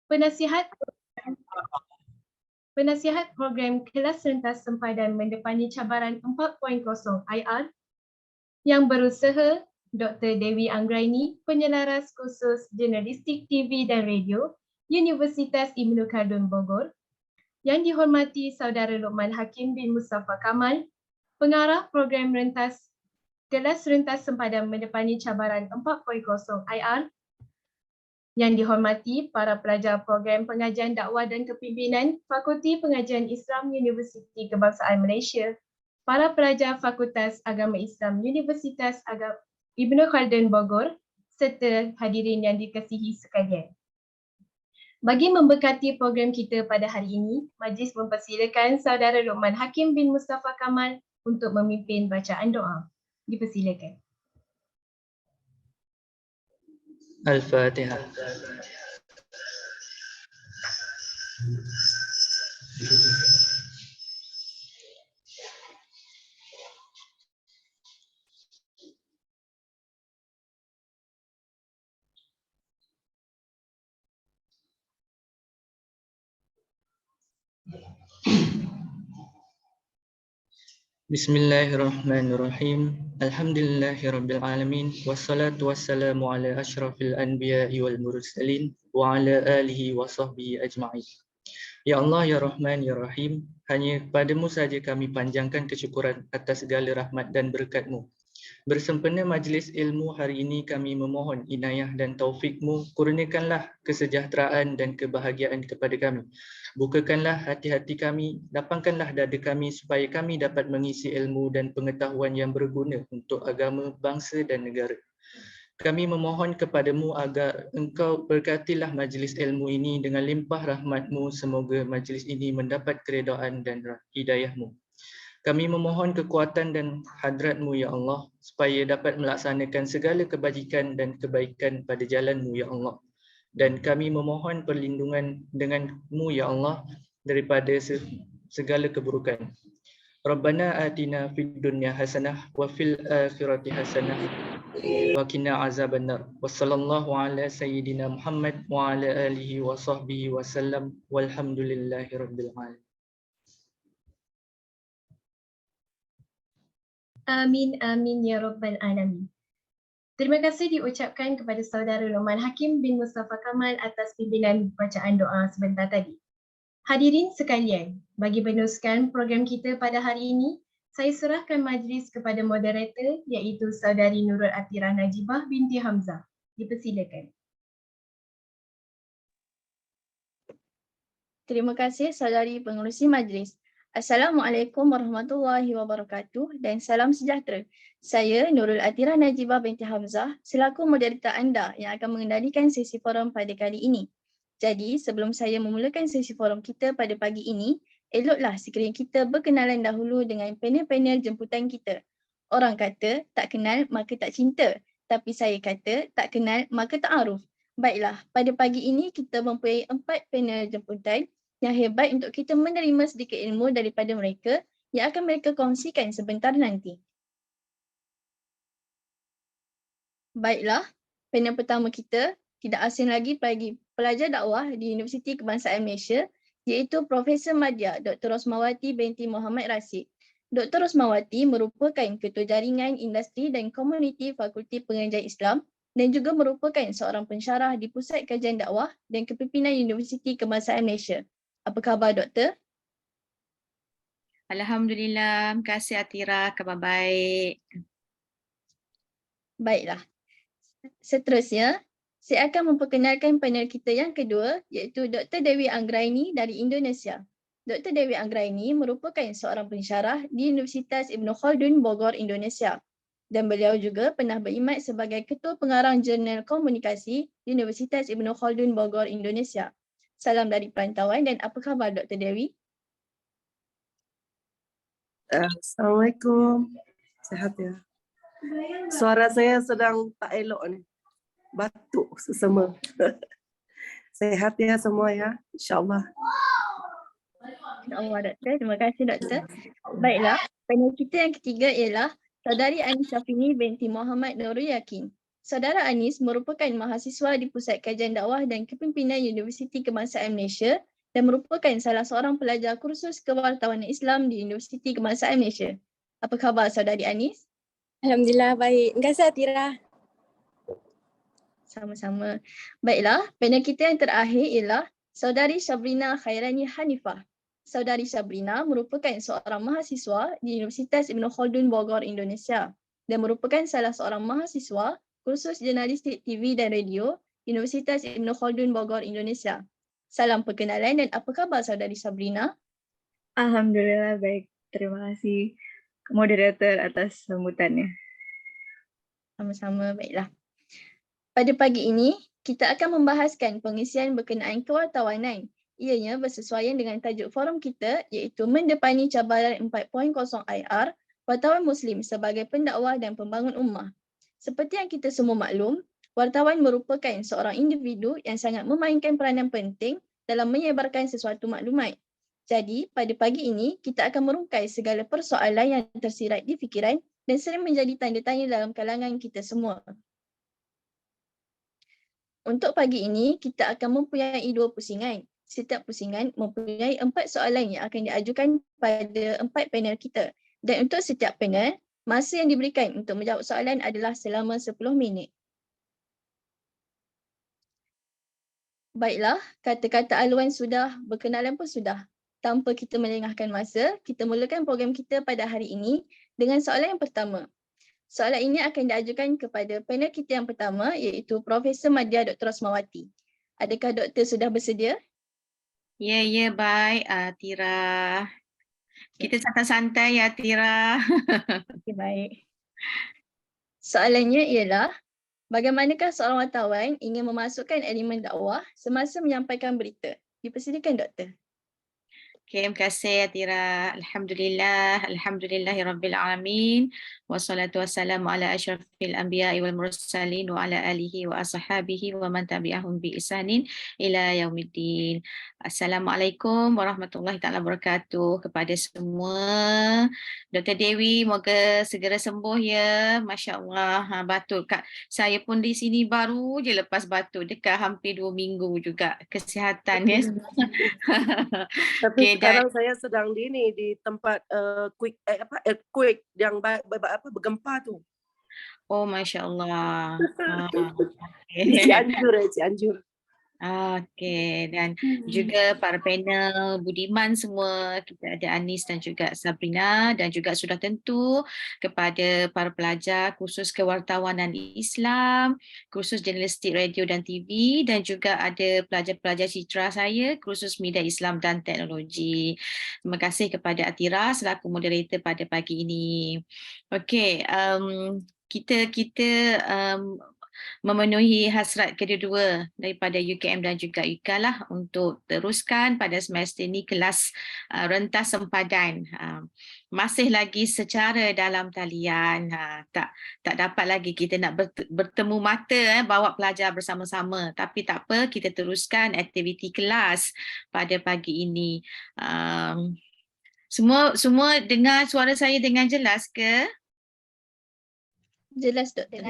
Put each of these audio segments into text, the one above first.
Penasihat program kelas rentas sempadan mendepani cabaran 4.0 IR yang berusaha Dr. Dewi Anggraini, penyelaras khusus Jurnalistik TV dan Radio, Universitas Ibnu Khaldun Bogor. Yang dihormati Saudara Luqman Hakim bin Mustafa Kamal, pengarah program kelas rentas sempadan mendepani cabaran 4.0 IR. Yang dihormati para pelajar program pengajian dakwah dan kepimpinan Fakulti Pengajian Islam Universiti Kebangsaan Malaysia, para pelajar Fakultas Agama Islam Universitas Ibnu Khaldun Bogor, serta hadirin yang dikasihi sekalian. Bagi memberkati program kita pada hari ini, Majlis mempersilakan Saudara Luqman Hakim bin Mustafa Kamal untuk memimpin bacaan doa. Dipersilakan. Al-Fatihah. Bismillahirrahmanirrahim. Alhamdulillahirabbil alamin wassalatu wassalamu ala asyrafil anbiya'i wal mursalin wa ala alihi wa sahbihi ajma'in. Ya Allah, ya Rahman, ya Rahim, hanya kepadamu saja kami panjangkan kesyukuran atas segala rahmat dan berkat-Mu. Bersempena majlis ilmu hari ini kami memohon inayah dan taufik-Mu, kurniakanlah kesejahteraan dan kebahagiaan kepada kami. Bukakanlah hati-hati kami, lapangkanlah dada kami supaya kami dapat mengisi ilmu dan pengetahuan yang berguna untuk agama, bangsa dan negara. Kami memohon kepadamu agar Engkau berkatilah majlis ilmu ini dengan limpah rahmat-Mu. Semoga majlis ini mendapat keredaan dan hidayah-Mu. Kami memohon kekuatan dan hadrat-Mu, Ya Allah, supaya dapat melaksanakan segala kebajikan dan kebaikan pada jalan-Mu, Ya Allah. Dan kami memohon perlindungan dengan-Mu, Ya Allah, daripada segala keburukan. Rabbana atina fid dunya hasanah wa fil akhirati hasanah wa qina azabannar. Wa sallallahu ala sayyidina Muhammad wa ala alihi wa sahbihi wa sallam. Walhamdulillahi rabbil alamin. Amin, amin, ya Rabbal Alamin. Terima kasih diucapkan kepada Saudara Luqman Hakim bin Mustafa Kamal atas pimpinan bacaan doa sebentar tadi. Hadirin sekalian, bagi meneruskan program kita pada hari ini, saya serahkan majlis kepada moderator iaitu Saudari Nurul Atira Najibah binti Hamzah. Dipersilakan. Terima kasih Saudari Pengerusi Majlis. Assalamualaikum warahmatullahi wabarakatuh dan salam sejahtera. Saya Nurul Atira Najibah binti Hamzah selaku moderator anda yang akan mengendalikan sesi forum pada kali ini. Jadi sebelum saya memulakan sesi forum kita pada pagi ini, eloklah sekiranya kita berkenalan dahulu dengan panel-panel jemputan kita. Orang kata tak kenal maka tak cinta, tapi saya kata tak kenal maka tak aruf. Baiklah, pada pagi ini kita mempunyai 4 panel jemputan yang hebat untuk kita menerima sedikit ilmu daripada mereka yang akan mereka kongsikan sebentar nanti. Baiklah, panel pertama kita tidak asing lagi bagi pelajar dakwah di Universiti Kebangsaan Malaysia iaitu Profesor Madya Dr. Rosmawati binti Muhammad Rashid. Dr. Rosmawati merupakan Ketua Jaringan Industri dan Komuniti Fakulti Pengajian Islam dan juga merupakan seorang pensyarah di Pusat Kajian Dakwah dan Kepimpinan Universiti Kebangsaan Malaysia. Apa khabar, Doktor? Alhamdulillah, terima kasih Atira, khabar baik. Baiklah. Seterusnya, saya akan memperkenalkan panel kita yang kedua iaitu Dr. Dewi Anggraini dari Indonesia. Dr. Dewi Anggraini merupakan seorang pensyarah di Universitas Ibnu Khaldun Bogor, Indonesia. Dan beliau juga pernah berkhidmat sebagai Ketua Pengarang Jurnal Komunikasi di Universitas Ibnu Khaldun Bogor, Indonesia. Salam dari perantauan dan apa khabar Dr. Dewi? Assalamualaikum. Sihat ya. Suara saya sedang tak elok ni. Batuk sesama. Sihat ya semua ya, insyaAllah. InsyaAllah Doktor. Terima kasih Doktor. Baiklah, panel kita yang ketiga ialah Saudari Ani Syafini binti Muhammad Nurul Yakin. Saudara Anis merupakan mahasiswa di Pusat Kajian Dakwah dan Kepimpinan Universiti Kebangsaan Malaysia dan merupakan salah seorang pelajar kursus Kewartawanan Islam di Universiti Kebangsaan Malaysia. Apa khabar saudari Anis? Alhamdulillah baik. Terima kasih Atira. Sama-sama. Baiklah, panel kita yang terakhir ialah saudari Sabrina Khairani Hanifah. Saudari Sabrina merupakan seorang mahasiswa di Universitas Ibn Khaldun Bogor, Indonesia dan merupakan salah seorang mahasiswa kursus Jurnalistik TV dan Radio Universitas Ibn Khaldun Bogor, Indonesia. Salam perkenalan dan apa khabar saudari Sabrina? Alhamdulillah baik. Terima kasih moderator atas sambutannya. Sama-sama, baiklah. Pada pagi ini, kita akan membahaskan pengisian berkenaan kewartawanan. Ianya bersesuaian dengan tajuk forum kita iaitu mendepani cabaran 4.0 IR, wartawan Muslim sebagai pendakwah dan pembangun ummah. Seperti yang kita semua maklum, wartawan merupakan seorang individu yang sangat memainkan peranan penting dalam menyebarkan sesuatu maklumat. Jadi, pada pagi ini, kita akan merungkai segala persoalan yang tersirat di fikiran dan sering menjadi tanda tanya dalam kalangan kita semua. Untuk pagi ini, kita akan mempunyai 2 pusingan. Setiap pusingan mempunyai 4 soalan yang akan diajukan pada 4 panel kita. Dan untuk setiap panel, masa yang diberikan untuk menjawab soalan adalah selama 10 minit. Baiklah, kata-kata aluan sudah, berkenalan pun sudah. Tanpa kita melengahkan masa, kita mulakan program kita pada hari ini dengan soalan yang pertama. Soalan ini akan diajukan kepada panel kita yang pertama iaitu Profesor Madya Dr. Rosmawati. Adakah doktor sudah bersedia? Ya, baik Atira. Kita santai-santai ya Atira. Okay, baik. Soalannya ialah, bagaimanakah seorang wartawan ingin memasukkan elemen dakwah semasa menyampaikan berita? Dipersilakan doktor. Okay, terima kasih Atira. Alhamdulillahirabbil alamin. Wassalatu wassalamu ala asyrafil anbiya'i wal mursalin wa ala alihi wa ashabihi wa man tabi'ahum bi ihsanin ila yaumiddin. Assalamualaikum warahmatullahi taala wabarakatuh kepada semua. Dr. Dewi moga segera sembuh ya. Masya-Allah. Batuk Kak. Saya pun di sini baru je lepas batuk dekat hampir 2 minggu juga kesihatan ya. Tapi Okay, sekarang saya sedang di tempat earthquake yang bergempa tu. Oh, Masya Allah. Di Cianjur. Okey, dan juga para panel Budiman semua, kita ada Anis dan juga Sabrina dan juga sudah tentu kepada para pelajar kursus kewartawanan Islam, kursus jurnalistik radio dan TV dan juga ada pelajar-pelajar citra saya kursus media Islam dan teknologi. Terima kasih kepada Atira selaku moderator pada pagi ini. Okey, kita memenuhi hasrat kedua-dua daripada UKM dan juga UKA lah untuk teruskan pada semester ini kelas rentas sempadan. Masih lagi secara dalam talian, tak dapat lagi kita nak bertemu mata bawa pelajar bersama-sama, tapi tak apa, kita teruskan aktiviti kelas pada pagi ini. Semua dengar suara saya dengan jelas ke? Jelas doktor.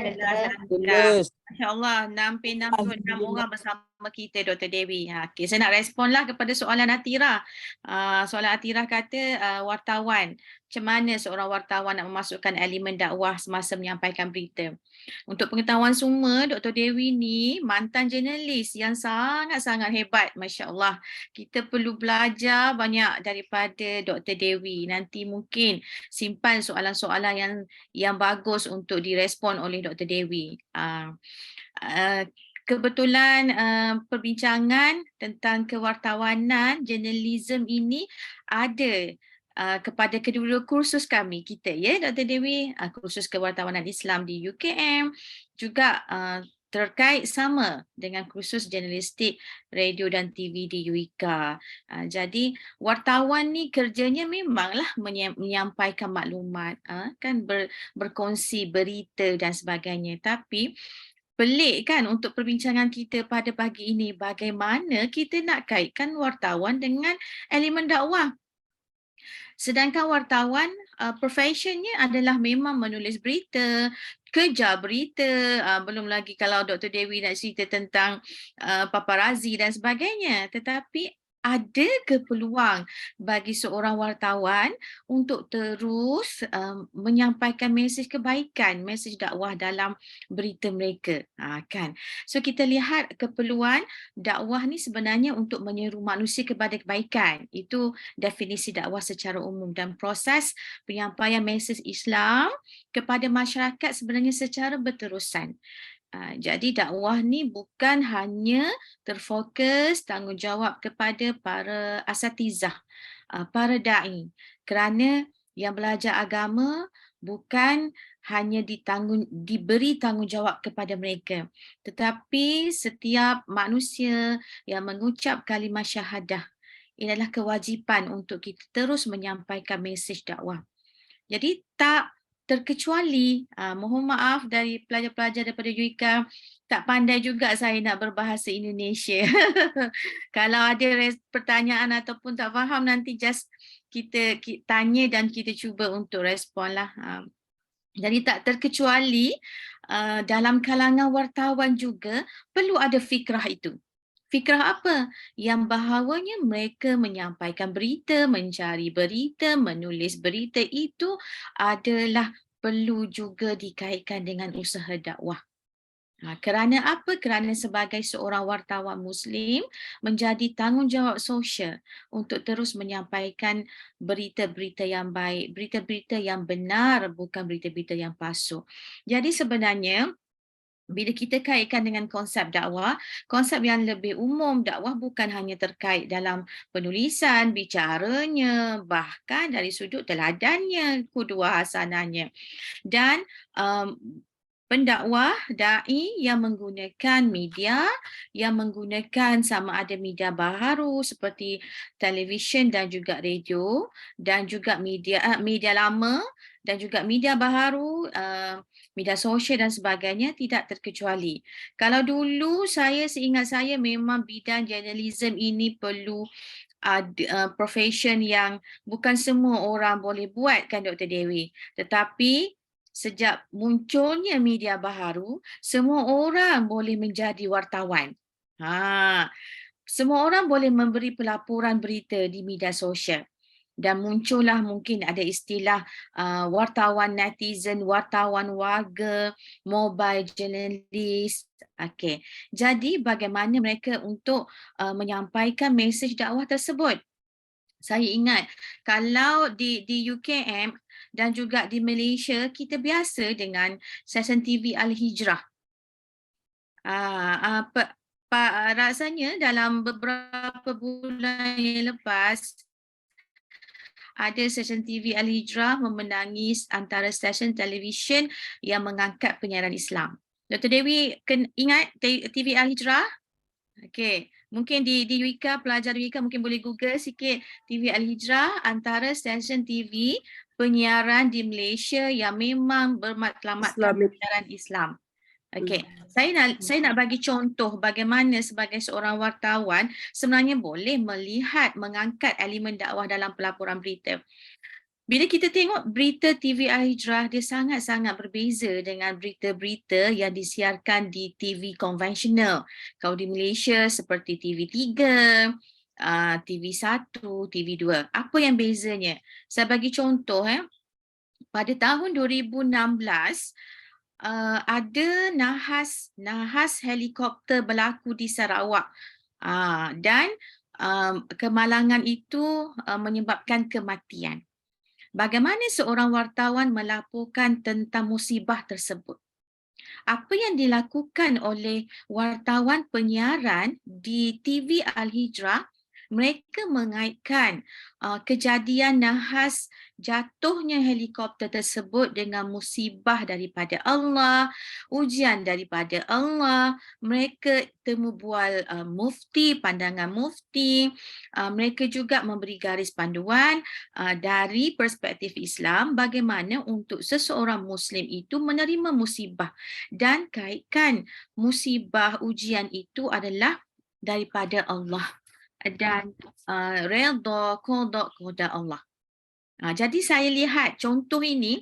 Jelas. Masya Allah, 66 orang bersama kita Dr. Dewi. Okay, saya nak responlah kepada soalan Atira. Soalan Atira kata wartawan. Macam mana seorang wartawan nak memasukkan elemen dakwah semasa menyampaikan berita? Untuk pengetahuan semua, Dr. Dewi ni mantan jurnalis yang sangat-sangat hebat. Masya Allah. Kita perlu belajar banyak daripada Dr. Dewi. Nanti mungkin simpan soalan-soalan yang bagus untuk direspon oleh Dr. Dewi. Kebetulan perbincangan tentang kewartawanan, jurnalism ini ada kepada kedua-dua kursus kami kita ya Dr. Dewi, kursus kewartawanan Islam di UKM juga terkait sama dengan kursus jurnalistik radio dan TV di UIKA. Jadi wartawan ni kerjanya memanglah menyampaikan maklumat, kan berkongsi berita dan sebagainya, tapi pelik kan untuk perbincangan kita pada pagi ini, bagaimana kita nak kaitkan wartawan dengan elemen dakwah. Sedangkan wartawan profesionnya adalah memang menulis berita, kejar berita, belum lagi kalau Dr. Dewi nak cerita tentang paparazzi dan sebagainya. Tetapi ada ke peluang bagi seorang wartawan untuk terus menyampaikan mesej kebaikan, mesej dakwah dalam berita mereka, kan. So kita lihat keperluan dakwah ni sebenarnya untuk menyeru manusia kepada kebaikan. Itu definisi dakwah secara umum, dan proses penyampaian mesej Islam kepada masyarakat sebenarnya secara berterusan. Jadi dakwah ni bukan hanya terfokus tanggungjawab kepada para asatizah, para da'i, kerana yang belajar agama bukan hanya diberi tanggungjawab kepada mereka, tetapi setiap manusia yang mengucap kalimah syahadah, ini adalah kewajipan untuk kita terus menyampaikan mesej dakwah. Jadi tak terkecuali, mohon maaf dari pelajar-pelajar daripada UiK, tak pandai juga saya nak berbahasa Indonesia. Kalau ada pertanyaan ataupun tak faham, nanti just kita tanya dan kita cuba untuk respon lah. Jadi tak terkecuali dalam kalangan wartawan juga perlu ada fikrah itu. Fikrah apa? Yang bahawanya mereka menyampaikan berita, mencari berita, menulis berita itu adalah perlu juga dikaitkan dengan usaha dakwah. Kerana apa? Kerana sebagai seorang wartawan Muslim menjadi tanggungjawab sosial untuk terus menyampaikan berita-berita yang baik, berita-berita yang benar, bukan berita-berita yang palsu. Jadi sebenarnya bila kita kaitkan dengan konsep dakwah, konsep yang lebih umum dakwah bukan hanya terkait dalam penulisan, bicaranya, bahkan dari sudut teladannya, qudwah hasanahnya. Dan pendakwah, da'i yang menggunakan media, yang menggunakan sama ada media baharu seperti televisyen dan juga radio, dan juga media lama dan juga media baharu, media sosial dan sebagainya, tidak terkecuali. Kalau dulu seingat saya memang bidang jurnalism ini perlu profession yang bukan semua orang boleh buat, kan Dr. Dewi. Tetapi sejak munculnya media baharu, semua orang boleh menjadi wartawan. Semua orang boleh memberi pelaporan berita di media sosial. Dan muncullah mungkin ada istilah wartawan netizen, wartawan warga, mobile journalist. Okey. Jadi bagaimana mereka untuk menyampaikan mesej dakwah tersebut? Saya ingat kalau di UKM dan juga di Malaysia, kita biasa dengan stesen TV Al-Hijrah. Rasanya dalam beberapa bulan yang lepas, ada stesen TV Al-Hijrah memenangi antara stesen televisyen yang mengangkat penyiaran Islam. Dr. Dewi ingat TV Al-Hijrah? Okey, mungkin di UiK, pelajar UiK mungkin boleh Google sikit TV Al-Hijrah, antara stesen TV penyiaran di Malaysia yang memang bermatlamatkan penyiaran Islam. Okey, saya nak bagi contoh bagaimana sebagai seorang wartawan sebenarnya boleh melihat mengangkat elemen dakwah dalam pelaporan berita. Bila kita tengok berita TV Al-Hijrah, dia sangat-sangat berbeza dengan berita-berita yang disiarkan di TV konvensional. Kalau di Malaysia seperti TV3, TV1, TV2. Apa yang bezanya? Saya bagi contoh. Pada tahun 2016, ada nahas helikopter berlaku di Sarawak. Dan kemalangan itu menyebabkan kematian. Bagaimana seorang wartawan melaporkan tentang musibah tersebut? Apa yang dilakukan oleh wartawan penyiaran di TV Al-Hijrah? Mereka mengaitkan kejadian nahas jatuhnya helikopter tersebut dengan musibah daripada Allah, ujian daripada Allah. Mereka temu bual mufti, pandangan mufti. Mereka juga memberi garis panduan dari perspektif Islam bagaimana untuk seseorang Muslim itu menerima musibah, dan kaitkan musibah ujian itu adalah daripada Allah dan redha qada Allah. Jadi saya lihat contoh ini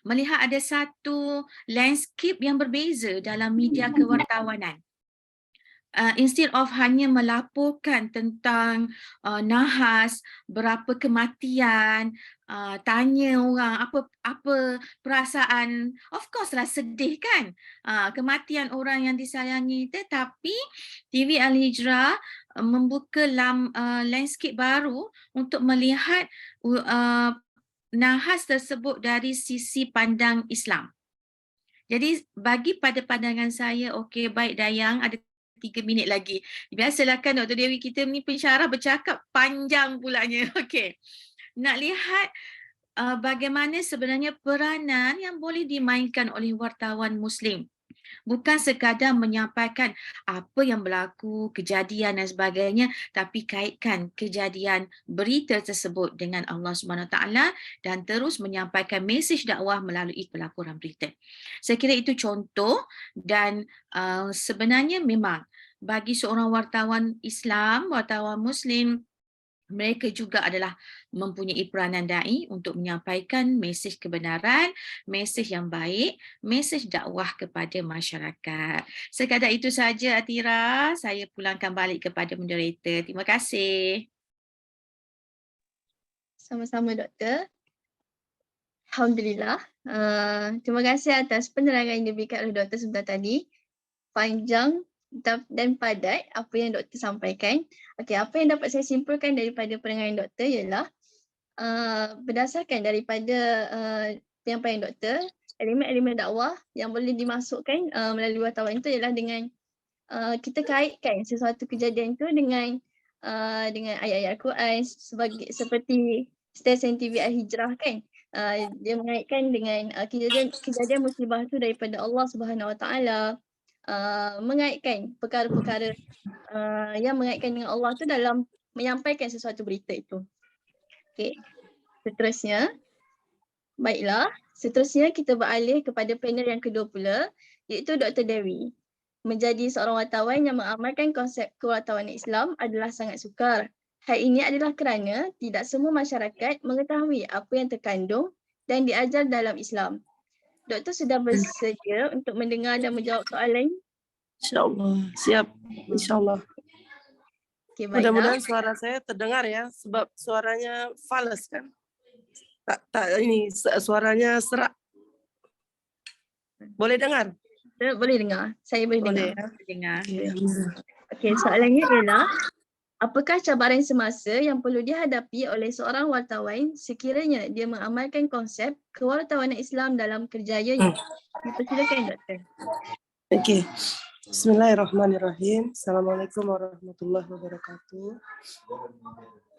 melihat ada satu landscape yang berbeza dalam media kewartawanan. Instead of hanya melaporkan tentang nahas, berapa kematian, tanya orang apa perasaan, of course lah sedih kan, kematian orang yang disayangi, tetapi TV Al-Hijrah membuka landscape baru untuk melihat nahas tersebut dari sisi pandang Islam. Jadi bagi pada pandangan saya, okey, baik Dayang, ada 3 minit lagi. Biasalah kan Dr. Dewi kita ni pensyarah bercakap panjang pulanya. Okey. Nak lihat bagaimana sebenarnya peranan yang boleh dimainkan oleh wartawan Muslim. Bukan sekadar menyampaikan apa yang berlaku, kejadian dan sebagainya, tapi kaitkan kejadian berita tersebut dengan Allah SWT dan terus menyampaikan mesej dakwah melalui pelaporan berita. Saya kira itu contoh dan sebenarnya memang bagi seorang wartawan Islam, wartawan Muslim, mereka juga adalah mempunyai peranan da'i untuk menyampaikan mesej kebenaran, mesej yang baik, mesej dakwah kepada masyarakat. Sekadar itu saja Atira, saya pulangkan balik kepada moderator. Terima kasih. Sama-sama Doktor. Alhamdulillah. Terima kasih atas penerangan yang diberikan oleh Doktor sebentar tadi. Panjang dan padat apa yang Doktor sampaikan. Okey, apa yang dapat saya simpulkan daripada penerangan Doktor ialah berdasarkan daripada penyampaian Doktor, elemen-elemen dakwah yang boleh dimasukkan melalui wartawan itu ialah dengan kita kaitkan sesuatu kejadian itu dengan ayat-ayat Al-Quran seperti stesen TV Al-Hijrah kan. Dia mengaitkan dengan kejadian musibah itu daripada Allah Subhanahu Wa Taala. Mengaitkan perkara-perkara yang mengaitkan dengan Allah tu dalam menyampaikan sesuatu berita itu. Okey. Seterusnya kita beralih kepada panel yang kedua pula, iaitu Dr. Dewi. Menjadi seorang wartawan yang mengamalkan konsep kewartawanan Islam adalah sangat sukar. Hal ini adalah kerana tidak semua masyarakat mengetahui apa yang terkandung dan diajar dalam Islam. Doktor sudah bersedia untuk mendengar dan menjawab soalan? InsyaAllah, siap. InsyaAllah. Okay, baiklah. Mudah-mudahan suara saya terdengar ya, sebab suaranya fals kan. Ini suaranya serak. Boleh dengar? Boleh dengar. Saya boleh dengar. Dengar. Okey, soalannya ialah, apakah cabaran semasa yang perlu dihadapi oleh seorang wartawan sekiranya dia mengamalkan konsep kewartawanan Islam dalam kerjayanya? Silakan Doktor. Okey. Bismillahirrahmanirrahim. Assalamualaikum warahmatullahi wabarakatuh.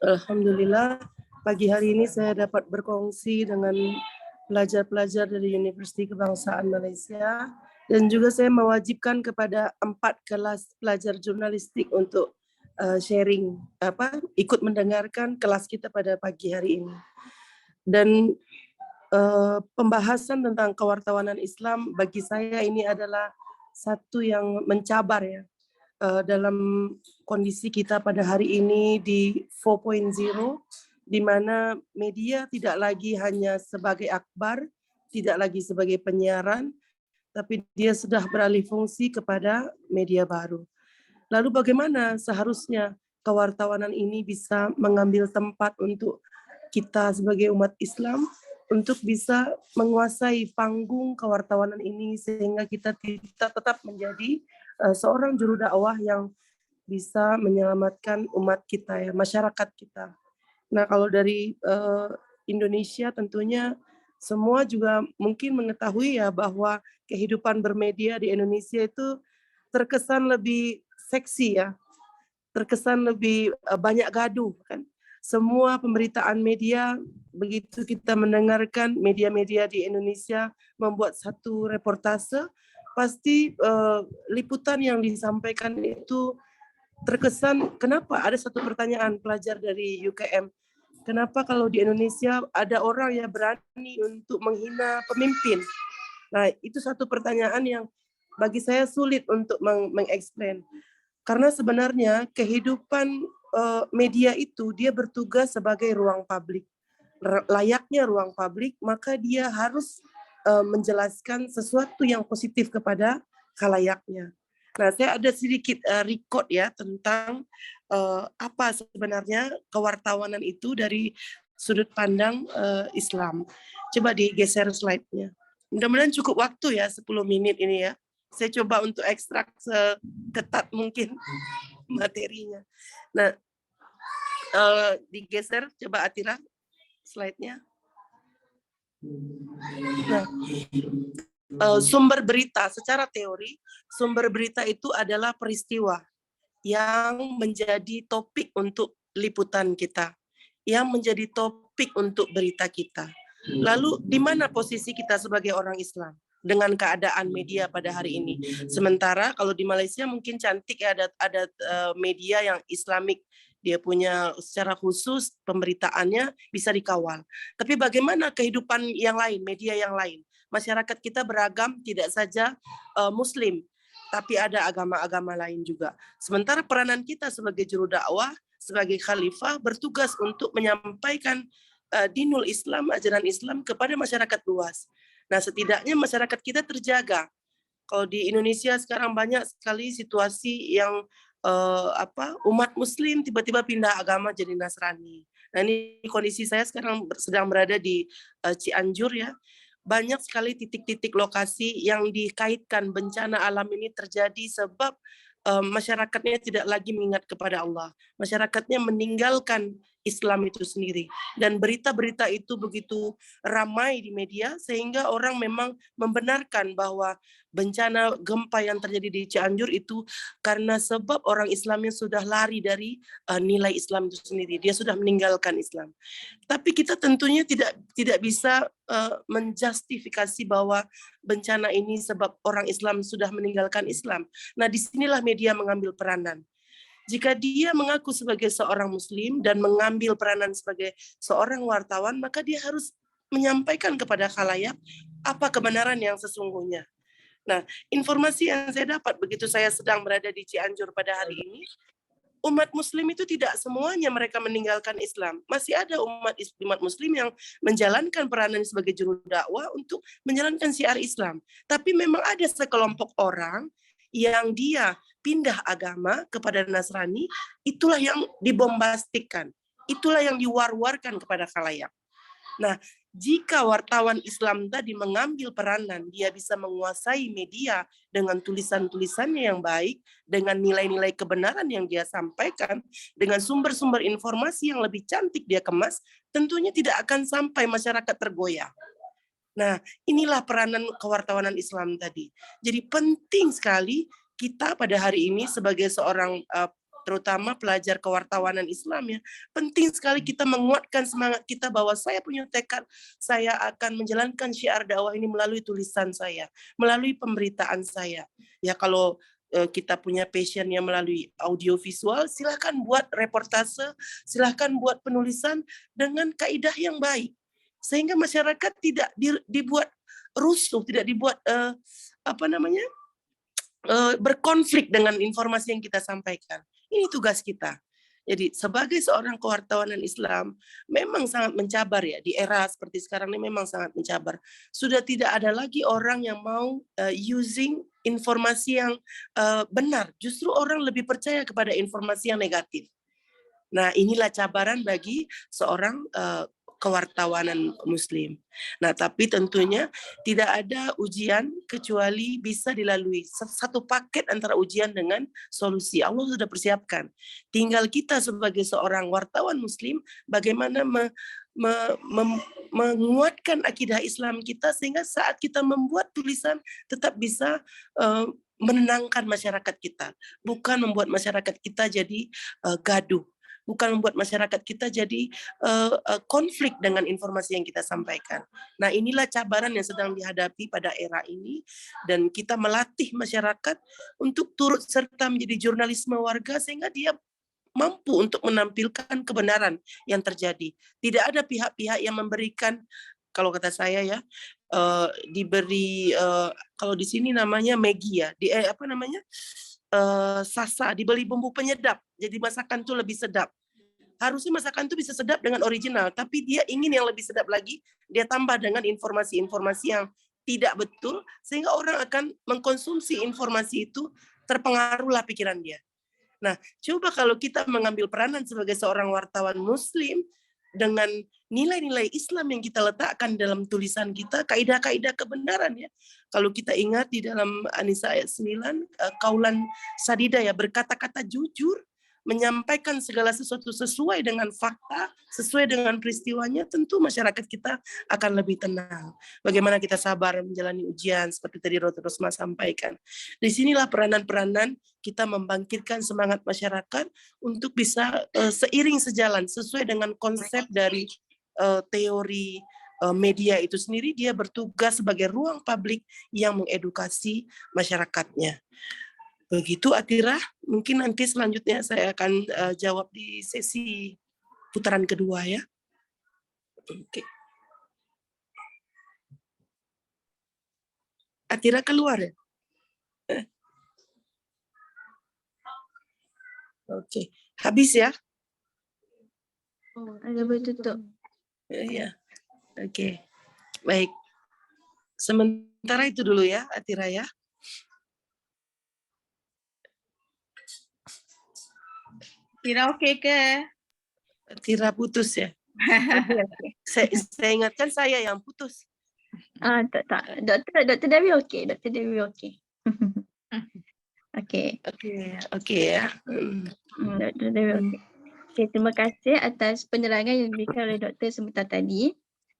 Alhamdulillah, pagi hari ini saya dapat berkongsi dengan pelajar-pelajar dari Universiti Kebangsaan Malaysia dan juga saya mewajibkan kepada 4 kelas pelajar jurnalistik untuk sharing, ikut mendengarkan kelas kita pada pagi hari ini. Dan pembahasan tentang kewartawanan Islam bagi saya ini adalah satu yang mencabar ya, dalam kondisi kita pada hari ini di 4.0, di mana media tidak lagi hanya sebagai akhbar, tidak lagi sebagai penyiaran, tapi dia sudah beralih fungsi kepada media baru. Lalu bagaimana seharusnya kewartawanan ini bisa mengambil tempat untuk kita sebagai umat Islam untuk bisa menguasai panggung kewartawanan ini sehingga kita tetap menjadi seorang juru dakwah yang bisa menyelamatkan umat kita ya, masyarakat kita. Nah, kalau dari Indonesia tentunya semua juga mungkin mengetahui ya bahwa kehidupan bermedia di Indonesia itu terkesan lebih seksi ya, terkesan lebih banyak gaduh kan. Semua pemberitaan media, begitu kita mendengarkan media-media di Indonesia membuat satu reportase, pasti liputan yang disampaikan itu terkesan, kenapa ada satu pertanyaan pelajar dari UKM, kenapa kalau di Indonesia ada orang yang berani untuk menghina pemimpin? Nah, itu satu pertanyaan yang bagi saya sulit untuk mengeksplain. Karena sebenarnya kehidupan media itu dia bertugas sebagai ruang publik. Layaknya ruang publik, maka dia harus menjelaskan sesuatu yang positif kepada khalayaknya. Nah, saya ada sedikit record ya tentang apa sebenarnya kewartawanan itu dari sudut pandang Islam. Coba digeser slide-nya. Mudah-mudahan cukup waktu ya, 10 menit ini ya. Saya coba untuk ekstrak seketat mungkin materinya. Nah, digeser coba Atira slide-nya. Nah, sumber berita secara teori, sumber berita itu adalah peristiwa yang menjadi topik untuk liputan kita, yang menjadi topik untuk berita kita. Lalu di mana posisi kita sebagai orang Islam dengan keadaan media pada hari ini? Sementara kalau di Malaysia mungkin cantik ya, ada media yang Islamik, dia punya secara khusus pemberitaannya bisa dikawal. Tapi bagaimana kehidupan yang lain, media yang lain? Masyarakat kita beragam, tidak saja Muslim, tapi ada agama-agama lain juga. Sementara peranan kita sebagai juru dakwah, sebagai khalifah bertugas untuk menyampaikan dinul Islam, ajaran Islam kepada masyarakat luas. Nah, setidaknya masyarakat kita terjaga. Kalau di Indonesia sekarang banyak sekali situasi yang umat Muslim tiba-tiba pindah agama jadi Nasrani. Nah, ini kondisi saya sekarang sedang berada di Cianjur ya. Banyak sekali titik-titik lokasi yang dikaitkan bencana alam ini terjadi sebab masyarakatnya tidak lagi mengingat kepada Allah. Masyarakatnya meninggalkan Islam itu sendiri. Dan berita-berita itu begitu ramai di media sehingga orang memang membenarkan bahwa bencana gempa yang terjadi di Cianjur itu karena sebab orang Islamnya sudah lari dari nilai Islam itu sendiri. Dia sudah meninggalkan Islam. Tapi kita tentunya tidak bisa menjustifikasi bahwa bencana ini sebab orang Islam sudah meninggalkan Islam. Nah, disinilah media mengambil peranan. Jika dia mengaku sebagai seorang Muslim dan mengambil peranan sebagai seorang wartawan, maka dia harus menyampaikan kepada khalayak apa kebenaran yang sesungguhnya. Nah, informasi yang saya dapat begitu saya sedang berada di Cianjur pada hari ini, umat Muslim itu tidak semuanya mereka meninggalkan Islam. Masih ada umat Muslim yang menjalankan peranan sebagai juru dakwah untuk menjalankan syiar Islam. Tapi memang ada sekelompok orang yang dia pindah agama kepada Nasrani, itulah yang dibombastikan. Itulah yang diwar-warkan kepada khalayak. Nah, jika wartawan Islam tadi mengambil peranan, dia bisa menguasai media dengan tulisan-tulisannya yang baik, dengan nilai-nilai kebenaran yang dia sampaikan, dengan sumber-sumber informasi yang lebih cantik dia kemas, tentunya tidak akan sampai masyarakat tergoyah. Nah, inilah peranan kewartawanan Islam tadi. Jadi penting sekali kita pada hari ini sebagai seorang terutama pelajar kewartawanan Islam ya, penting sekali kita menguatkan semangat kita bahwa saya punya tekad, saya akan menjalankan syiar dakwah ini melalui tulisan saya, melalui pemberitaan saya. Ya kalau kita punya passionnya melalui audiovisual, silahkan buat reportase, silahkan buat penulisan dengan kaidah yang baik. Sehingga masyarakat tidak dibuat rusuh, tidak dibuat berkonflik dengan informasi yang kita sampaikan. Ini tugas kita. Jadi sebagai seorang kewartawanan Islam memang sangat mencabar ya, di era seperti sekarang ini memang sangat mencabar. Sudah tidak ada lagi orang yang mau using informasi yang benar. Justru orang lebih percaya kepada informasi yang negatif. Nah, inilah cabaran bagi seorang kewartawanan Muslim. Nah, tapi tentunya tidak ada ujian kecuali bisa dilalui. Satu paket antara ujian dengan solusi. Allah sudah persiapkan. Tinggal kita sebagai seorang wartawan Muslim, bagaimana menguatkan akidah Islam kita sehingga saat kita membuat tulisan tetap bisa menenangkan masyarakat kita. Bukan membuat masyarakat kita jadi gaduh. Bukan membuat masyarakat kita jadi konflik dengan informasi yang kita sampaikan. Nah, inilah cabaran yang sedang dihadapi pada era ini, dan kita melatih masyarakat untuk turut serta menjadi jurnalisme warga sehingga dia mampu untuk menampilkan kebenaran yang terjadi. Tidak ada pihak-pihak yang memberikan, kalau kata saya ya, diberi kalau di sini namanya Maggi ya, sasa, dibeli bumbu penyedap, jadi masakan itu lebih sedap. Harusnya masakan itu bisa sedap dengan original, tapi dia ingin yang lebih sedap lagi, dia tambah dengan informasi-informasi yang tidak betul, sehingga orang akan mengkonsumsi informasi itu, terpengaruhlah pikiran dia. Nah, coba kalau kita mengambil peranan sebagai seorang wartawan muslim dengan nilai-nilai Islam yang kita letakkan dalam tulisan kita, kaidah-kaidah kebenaran ya. Kalau kita ingat di dalam An-Nisa ayat 9, kaulan sadida ya, berkata-kata jujur, menyampaikan segala sesuatu sesuai dengan fakta, sesuai dengan peristiwanya, tentu masyarakat kita akan lebih tenang. Bagaimana kita sabar menjalani ujian, seperti tadi Dr. Rosma sampaikan. Di sinilah peranan-peranan kita membangkitkan semangat masyarakat untuk bisa seiring sejalan, sesuai dengan konsep dari teori media itu sendiri, dia bertugas sebagai ruang publik yang mengedukasi masyarakatnya. Begitu Atira, mungkin nanti selanjutnya saya akan jawab di sesi putaran kedua ya. Oke. Atira keluar ya? Oke, habis ya? Ada bertutup. Ya, oke. Baik. Sementara itu dulu ya, Atira ya. Kira okey ke? Atira putus ya. Saya ingatkan saya yang putus. Tak. Dr. Dewi okey. Dr. Dewi okey. Okey. Oke ya. Dr. Dewi okey. Okey, terima kasih atas penerangan yang diberikan oleh Dr. sebentar tadi.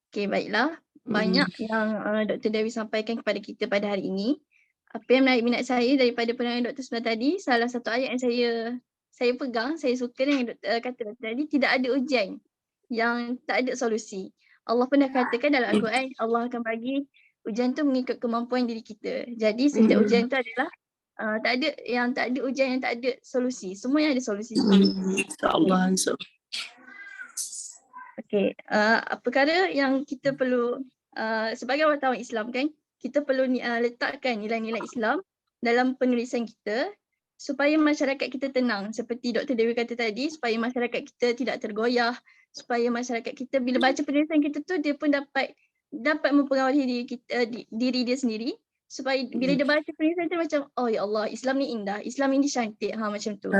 Okey, baiklah. Banyak yang Dr. Dewi sampaikan kepada kita pada hari ini. Apa yang menarik minat saya daripada penerangan Dr. sebentar tadi, salah satu ayat yang saya pegang, saya suka dengan kata Dr. tadi, tidak ada ujian yang tak ada solusi. Allah pernah katakan dalam Al-Quran, Allah akan bagi ujian tu mengikut kemampuan diri kita. Jadi setiap ujian tu adalah tak ada ujian yang tak ada solusi. Semua yang ada solusi sendiri. InsyaAllah. Okey, perkara yang kita perlu sebagai wartawan Islam kan, kita perlu letakkan nilai-nilai Islam dalam penulisan kita supaya masyarakat kita tenang. Seperti Dr. Dewi kata tadi, supaya masyarakat kita tidak tergoyah, supaya masyarakat kita bila baca penulisan kita tu dia pun dapat mempengaruhi diri dia sendiri, supaya bila dia baca penulisan tu macam, oh ya Allah, Islam ni indah, Islam ini cantik, macam tu.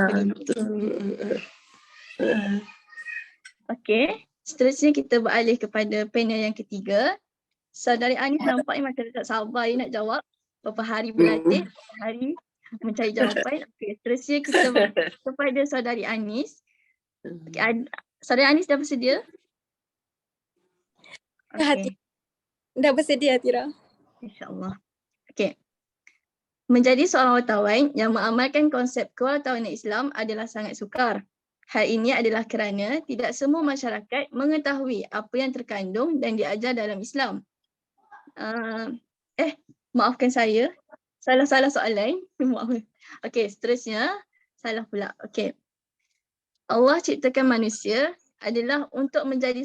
Okey, seterusnya kita beralih kepada panel yang ketiga. Saudari Anis nampaknya macam tak sabar nak jawab. Berapa hari berlatih, berapa hari mencari jawapan. Okey, seterusnya kita kepada Saudari Anis. Okay, Saudari Anis dah bersedia? Okey. Dah bersedia, Atira. InsyaAllah. Okey. Menjadi seorang wartawan yang mengamalkan konsep kewartawanan Islam adalah sangat sukar. Hal ini adalah kerana tidak semua masyarakat mengetahui apa yang terkandung dan diajar dalam Islam. Maafkan saya. Salah soalan. Maaf. Okey, seterusnya. Salah pula. Okey. Allah ciptakan manusia adalah untuk menjadi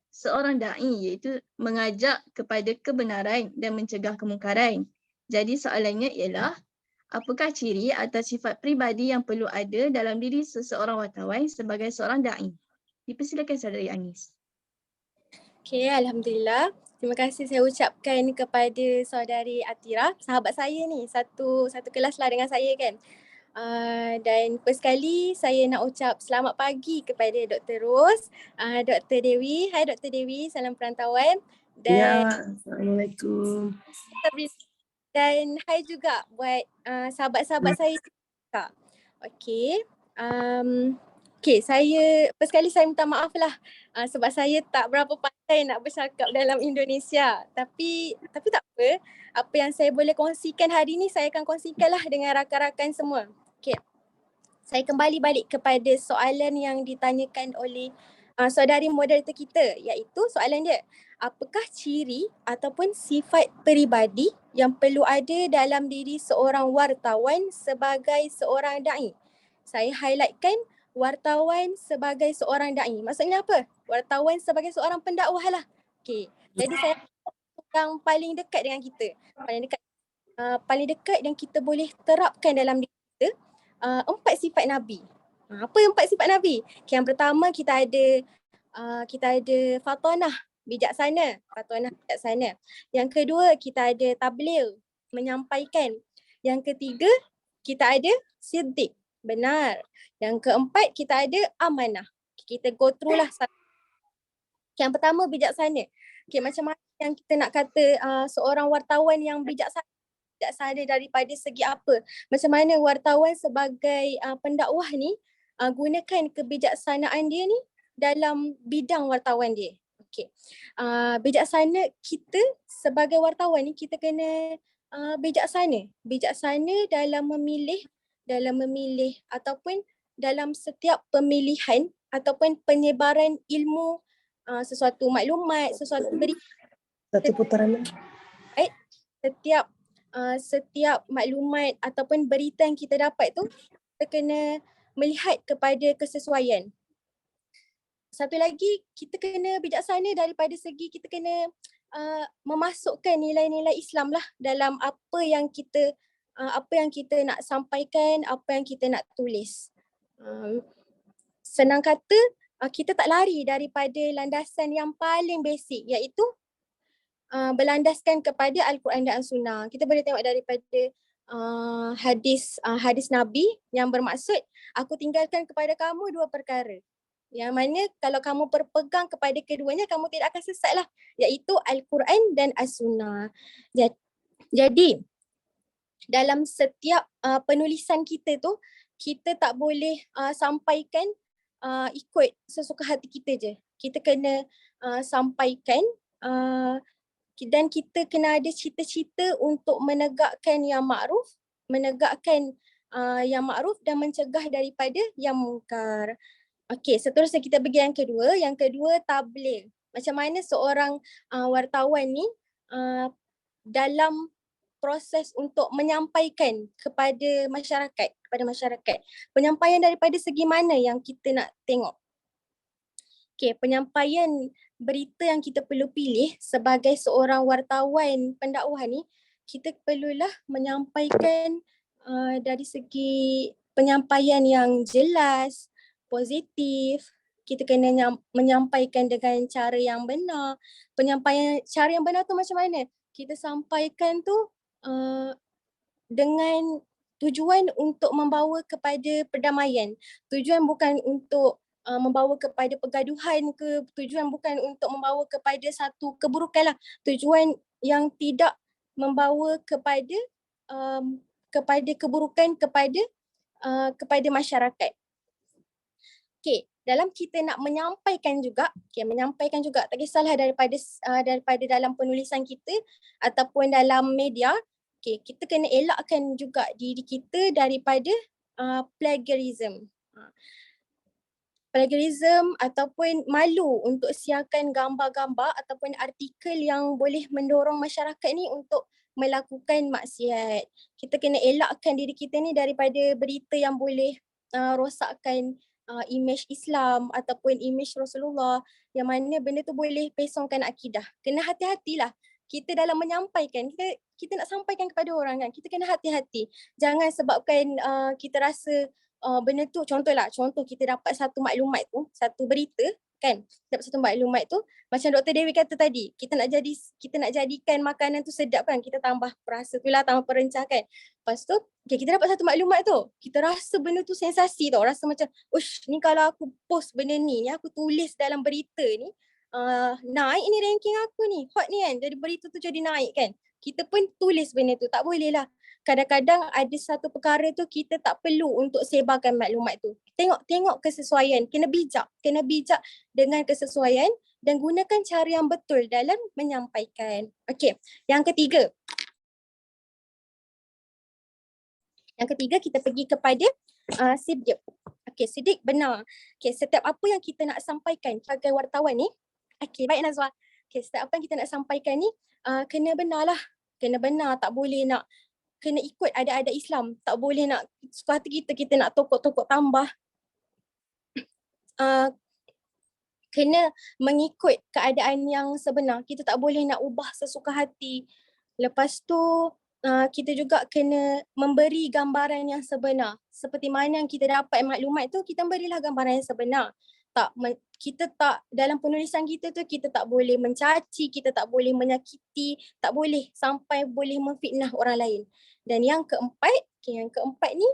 seorang da'i, iaitu mengajak kepada kebenaran dan mencegah kemungkaran. Jadi soalannya ialah, apakah ciri atau sifat peribadi yang perlu ada dalam diri seseorang wartawan sebagai seorang da'i? Dipersilakan Saudari Anis. Okey, Alhamdulillah. Terima kasih saya ucapkan kepada Saudari Atira, sahabat saya ni, satu kelas lah dengan saya kan. Dan first kali saya nak ucap selamat pagi kepada Dr. Ros, Dr. Dewi. Hai Dr. Dewi, salam perantauan. Dan Assalamualaikum. Dan hai juga buat sahabat-sahabat saya juga. Okey. Okey, saya first kali saya minta maaf lah sebab saya tak berapa pandai nak bercakap dalam Indonesia. Tapi tak apa. Apa yang saya boleh kongsikan hari ni saya akan kongsikan lah dengan rakan-rakan semua. Okey. Saya kembali balik kepada soalan yang ditanyakan oleh saudari moderator kita, iaitu soalan dia, apakah ciri ataupun sifat peribadi yang perlu ada dalam diri seorang wartawan sebagai seorang da'i? Saya highlightkan wartawan sebagai seorang da'i. Maksudnya apa? Wartawan sebagai seorang pendakwah lah. Okey. Jadi saya yang paling dekat dengan kita. Paling dekat yang kita boleh terapkan dalam diri kita, 4 sifat Nabi. Apa 4 sifat Nabi? Okay, yang pertama kita ada fatanah. bijaksana, patuanah bijaksana. Yang kedua, kita ada tabligh, menyampaikan. Yang ketiga, kita ada siddiq, benar. Yang keempat, kita ada amanah. Kita go through lah. Yang pertama, bijaksana. Okay, macam mana yang kita nak kata seorang wartawan yang bijaksana daripada segi apa? Macam mana wartawan sebagai pendakwah ni gunakan kebijaksanaan dia ni dalam bidang wartawan dia. Okey. Bijaksana kita sebagai wartawan ni kita kena bijaksana. Bijaksana dalam memilih ataupun dalam setiap pemilihan ataupun penyebaran ilmu, sesuatu maklumat, sesuatu berita. Satu putaran lagi. Setiap maklumat ataupun berita yang kita dapat tu, kita kena melihat kepada kesesuaian. Satu lagi, kita kena bijaksana daripada segi kita kena memasukkan nilai-nilai Islam lah dalam apa yang kita nak sampaikan, apa yang kita nak tulis. Senang kata, kita tak lari daripada landasan yang paling basic, iaitu berlandaskan kepada Al-Quran dan As-Sunnah. Kita boleh tengok daripada hadis Nabi yang bermaksud, aku tinggalkan kepada kamu dua perkara. Yang mana kalau kamu berpegang kepada keduanya, kamu tidak akan sesat lah. Iaitu Al-Quran dan As-Sunnah. Jadi, dalam setiap penulisan kita tu, kita tak boleh sampaikan ikut sesuka hati kita je. Kita kena sampaikan dan kita kena ada cita-cita untuk menegakkan yang makruf, dan mencegah daripada yang mungkar. Okey, seterusnya kita pergi yang kedua. Yang kedua, tabligh. Macam mana seorang wartawan ni dalam proses untuk menyampaikan kepada masyarakat. Penyampaian daripada segi mana yang kita nak tengok? Okey, penyampaian berita yang kita perlu pilih sebagai seorang wartawan pendakwah ni, kita perlulah menyampaikan dari segi penyampaian yang jelas, positif. Kita kena menyampaikan dengan cara yang benar. Penyampaian cara yang benar tu macam mana? Kita sampaikan tu dengan tujuan untuk membawa kepada perdamaian. Tujuan bukan untuk membawa kepada pergaduhan ke, tujuan bukan untuk membawa kepada satu keburukan lah. Tujuan yang tidak membawa kepada keburukan kepada masyarakat. Okey, dalam kita nak menyampaikan juga, tak kisahlah daripada dalam penulisan kita ataupun dalam media, kita kena elakkan juga diri kita daripada plagiarism. Plagiarism ataupun malu untuk siarkan gambar-gambar ataupun artikel yang boleh mendorong masyarakat ni untuk melakukan maksiat. Kita kena elakkan diri kita ni daripada berita yang boleh rosakkan imej Islam ataupun imej Rasulullah, yang mana benda tu boleh pesongkan akidah. Kena hati-hatilah. Kita dalam menyampaikan, kita nak sampaikan kepada orang kan, kita kena hati-hati. Jangan sebabkan kita rasa benda tu, contoh kita dapat satu maklumat tu, satu berita kan, dapat satu maklumat tu, macam Dr. Dewi kata tadi, kita nak jadikan makanan tu sedap kan, kita tambah perasa tu lah, tambah perencah kan. Lepas tu, kita dapat satu maklumat tu, kita rasa benda tu sensasi tau, rasa macam, ush, ni kalau aku post benda ni aku tulis dalam berita ni, naik ni ranking aku ni, hot ni kan, jadi berita tu jadi naik kan. Kita pun tulis benda tu, tak boleh lah. Kadang-kadang ada satu perkara tu kita tak perlu untuk sebarkan maklumat tu. Tengok kesesuaian, kena bijak dengan kesesuaian dan gunakan cara yang betul dalam menyampaikan. Okey, yang ketiga kita pergi kepada siddiq. Okey, siddiq benar. Okey, setiap apa yang kita nak sampaikan sebagai wartawan ni, okey, baik Nazwa. Okey, setiap apa yang kita nak sampaikan ni kena benar lah. Kena benar, tak boleh nak kena ikut adat-adat Islam. Tak boleh nak suka hati kita nak tokok-tokok tambah. Kena mengikut keadaan yang sebenar. Kita tak boleh nak ubah sesuka hati. Lepas tu kita juga kena memberi gambaran yang sebenar. Seperti mana yang kita dapat maklumat tu, kita berilah gambaran yang sebenar. kita tak dalam penulisan kita tu kita tak boleh mencaci, kita tak boleh menyakiti, tak boleh sampai boleh memfitnah orang lain. Dan yang keempat ni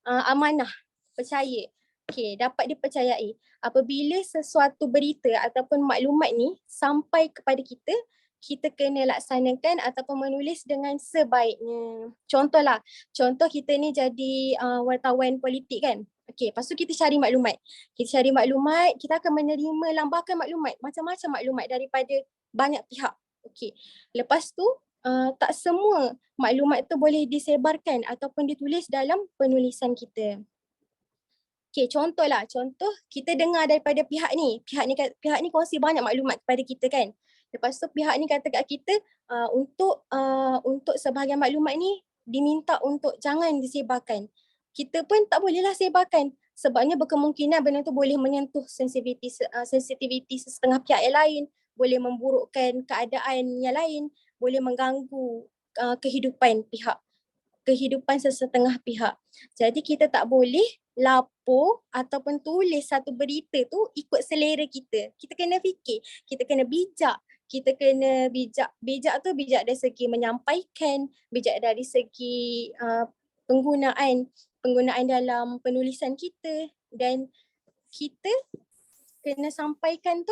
amanah, percaya. Dapat dipercayai. Apabila sesuatu berita ataupun maklumat ni sampai kepada kita, kita kena laksanakan ataupun menulis dengan sebaiknya. Contoh kita ni jadi wartawan politik kan. Lepas tu kita cari maklumat. Kita akan menerima lambakan maklumat, macam-macam maklumat daripada banyak pihak. Lepas tu tak semua maklumat tu boleh disebarkan ataupun ditulis dalam penulisan kita. Contoh kita dengar daripada pihak ni kongsi banyak maklumat kepada kita kan. Lepas tu pihak ni kata kat kita untuk sebahagian maklumat ni diminta untuk jangan disebarkan. Kita pun tak bolehlah sebarkan sebabnya berkemungkinan benda tu boleh menyentuh sensitiviti setengah pihak yang lain, boleh memburukkan keadaan yang lain, boleh mengganggu kehidupan sesetengah pihak. Jadi kita tak boleh lapor ataupun tulis satu berita tu ikut selera kita. Kita kena fikir, kita kena bijak. Bijak tu bijak dari segi menyampaikan, bijak dari segi penggunaan dalam penulisan kita, dan kita kena sampaikan tu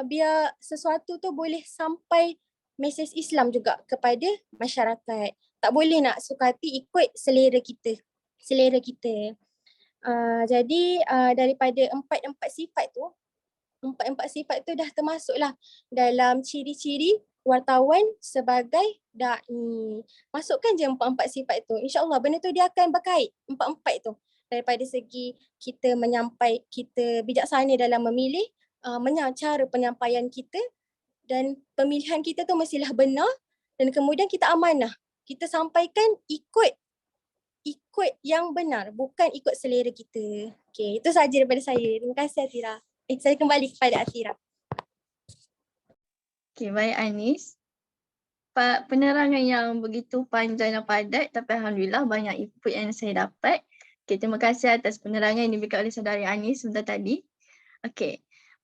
biar sesuatu tu boleh sampai mesej Islam juga kepada masyarakat. Tak boleh nak sukati ikut selera kita. Jadi daripada empat sifat tu dah termasuklah dalam ciri-ciri wartawan sebagai da'i. Masukkan je empat sifat tu. InsyaAllah benda tu dia akan berkait, empat tu. Daripada segi kita kita bijaksana dalam memilih, cara penyampaian kita, dan pemilihan kita tu mestilah benar, dan kemudian kita amanah. Kita sampaikan ikut yang benar, bukan ikut selera kita. Itu sahaja daripada saya. Terima kasih Atira. Saya kembali kepada Atira. Baik Anis. Penerangan yang begitu panjang dan padat, tapi Alhamdulillah banyak input yang saya dapat. Terima kasih atas penerangan yang diberikan oleh saudari Anis sebentar tadi.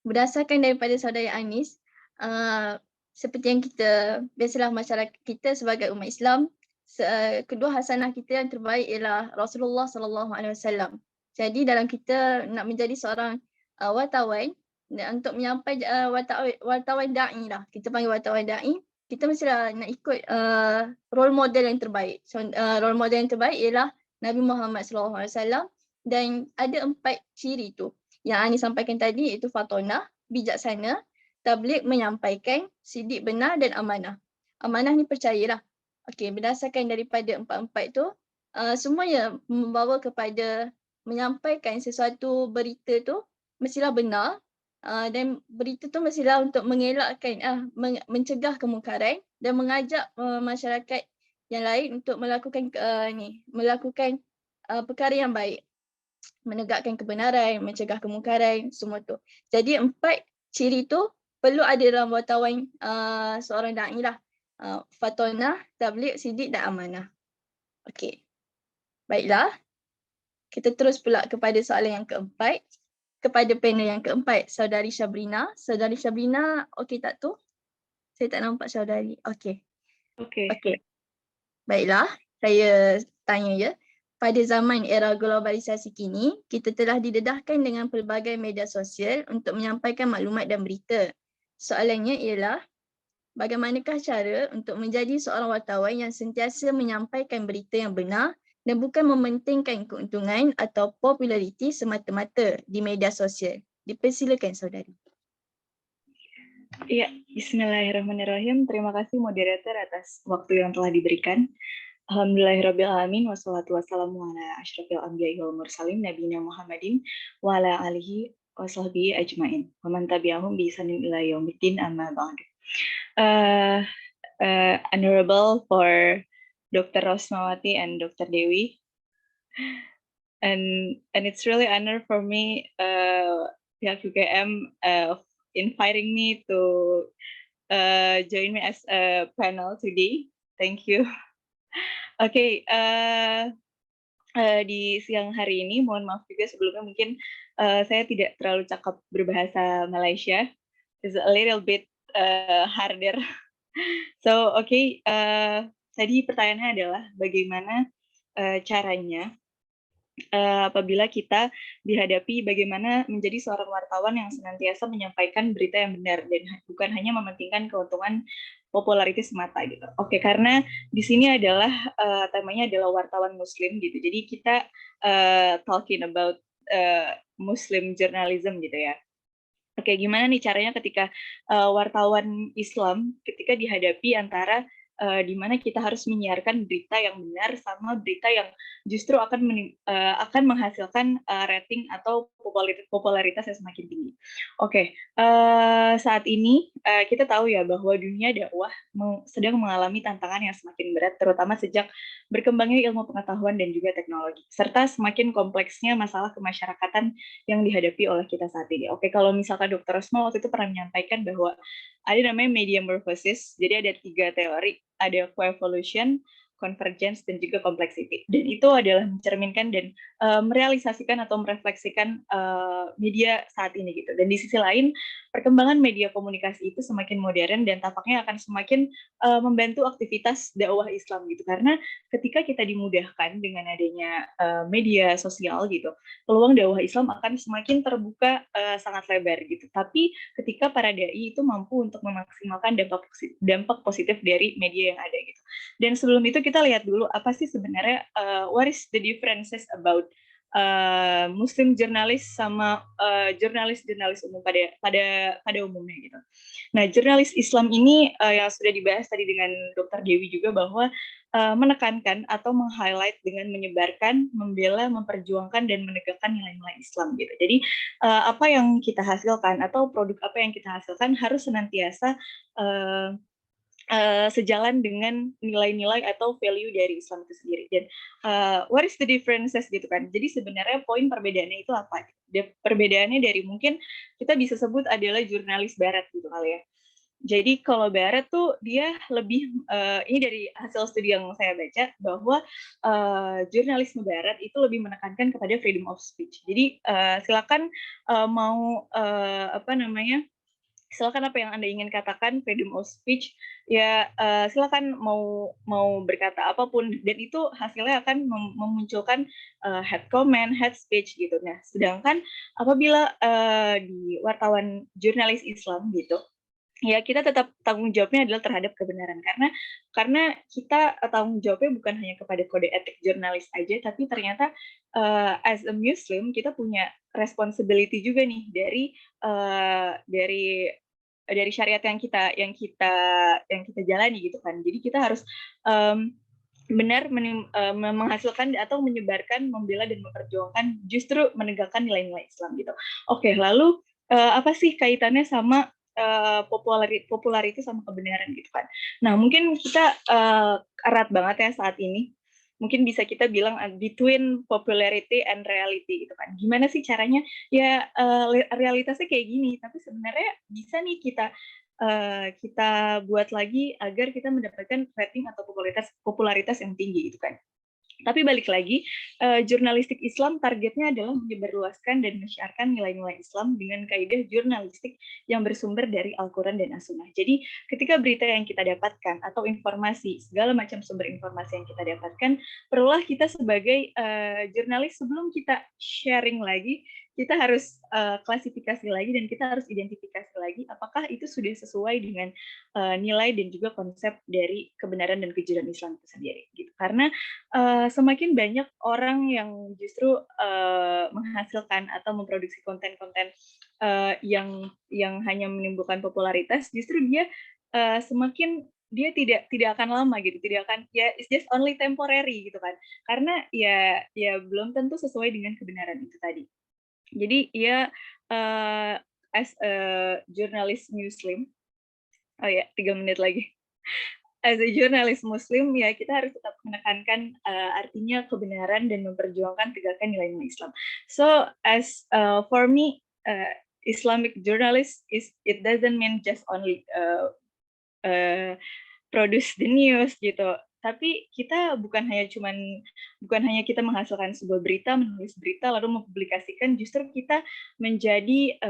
Berdasarkan daripada saudari Anis, seperti yang biasalah masyarakat kita sebagai umat Islam, kedua hasanah kita yang terbaik ialah Rasulullah SAW. Jadi dalam kita nak menjadi seorang wartawan, untuk menyampaikan wartawan da'i lah, kita panggil wartawan da'i, kita mestilah nak ikut role model yang terbaik. Role model yang terbaik ialah Nabi Muhammad SAW, dan ada 4 ciri tu yang Ani sampaikan tadi, iaitu fatonah, bijaksana, tabligh menyampaikan, sidik benar, dan amanah. Amanah ni percayalah. Berdasarkan daripada 4 tu, semuanya membawa kepada menyampaikan sesuatu berita tu mestilah benar, dan berita tu mestilah untuk mengelakkan, mencegah kemungkaran dan mengajak masyarakat yang lain untuk melakukan perkara yang baik, menegakkan kebenaran, mencegah kemungkaran, semua tu. Jadi 4 ciri tu perlu ada dalam wartawan seorang da'i lah. Fatonah, tabligh, sidik dan amanah. Baiklah. Kita terus pula kepada soalan yang keempat. Kepada panel yang keempat, Saudari Syabrina. Saudari Syabrina, okey tak tu? Saya tak nampak saudari. Okey. Baiklah, saya tanya ya. Pada zaman era globalisasi kini, kita telah didedahkan dengan pelbagai media sosial untuk menyampaikan maklumat dan berita. Soalannya ialah, bagaimanakah cara untuk menjadi seorang wartawan yang sentiasa menyampaikan berita yang benar dan bukan mementingkan keuntungan atau populariti semata-mata di media sosial? Dipersilakan saudari. Ya, bismillahirrahmanirrahim. Terima kasih moderator atas waktu yang telah diberikan. Alhamdulillahirrabbilalamin, wassalatu wassalamu ala asyrafil anbiya'i wal mursalin nabiyina Muhammadin wa ala alihi wa sahbihi ajma'in wa man tabi'ahum bi ihsanin ila yaumiddin, amma ba'du. Honorable for Dr. Rosmawati and Dr. Dewi, and it's really honor for me, pihak UGM inviting me to join me as a panel today. Thank you. di siang hari ini. Mohon maaf juga sebelumnya mungkin saya tidak terlalu cakap berbahasa Malaysia. It's a little bit harder. So, tadi pertanyaannya adalah bagaimana caranya apabila kita dihadapi bagaimana menjadi seorang wartawan yang senantiasa menyampaikan berita yang benar dan bukan hanya mementingkan keuntungan popularity semata gitu. Oke, karena di sini adalah temanya adalah wartawan Muslim gitu. Jadi kita talking about Muslim journalism gitu ya. Oke, gimana nih caranya ketika wartawan Islam ketika dihadapi antara di mana kita harus menyiarkan berita yang benar sama berita yang justru akan menghasilkan rating atau popularitas yang semakin tinggi. Oke, saat ini kita tahu ya bahwa dunia dakwah sedang mengalami tantangan yang semakin berat, terutama sejak berkembangnya ilmu pengetahuan dan juga teknologi, serta semakin kompleksnya masalah kemasyarakatan yang dihadapi oleh kita saat ini. Oke, kalau misalkan Dr. Rosma waktu itu pernah menyampaikan bahwa ada namanya media morphosis, jadi ada 3 teori, ada coevolution, convergence, dan juga complexity. Dan itu adalah mencerminkan dan merealisasikan atau merefleksikan media saat ini gitu. Dan di sisi lain, perkembangan media komunikasi itu semakin modern dan tampaknya akan semakin membantu aktivitas dakwah Islam gitu. Karena ketika kita dimudahkan dengan adanya media sosial gitu, peluang dakwah Islam akan semakin terbuka sangat lebar gitu. Tapi ketika para dai itu mampu untuk memaksimalkan dampak positif dari media yang ada gitu. Dan sebelum itu kita lihat dulu apa sih sebenarnya what is the differences about Muslim jurnalis sama jurnalis umum pada umumnya gitu. Nah, jurnalis Islam ini yang sudah dibahas tadi dengan Dr. Dewi juga bahwa menekankan atau meng-highlight dengan menyebarkan, membela, memperjuangkan dan menegakkan nilai-nilai Islam gitu. Jadi apa yang kita hasilkan atau produk apa yang kita hasilkan harus senantiasa sejalan dengan nilai-nilai atau value dari Islam itu sendiri. Dan what is the differences gitu kan. Jadi sebenarnya poin perbedaannya itu apa? Perbedaannya dari mungkin kita bisa sebut adalah jurnalis barat gitu kali ya. Jadi kalau barat tuh dia lebih, ini dari hasil studi yang saya baca, bahwa jurnalisme barat itu lebih menekankan kepada freedom of speech. Jadi silakan silakan apa yang Anda ingin katakan, freedom of speech, ya silakan mau berkata apapun, dan itu hasilnya akan memunculkan hate comment, hate speech gitu. Nah, sedangkan apabila di wartawan jurnalis Islam gitu, ya kita tetap tanggung jawabnya adalah terhadap kebenaran, karena kita tanggung jawabnya bukan hanya kepada kode etik jurnalis aja, tapi ternyata as a Muslim kita punya responsibility juga nih dari syariat yang kita jalani gitu kan. Jadi kita harus benar menghasilkan atau menyebarkan, membela dan memperjuangkan, justru menegakkan nilai-nilai Islam gitu. Oke, lalu apa sih kaitannya sama popularity sama kebenaran gitu kan. Nah, mungkin kita erat banget ya saat ini. Mungkin bisa kita bilang between popularity and reality gitu kan. Gimana sih caranya? Ya realitasnya kayak gini, tapi sebenarnya bisa nih kita buat lagi agar kita mendapatkan rating atau popularitas yang tinggi gitu kan. Tapi balik lagi, jurnalistik Islam targetnya adalah menyebarluaskan dan menyiarkan nilai-nilai Islam dengan kaidah jurnalistik yang bersumber dari Al-Quran dan As-Sunnah. Jadi ketika berita yang kita dapatkan atau informasi, segala macam sumber informasi yang kita dapatkan, perlulah kita sebagai jurnalis sebelum kita sharing lagi, kita harus klasifikasi lagi dan kita harus identifikasi lagi apakah itu sudah sesuai dengan nilai dan juga konsep dari kebenaran dan kejujuran Islam itu sendiri. Gitu. Karena semakin banyak orang yang justru menghasilkan atau memproduksi konten-konten yang hanya menimbulkan popularitas, justru dia semakin dia tidak akan lama gitu, tidak akan, ya it's just only temporary gitu kan, karena ya belum tentu sesuai dengan kebenaran itu tadi. Jadi ya as a journalist Muslim, 3 menit lagi. As a journalist Muslim, ya kita harus tetap menekankan artinya kebenaran dan memperjuangkan tegakkan nilai-nilai Islam. So as for me, Islamic journalist it doesn't mean just only produce the news gitu, tapi kita bukan hanya kita menghasilkan sebuah berita, menulis berita lalu mempublikasikan, justru kita menjadi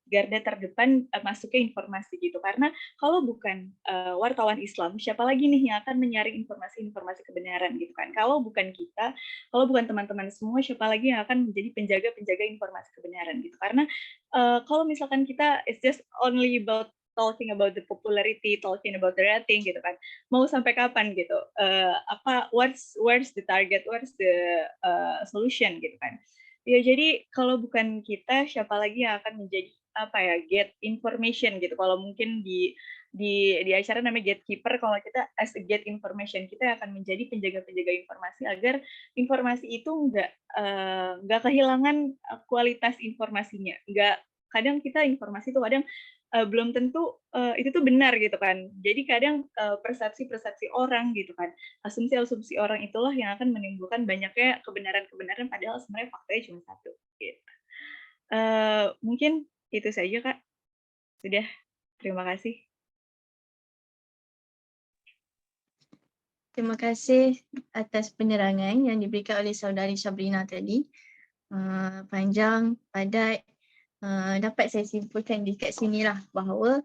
garda terdepan masuknya informasi gitu. Karena kalau bukan wartawan Islam, siapa lagi nih yang akan menyaring informasi-informasi kebenaran gitu kan? Kalau bukan kita, kalau bukan teman-teman semua, siapa lagi yang akan menjadi penjaga-penjaga informasi kebenaran gitu? Karena kalau misalkan kita it's just only about talking about the popularity, talking about the rating gitu kan, mau sampai kapan gitu? Where's the target, where's the solution gitu kan? Ya jadi kalau bukan kita, siapa lagi yang akan menjadi get information gitu. Kalau mungkin di acara namanya gatekeeper, kalau kita as a get information, kita akan menjadi penjaga-penjaga informasi agar informasi itu nggak kehilangan kualitas informasinya. Kadang kita informasi itu kadang belum tentu itu tuh benar gitu kan. Jadi kadang persepsi-persepsi orang gitu kan, asumsi-asumsi orang itulah yang akan menimbulkan banyaknya kebenaran-kebenaran padahal sebenarnya faktanya cuma satu gitu. Mungkin itu saja Kak. Sudah. Terima kasih. Terima kasih atas penerangan yang diberikan oleh saudari Sabrina tadi. Panjang, padat. Dapat saya simpulkan dekat sinilah bahawa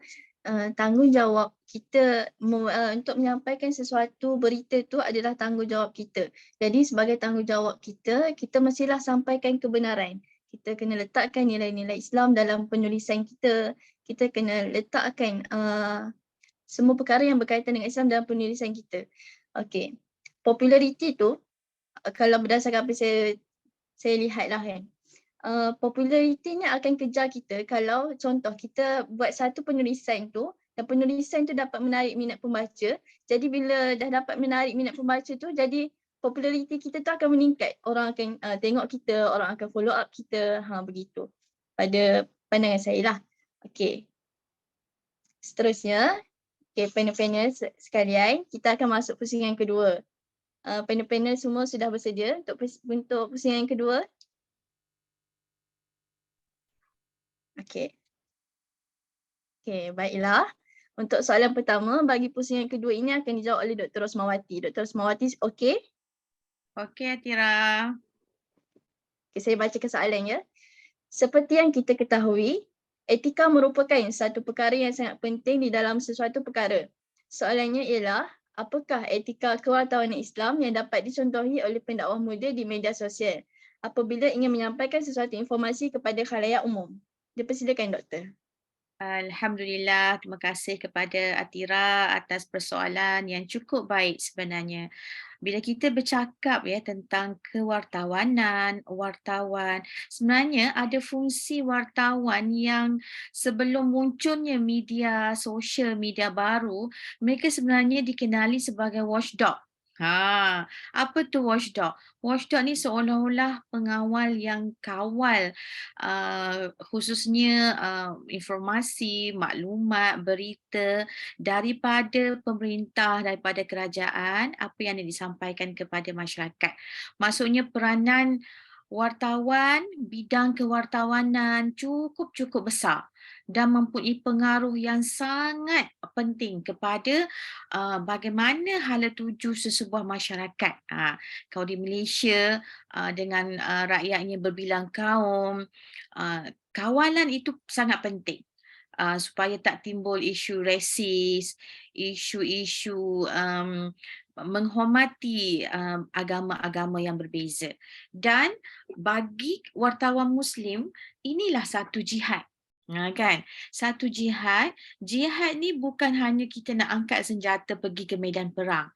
tanggungjawab kita untuk menyampaikan sesuatu berita tu adalah tanggungjawab kita. Jadi sebagai tanggungjawab kita, kita mestilah sampaikan kebenaran. Kita kena letakkan nilai-nilai Islam dalam penulisan kita. Kita kena letakkan semua perkara yang berkaitan dengan Islam dalam penulisan kita. Okey. Populariti tu, kalau berdasarkan apa saya lihatlah kan. Populariti ni akan kejar kita kalau contoh kita buat satu penulisan tu dan penulisan tu dapat menarik minat pembaca. Jadi bila dah dapat menarik minat pembaca tu, jadi populariti kita tu akan meningkat. Orang akan tengok kita, orang akan follow up kita, begitu. Pada pandangan saya lah. Okey. Seterusnya, panel-panel sekalian, kita akan masuk pusingan kedua. Panel-panel semua sudah bersedia untuk pusingan kedua? Okey. Okey, baiklah. Untuk soalan pertama, bagi pusingan kedua ini akan dijawab oleh Dr. Rosmawati. Dr. Rosmawati, okey? Okey, Atira. Okay, saya bacakan soalan ya. Seperti yang kita ketahui, etika merupakan satu perkara yang sangat penting di dalam sesuatu perkara. Soalannya ialah, apakah etika kewartawanan Islam yang dapat dicontohi oleh pendakwah muda di media sosial apabila ingin menyampaikan sesuatu informasi kepada khalayak umum? Dipersilakan, Doktor. Alhamdulillah, terima kasih kepada Atira atas persoalan yang cukup baik sebenarnya. Bila kita bercakap tentang kewartawanan, wartawan, sebenarnya ada fungsi wartawan yang sebelum munculnya media sosial, media baru, mereka sebenarnya dikenali sebagai watchdog. Apa tu watchdog? Watchdog ni seolah-olah pengawal yang kawal khususnya informasi, maklumat, berita daripada pemerintah, daripada kerajaan, apa yang disampaikan kepada masyarakat. Maksudnya peranan wartawan, bidang kewartawanan cukup besar dan mempunyai pengaruh yang sangat penting kepada bagaimana hala tuju sesebuah masyarakat. Kalau di Malaysia dengan rakyatnya berbilang kaum, kawalan itu sangat penting. Supaya tak timbul isu resis, isu-isu menghormati agama-agama yang berbeza. Dan bagi wartawan Muslim, inilah satu jihad. Kan? Satu jihad ni bukan hanya kita nak angkat senjata pergi ke medan perang.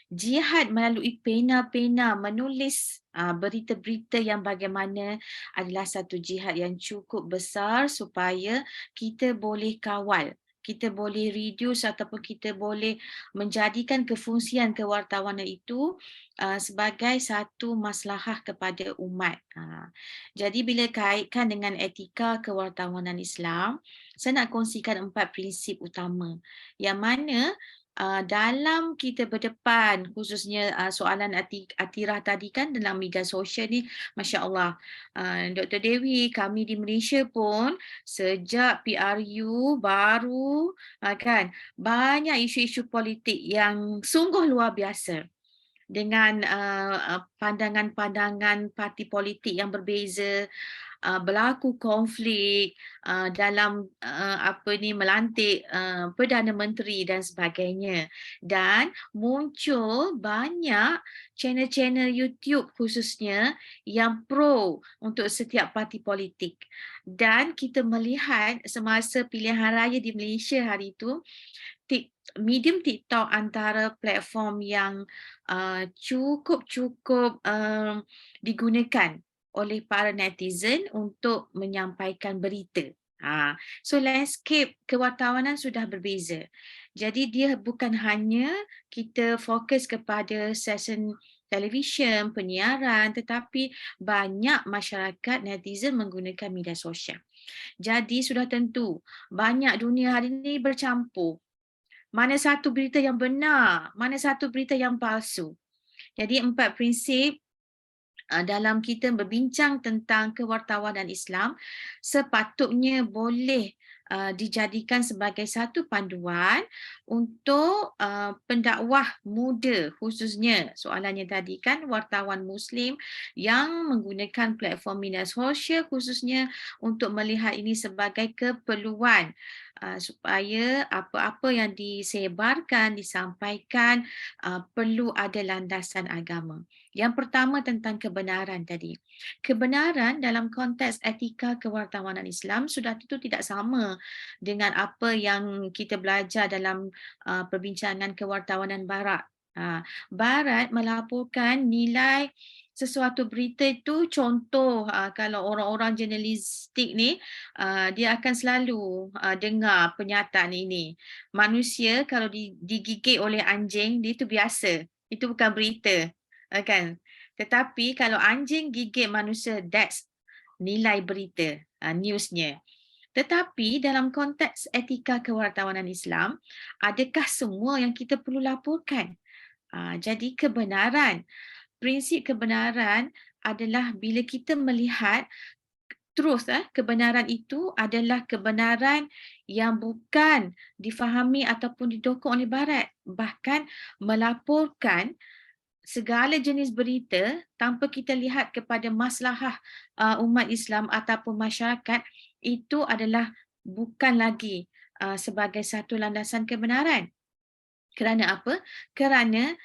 Jihad melalui pena-pena menulis berita-berita yang bagaimana adalah satu jihad yang cukup besar supaya kita boleh kawal, kita boleh reduce ataupun kita boleh menjadikan kefungsian kewartawanan itu sebagai satu maslahah kepada umat. Jadi bila kaitkan dengan etika kewartawanan Islam, saya nak kongsikan 4 prinsip utama yang mana dalam kita berdepan, khususnya soalan Atirah tadi kan dalam media sosial ni, Masya Allah, Dr. Dewi, kami di Malaysia pun sejak PRU baru kan, banyak isu-isu politik yang sungguh luar biasa dengan pandangan-pandangan parti politik yang berbeza, berlaku konflik dalam melantik Perdana Menteri dan sebagainya, dan muncul banyak channel-channel YouTube khususnya yang pro untuk setiap parti politik. Dan kita melihat semasa pilihan raya di Malaysia hari itu, medium TikTok antara platform yang cukup digunakan oleh para netizen untuk menyampaikan berita. So landscape kewartawanan sudah berbeza. Jadi dia bukan hanya kita fokus kepada stesen televisyen, penyiaran, tetapi banyak masyarakat netizen menggunakan media sosial. Jadi sudah tentu banyak dunia hari ini bercampur. Mana satu berita yang benar, mana satu berita yang palsu. Jadi 4 prinsip dalam kita berbincang tentang kewartawanan Islam sepatutnya boleh dijadikan sebagai satu panduan untuk pendakwah muda, khususnya soalannya tadi kan wartawan Muslim yang menggunakan platform media sosial khususnya untuk melihat ini sebagai keperluan supaya apa-apa yang disebarkan, disampaikan perlu ada landasan agama. Yang pertama tentang kebenaran tadi. Kebenaran dalam konteks etika kewartawanan Islam sudah tentu tidak sama dengan apa yang kita belajar dalam perbincangan kewartawanan Barat. Barat melaporkan nilai sesuatu berita itu, contoh kalau orang-orang jurnalistik ni, dia akan selalu dengar pernyataan ini. Manusia kalau digigit oleh anjing, dia itu biasa. Itu bukan berita. Kan? Tetapi kalau anjing gigit manusia, that's nilai berita, newsnya. Tetapi dalam konteks etika kewartawanan Islam, adakah semua yang kita perlu laporkan? Jadi kebenaran, prinsip kebenaran adalah bila kita melihat truth, kebenaran itu adalah kebenaran yang bukan difahami ataupun didokong oleh Barat. Bahkan melaporkan segala jenis berita tanpa kita lihat kepada maslahah umat Islam ataupun masyarakat, itu adalah bukan lagi sebagai satu landasan kebenaran. Kerana apa? Kerana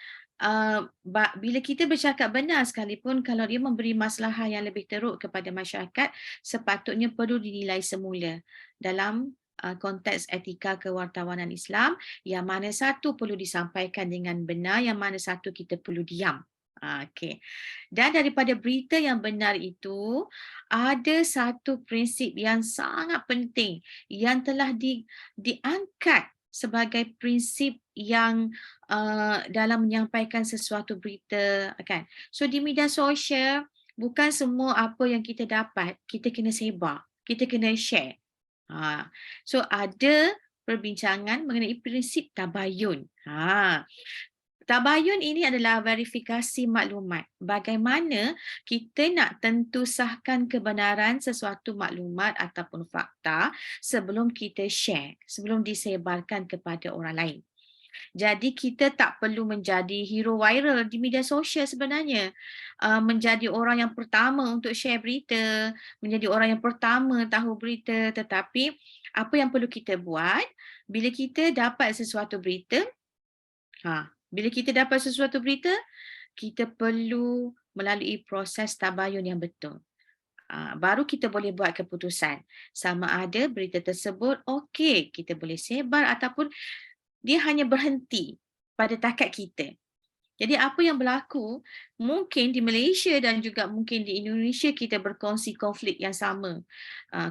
bila kita bercakap benar sekalipun, kalau dia memberi maslahah yang lebih teruk kepada masyarakat, sepatutnya perlu dinilai semula dalam konteks etika kewartawanan Islam, yang mana satu perlu disampaikan dengan benar, yang mana satu kita perlu diam. Okay. Dan daripada berita yang benar itu, ada satu prinsip yang sangat penting yang telah diangkat sebagai prinsip yang dalam menyampaikan sesuatu berita, kan. So di media sosial, bukan semua apa yang kita dapat kita kena sebar, kita kena share. So ada perbincangan mengenai prinsip tabayun. Tabayun ini adalah verifikasi maklumat. Bagaimana kita nak tentu sahkan kebenaran sesuatu maklumat ataupun fakta sebelum kita share, sebelum disebarkan kepada orang lain. Jadi kita tak perlu menjadi hero viral di media sosial sebenarnya. Menjadi orang yang pertama untuk share berita, menjadi orang yang pertama tahu berita. Tetapi apa yang perlu kita buat bila kita dapat sesuatu berita, kita perlu melalui proses tabayun yang betul. Baru kita boleh buat keputusan sama ada berita tersebut okey, kita boleh sebar ataupun dia hanya berhenti pada takat kita. Jadi apa yang berlaku, mungkin di Malaysia dan juga mungkin di Indonesia kita berkongsi konflik yang sama.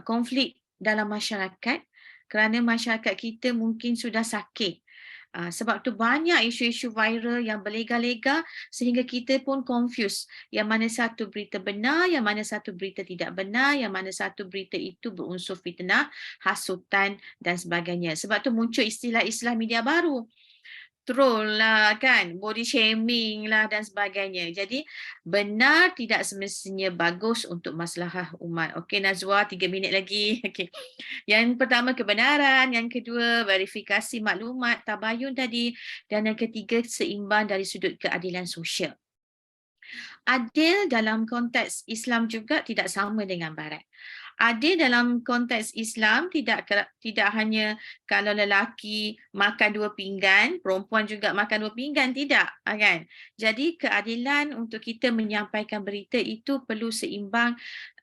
Konflik dalam masyarakat kerana masyarakat kita mungkin sudah sakit. Sebab tu banyak isu-isu viral yang berlega-lega sehingga kita pun confuse yang mana satu berita benar, yang mana satu berita tidak benar, yang mana satu berita itu berunsur fitnah, hasutan dan sebagainya. Sebab tu muncul istilah-istilah media baru. troll lah kan, body shaming lah dan sebagainya. Jadi benar tidak semestinya bagus untuk maslahah umat. Okey Nazwa, 3 minit lagi. Okey. Yang pertama kebenaran, yang kedua verifikasi maklumat, tabayun tadi, dan yang ketiga seimbang dari sudut keadilan sosial. Adil dalam konteks Islam juga tidak sama dengan Barat. Adil dalam konteks Islam tidak hanya kalau lelaki makan 2 pinggan, perempuan juga makan 2 pinggan, tidak, kan? Jadi keadilan untuk kita menyampaikan berita itu perlu seimbang,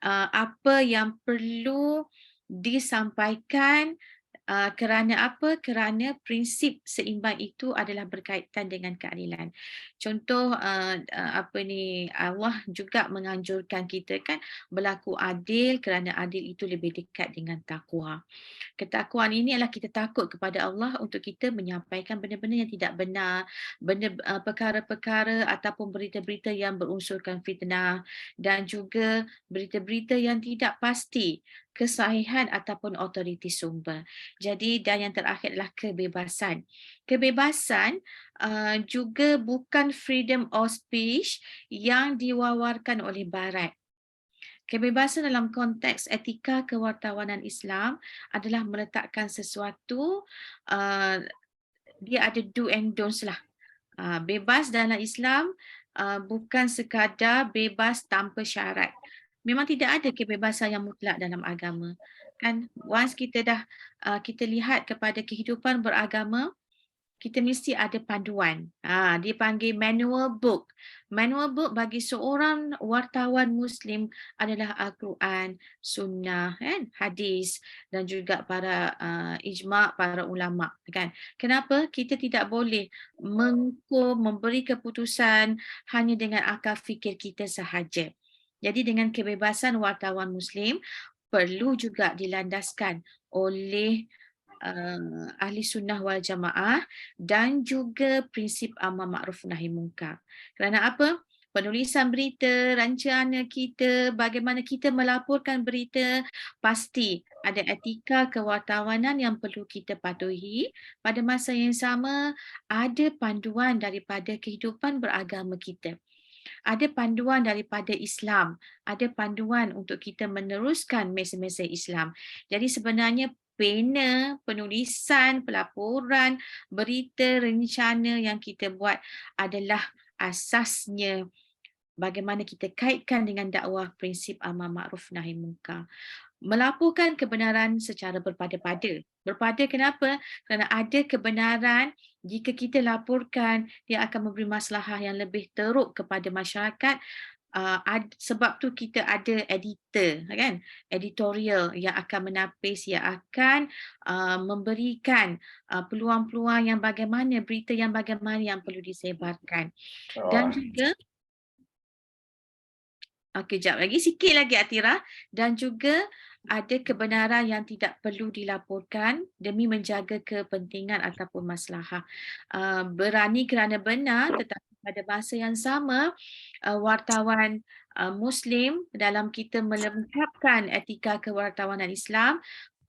apa yang perlu disampaikan. Kerana apa? Kerana prinsip seimbang itu adalah berkaitan dengan keadilan. Contoh Allah juga menganjurkan kita kan berlaku adil kerana adil itu lebih dekat dengan takwa. Ketakwaan ini adalah kita takut kepada Allah untuk kita menyampaikan benda-benda yang tidak benar, perkara-perkara ataupun berita-berita yang berunsurkan fitnah dan juga berita-berita yang tidak pasti kesahihan ataupun otoriti sumber. Jadi dan yang terakhir adalah kebebasan. Kebebasan juga bukan freedom of speech yang diwawarkan oleh Barat. Kebebasan dalam konteks etika kewartawanan Islam adalah meletakkan sesuatu, dia ada do and don'ts lah. Bebas dalam Islam bukan sekadar bebas tanpa syarat. Memang tidak ada kebebasan yang mutlak dalam agama. Kan once kita dah kita lihat kepada kehidupan beragama, kita mesti ada panduan. Dia panggil manual book. Manual book bagi seorang wartawan Muslim adalah Al-Quran, Sunnah, kan? Hadis dan juga para ijma' para ulama. Kan? Kenapa? Kita tidak boleh memberi keputusan hanya dengan akal fikir kita sahaja. Jadi dengan kebebasan wartawan Muslim perlu juga dilandaskan oleh ahli sunnah wal jamaah dan juga prinsip amar ma'ruf nahi munkar. Kerana apa? Penulisan berita, rancangan kita, bagaimana kita melaporkan berita, pasti ada etika kewartawanan yang perlu kita patuhi. Pada masa yang sama, ada panduan daripada kehidupan beragama kita. Ada panduan daripada Islam, ada panduan untuk kita meneruskan mesej-mesej Islam. Jadi sebenarnya pena, penulisan, pelaporan, berita, rencana yang kita buat adalah asasnya bagaimana kita kaitkan dengan dakwah prinsip amar ma'ruf nahi munkar. Melaporkan kebenaran secara berpada-pada. Berpada kenapa? Kerana ada kebenaran, jika kita laporkan, dia akan memberi maslahah yang lebih teruk kepada masyarakat. Sebab tu kita ada editor, kan? Editorial yang akan menapis, yang akan memberikan peluang-peluang yang bagaimana, berita yang bagaimana yang perlu disebarkan. Dan juga okey, jap lagi, sikit lagi Atira. Dan juga ada kebenaran yang tidak perlu dilaporkan demi menjaga kepentingan ataupun maslahah. Berani kerana benar, tetapi pada masa yang sama wartawan Muslim dalam kita melengkapkan etika kewartawanan Islam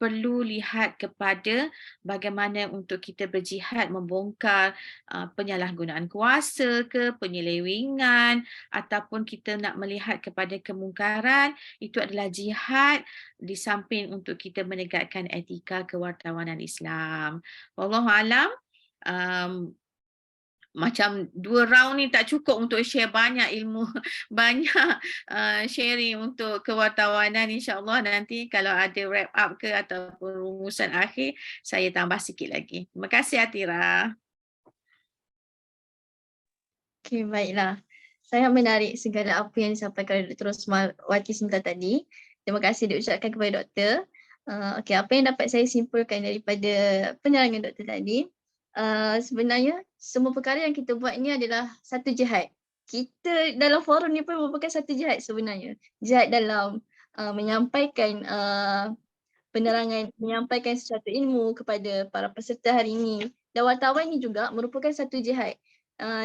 perlu lihat kepada bagaimana untuk kita berjihad membongkar penyalahgunaan kuasa ke, penyelewengan ataupun kita nak melihat kepada kemungkaran. Itu adalah jihad di samping untuk kita menegakkan etika kewartawanan Islam. Wallahualam. Macam 2 round ni tak cukup untuk share banyak ilmu, banyak sharing untuk kewartawanan. InsyaAllah nanti kalau ada wrap up ke ataupun rumusan akhir, saya tambah sikit lagi. Terima kasih Atira. Okey, baiklah. Saya menarik segala apa yang disampaikan oleh Dr. Rosmawati sebentar tadi. Terima kasih diucapkan kepada doktor. Okey, apa yang dapat saya simpulkan daripada penerangan doktor tadi, sebenarnya semua perkara yang kita buat ni adalah satu jihad. Kita dalam forum ni pun merupakan satu jihad sebenarnya. Jihad dalam menyampaikan penerangan, menyampaikan sesuatu ilmu kepada para peserta hari ini. Dan wartawan ni juga merupakan satu jihad.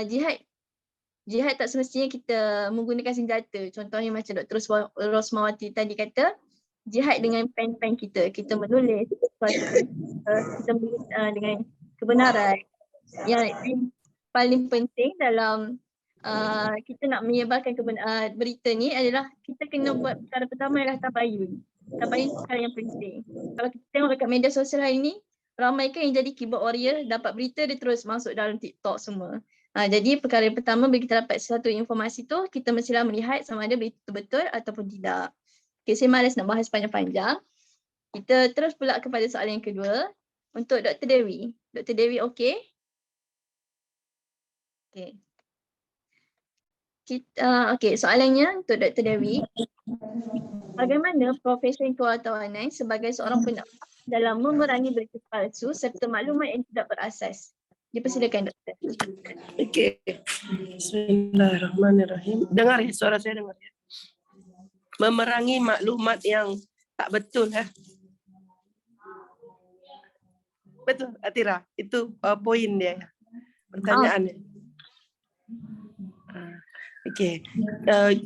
Jihad tak semestinya kita menggunakan senjata. Contohnya macam Dr. Rosmawati tadi kata, jihad dengan pen-pen kita. Kita menulis, kita menulis dengan kebenaran. yang paling penting dalam kita nak menyebarkan berita ni adalah kita kena buat perkara pertama ialah tabayun. Tabayun perkara yang penting. Kalau kita tengok dekat media sosial hari ni, ramai kan yang jadi keyboard warrior, dapat berita dia terus masuk dalam TikTok semua. Jadi perkara yang pertama bila kita dapat satu informasi tu, kita mestilah melihat sama ada berita betul ataupun tidak. Okay, saya malas nak bahas panjang-panjang. Kita terus pula kepada soalan yang kedua. Untuk Dr. Dewi. Dr. Dewi okey? Okey. Okey, soalannya untuk Dr. Dewi. Bagaimana profesi kewartawanan sebagai seorang pendakwah dalam memerangi berita palsu serta maklumat yang tidak berasas? Dipersilakan Doktor. Okey. Bismillahirrahmanirrahim. Dengar ya, suara saya dengar ya. Memerangi maklumat yang tak betul ya. Betul, Atira. Itu poin dia ya. Pertanyaannya. Okey.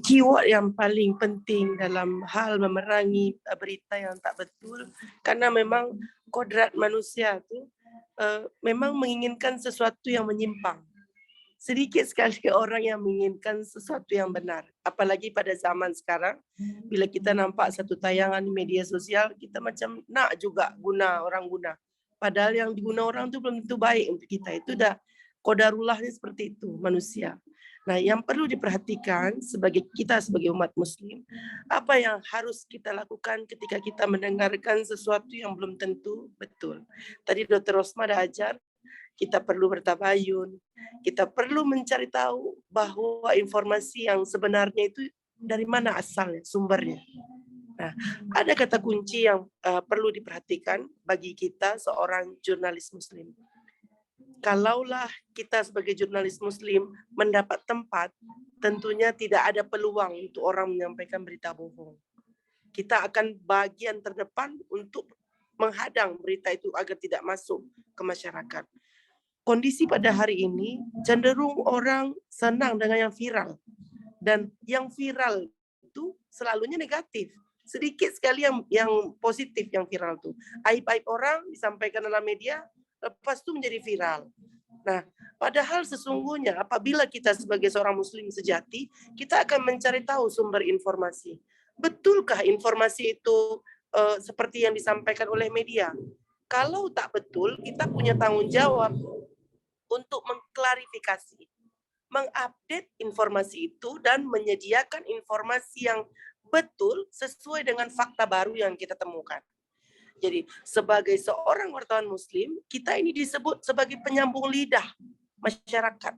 Keyword yang paling penting dalam hal memerangi berita yang tak betul, karena memang kodrat manusia tu memang menginginkan sesuatu yang menyimpang. Sedikit sekali orang yang menginginkan sesuatu yang benar. Apalagi pada zaman sekarang, bila kita nampak satu tayangan di media sosial, kita macam nak juga orang guna. Padahal yang diguna orang tu belum tentu baik untuk kita. Itu dah qadarullah seperti itu manusia. Nah, yang perlu diperhatikan sebagai umat muslim, apa yang harus kita lakukan ketika kita mendengarkan sesuatu yang belum tentu betul. Tadi Dr. Rosma dah ajar, kita perlu bertabayun, kita perlu mencari tahu bahwa informasi yang sebenarnya itu dari mana asalnya, sumbernya. Nah, ada kata kunci yang perlu diperhatikan bagi kita seorang jurnalis muslim. Kalaulah kita sebagai jurnalis muslim mendapat tempat, tentunya tidak ada peluang untuk orang menyampaikan berita bohong. Kita akan bagian terdepan untuk menghadang berita itu agar tidak masuk ke masyarakat. Kondisi pada hari ini cenderung orang senang dengan yang viral. Dan yang viral itu selalunya negatif. Sedikit sekali yang positif yang viral itu. Aib-aib orang disampaikan dalam media, lepas itu menjadi viral. Nah, padahal sesungguhnya apabila kita sebagai seorang muslim sejati, kita akan mencari tahu sumber informasi. Betulkah informasi itu seperti yang disampaikan oleh media? Kalau tak betul, kita punya tanggung jawab untuk mengklarifikasi, mengupdate informasi itu dan menyediakan informasi yang betul sesuai dengan fakta baru yang kita temukan. Jadi sebagai seorang wartawan muslim, kita ini disebut sebagai penyambung lidah masyarakat.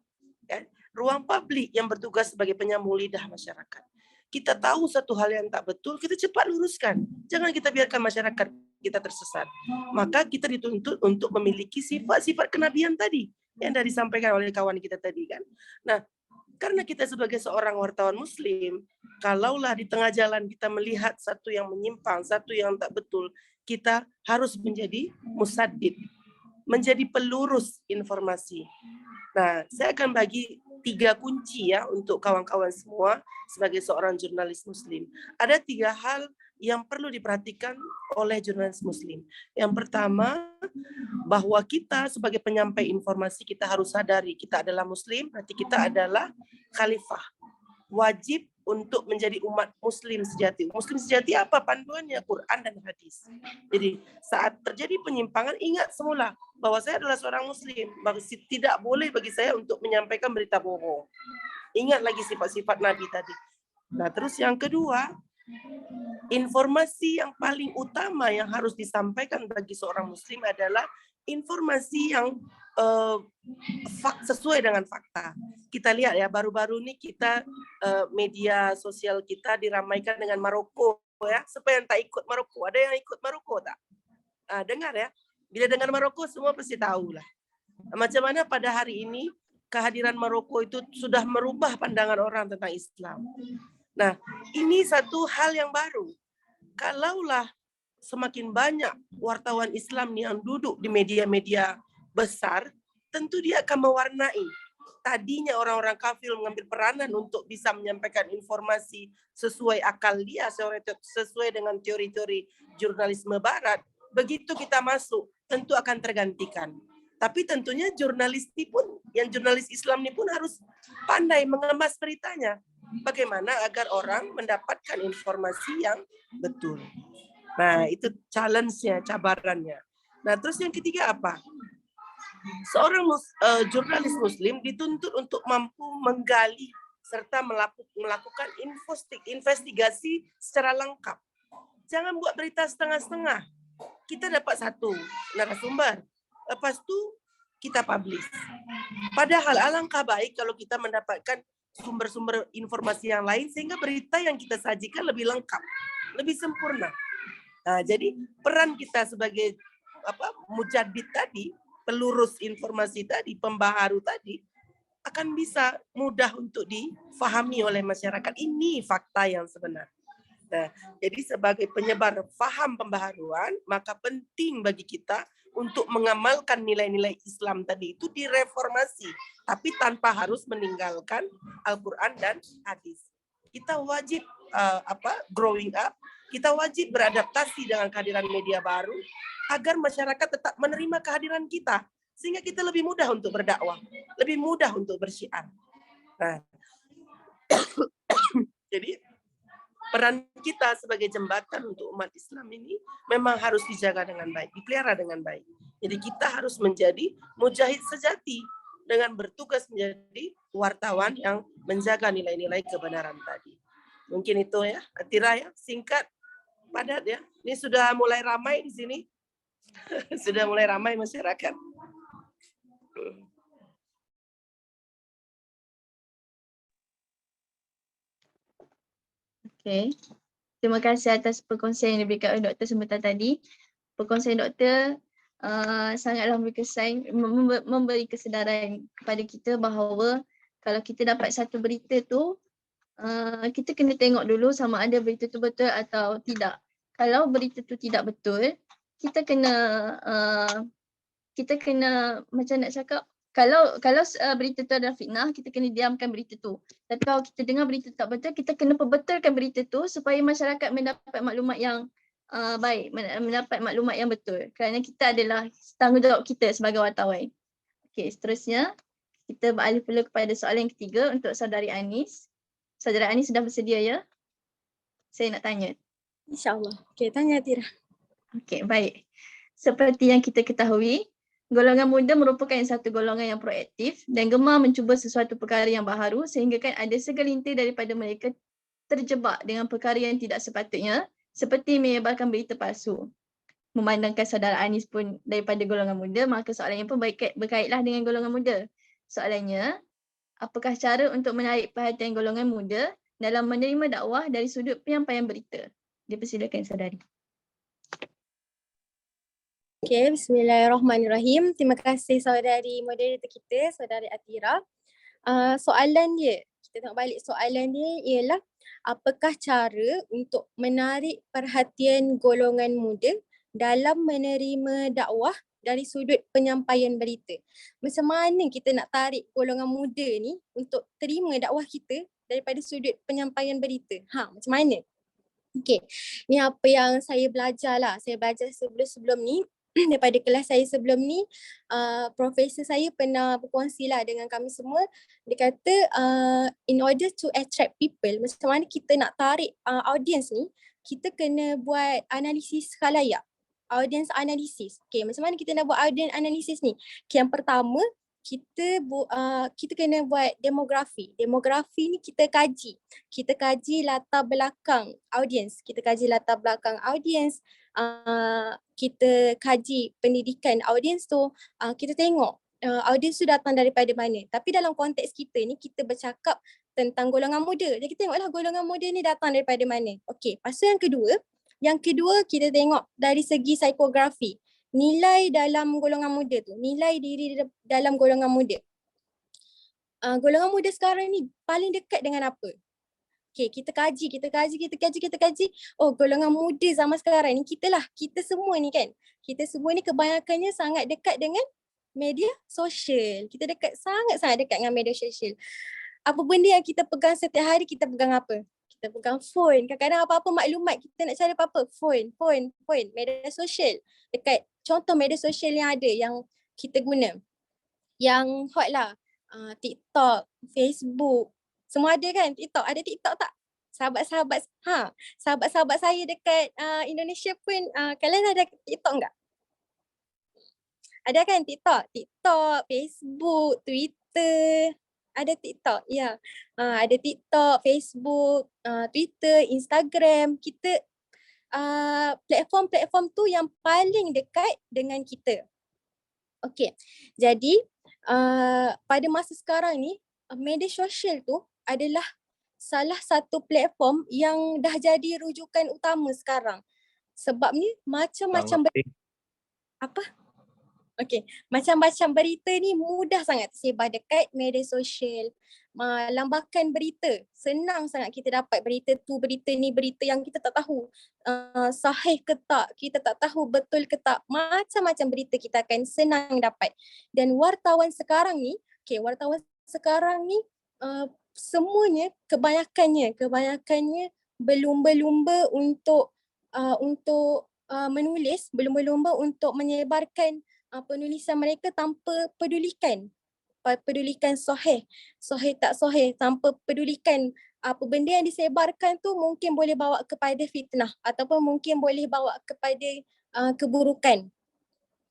Ya. Ruang publik yang bertugas sebagai penyambung lidah masyarakat. Kita tahu satu hal yang tak betul, kita cepat luruskan. Jangan kita biarkan masyarakat kita tersesat. Maka kita dituntut untuk memiliki sifat-sifat kenabian tadi yang sudah disampaikan oleh kawan kita tadi kan. Nah, karena kita sebagai seorang wartawan muslim, kalaulah di tengah jalan kita melihat satu yang menyimpang, satu yang tak betul, kita harus menjadi musaddid, menjadi pelurus informasi. Nah, saya akan bagi 3 kunci ya untuk kawan-kawan semua sebagai seorang jurnalis muslim. Ada 3 hal yang perlu diperhatikan oleh jurnalis muslim. Yang pertama, bahwa kita sebagai penyampai informasi kita harus sadari kita adalah muslim, berarti kita adalah khalifah. Wajib untuk menjadi umat muslim sejati. Muslim sejati apa panduannya? Quran dan hadis. Jadi saat terjadi penyimpangan, ingat semula bahwa saya adalah seorang muslim. Tidak boleh bagi saya untuk menyampaikan berita bohong. Ingat lagi sifat-sifat Nabi tadi. Nah, terus yang kedua, informasi yang paling utama yang harus disampaikan bagi seorang muslim adalah informasi yang sesuai dengan fakta. Kita lihat ya, baru-baru ini kita media sosial kita diramaikan dengan Maroko ya. Siapa yang tak ikut Maroko? Ada yang ikut Maroko tak? Dengar ya. Bila dengar Maroko semua pasti tahulah. Macam mana pada hari ini kehadiran Maroko itu sudah merubah pandangan orang tentang Islam. Nah, ini satu hal yang baru. Kalaulah semakin banyak wartawan Islam yang duduk di media-media besar, tentu dia akan mewarnai. Tadinya orang-orang kafir mengambil peranan untuk bisa menyampaikan informasi sesuai akal dia, sesuai dengan teori-teori jurnalisme barat. Begitu kita masuk, tentu akan tergantikan. Tapi tentunya jurnalis ini pun, yang jurnalis Islam ini pun harus pandai mengemas beritanya. Bagaimana agar orang mendapatkan informasi yang betul. Nah, itu challenge-nya, cabarannya. Nah, terus yang ketiga apa? Seorang jurnalis muslim dituntut untuk mampu menggali serta melakukan investigasi secara lengkap. Jangan buat berita setengah-setengah. Kita dapat satu narasumber, lepas itu kita publish. Padahal alangkah baik kalau kita mendapatkan sumber-sumber informasi yang lain sehingga berita yang kita sajikan lebih lengkap, lebih sempurna. Nah, jadi peran kita sebagai mujadid tadi, pelurus informasi tadi, pembaharu tadi, akan bisa mudah untuk difahami oleh masyarakat. Ini fakta yang sebenar. Nah, jadi sebagai penyebar faham pembaharuan, maka penting bagi kita untuk mengamalkan nilai-nilai Islam tadi itu direformasi, tapi tanpa harus meninggalkan Al-Quran dan hadis. Kita wajib growing up, kita wajib beradaptasi dengan kehadiran media baru agar masyarakat tetap menerima kehadiran kita, sehingga kita lebih mudah untuk berdakwah, lebih mudah untuk bersyiar. Nah, jadi peran kita sebagai jembatan untuk umat Islam ini memang harus dijaga dengan baik, dipelihara dengan baik. Jadi kita harus menjadi mujahid sejati dengan bertugas menjadi wartawan yang menjaga nilai-nilai kebenaran tadi. Mungkin itu ya, Atira ya, singkat, padat ya. Ini sudah mulai ramai di sini. Sudah mulai ramai masyarakat. Okay. Terima kasih atas perkongsian yang diberikan oleh Dr. sebentar tadi. Perkongsian Doktor sangatlah berkesan, memberi kesedaran kepada kita bahawa kalau kita dapat satu berita tu, kita kena tengok dulu sama ada berita tu betul atau tidak. Kalau berita tu tidak betul, kita kena macam nak cakap, kalau berita tu adalah fitnah, kita kena diamkan berita tu. Tapi kalau kita dengar berita tak betul, kita kena perbetulkan berita tu supaya masyarakat mendapat maklumat yang baik, mendapat maklumat yang betul. Kerana kita adalah tanggungjawab kita sebagai wartawan. Okey, seterusnya kita beralih pula kepada soalan yang ketiga untuk saudari Anis. Saudara Anis sudah bersedia ya? Saya nak tanya. InsyaAllah. Okey, tanya Atira. Okey, baik. Seperti yang kita ketahui, golongan muda merupakan satu golongan yang proaktif dan gemar mencuba sesuatu perkara yang baharu sehingga kan ada segelintir daripada mereka terjebak dengan perkara yang tidak sepatutnya seperti menyebarkan berita palsu. Memandangkan saudara Anis pun daripada golongan muda, maka soalannya pun berkaitlah dengan golongan muda. Soalannya, apakah cara untuk menarik perhatian golongan muda dalam menerima dakwah dari sudut penyampaian berita? Dipersilakan saudari. Okay, bismillahirrahmanirrahim. Terima kasih saudari moderator kita, saudari Atira. Soalan dia, kita tengok balik soalan dia ialah apakah cara untuk menarik perhatian golongan muda dalam menerima dakwah dari sudut penyampaian berita. Macam mana kita nak tarik golongan muda ni untuk terima dakwah kita daripada sudut penyampaian berita? Macam mana? Okay, ni apa yang saya belajar lah. Saya belajar sebelum ni. Daripada kelas saya sebelum ni, profesor saya pernah berkongsi lah dengan kami semua. Dia kata in order to attract people, macam mana kita nak tarik audience ni, kita kena buat analisis khalayak, audience analysis. Okay, macam mana kita nak buat audience analysis ni? Okay, yang pertama, kita kena buat demografi. Demografi ni kita kaji latar belakang audience, kita kaji pendidikan audience tu, kita tengok audience tu datang daripada mana. Tapi dalam konteks kita ni, kita bercakap tentang golongan muda. Jadi kita tengoklah golongan muda ni datang daripada mana. Okey, lepas tu yang kedua kita tengok dari segi psikografi. Nilai dalam golongan muda tu, nilai diri dalam golongan muda. Golongan muda sekarang ni paling dekat dengan apa? Okay, kita kaji. Oh, golongan muda zaman sekarang ni kita semua ni kan. Kita semua ni kebanyakannya sangat dekat dengan media sosial. Kita sangat dekat dengan media sosial. Apa benda yang kita pegang setiap hari, kita pegang apa? Kita pegang phone. Kadang-kadang apa-apa maklumat kita nak cari apa-apa, phone, media sosial. Dekat contoh media sosial yang ada, yang kita guna. Yang hot lah, TikTok, Facebook, semua ada kan? TikTok, ada TikTok tak? Sahabat-sahabat saya dekat Indonesia pun kalian ada TikTok enggak? Ada kan TikTok? TikTok, Facebook, Twitter, ada TikTok, ya. Ada TikTok, Facebook, Twitter, Instagram. Kita platform-platform tu yang paling dekat dengan kita. Okey, jadi pada masa sekarang ni, media sosial tu adalah salah satu platform yang dah jadi rujukan utama sekarang. Sebab ni macam-macam macam-macam berita ni mudah sangat tersebar dekat media sosial. Lambakan berita, senang sangat kita dapat berita tu, berita ni, berita yang kita tak tahu sahih ke tak, kita tak tahu betul ke tak. Macam-macam berita kita akan senang dapat. Dan wartawan sekarang ni, semuanya kebanyakannya berlumba-lumba untuk menulis, berlumba-lumba untuk menyebarkan penulisan mereka tanpa pedulikan sahih tak sahih, tanpa pedulikan apa benda yang disebarkan tu mungkin boleh bawa kepada fitnah ataupun mungkin boleh bawa kepada keburukan.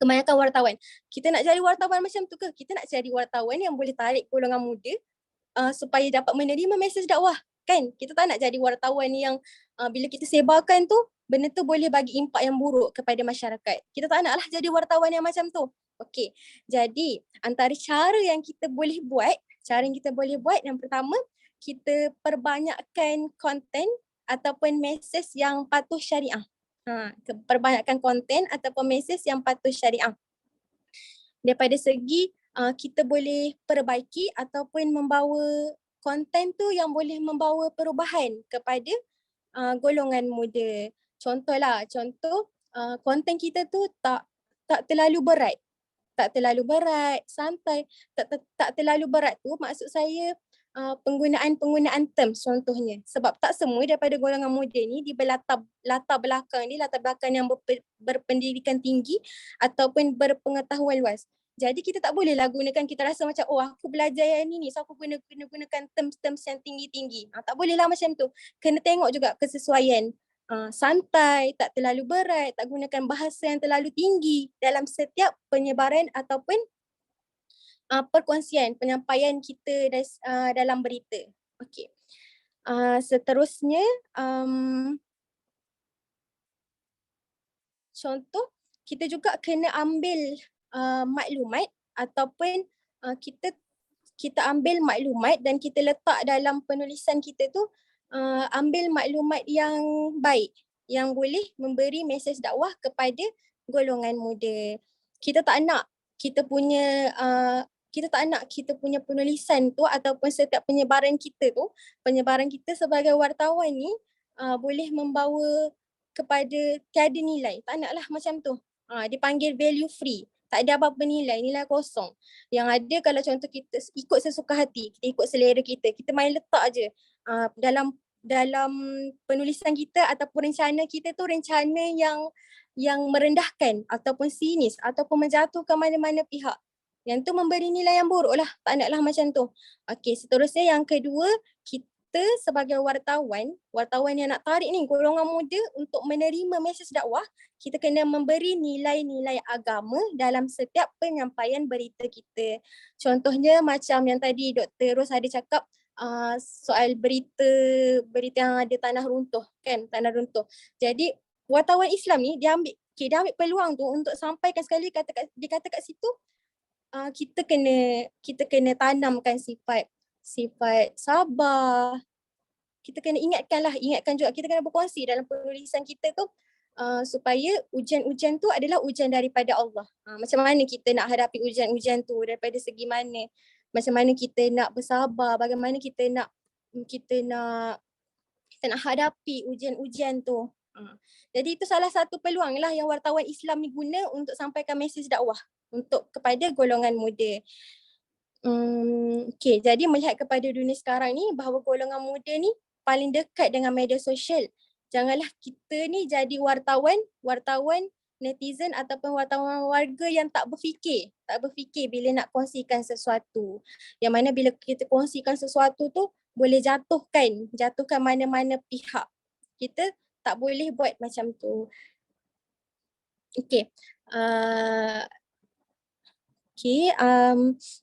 Kebanyakan wartawan, kita nak jadi wartawan macam tu ke? Kita nak jadi wartawan yang boleh tarik golongan muda supaya dapat menerima mesej dakwah, kan? Kita tak nak jadi wartawan yang bila kita sebarkan tu benda tu boleh bagi impak yang buruk kepada masyarakat. Kita tak naklah jadi wartawan yang macam tu. Okey. Jadi antara cara yang kita boleh buat, yang pertama, kita perbanyakkan konten ataupun mesej yang patuh syariah. Perbanyakkan konten ataupun mesej yang patuh syariah. Daripada segi kita boleh perbaiki ataupun membawa konten tu yang boleh membawa perubahan kepada golongan muda. Contoh konten kita tu tak terlalu berat. Santai. Tak terlalu berat tu maksud saya penggunaan terms contohnya. Sebab tak semua daripada golongan muda ni di latar belakang yang berpendidikan tinggi ataupun berpengetahuan luas. Jadi kita tak bolehlah gunakan, kita rasa macam aku belajar yang ni so aku gunakan terms-terms yang tinggi-tinggi. Tak bolehlah macam tu. Kena tengok juga kesesuaian. Santai, tak terlalu berat, tak gunakan bahasa yang terlalu tinggi dalam setiap penyebaran ataupun perkongsian, penyampaian kita dalam berita. Okey. Seterusnya, contoh, kita juga kena ambil maklumat ataupun kita ambil maklumat dan kita letak dalam penulisan kita tu, ambil maklumat yang baik yang boleh memberi mesej dakwah kepada golongan muda. Kita tak nak kita punya penulisan tu ataupun setiap penyebaran kita sebagai wartawan ni boleh membawa kepada tiada nilai. Tak naklah macam tu. Dipanggil value free. Tak ada apa-apa nilai kosong. Yang ada kalau contoh kita ikut sesuka hati, kita ikut selera kita main letak je dalam penulisan kita ataupun rencana kita tu rencana yang merendahkan ataupun sinis ataupun menjatuhkan mana-mana pihak. Yang tu memberi nilai yang buruk lah. Tak naklah macam tu. Okey, seterusnya yang kedua, kita sebagai wartawan yang nak tarik ni golongan muda untuk menerima mesej dakwah, kita kena memberi nilai-nilai agama dalam setiap penyampaian berita kita. Contohnya macam yang tadi Dr. Ros ada cakap soal berita yang ada tanah runtuh kan, tanah runtuh. Jadi wartawan Islam ni dia ambil peluang tu untuk sampaikan sekali dikata kat situ kita kena tanamkan sifat sabar. Kita kena ingatkan juga kita kena berkongsi dalam penulisan kita tu supaya ujian-ujian tu adalah ujian daripada Allah. Macam mana kita nak hadapi ujian-ujian tu, daripada segi mana, macam mana kita nak bersabar, bagaimana kita nak hadapi ujian-ujian tu. Jadi itu salah satu peluang lah yang wartawan Islam ni guna untuk sampaikan mesej dakwah untuk kepada golongan muda. Okay, jadi melihat kepada dunia sekarang ni bahawa golongan muda ni paling dekat dengan media sosial. Janganlah kita ni jadi wartawan netizen ataupun wartawan warga yang tak berfikir bila nak kongsikan sesuatu. Yang mana bila kita kongsikan sesuatu tu boleh jatuhkan mana-mana pihak. Kita tak boleh buat macam tu. Okey.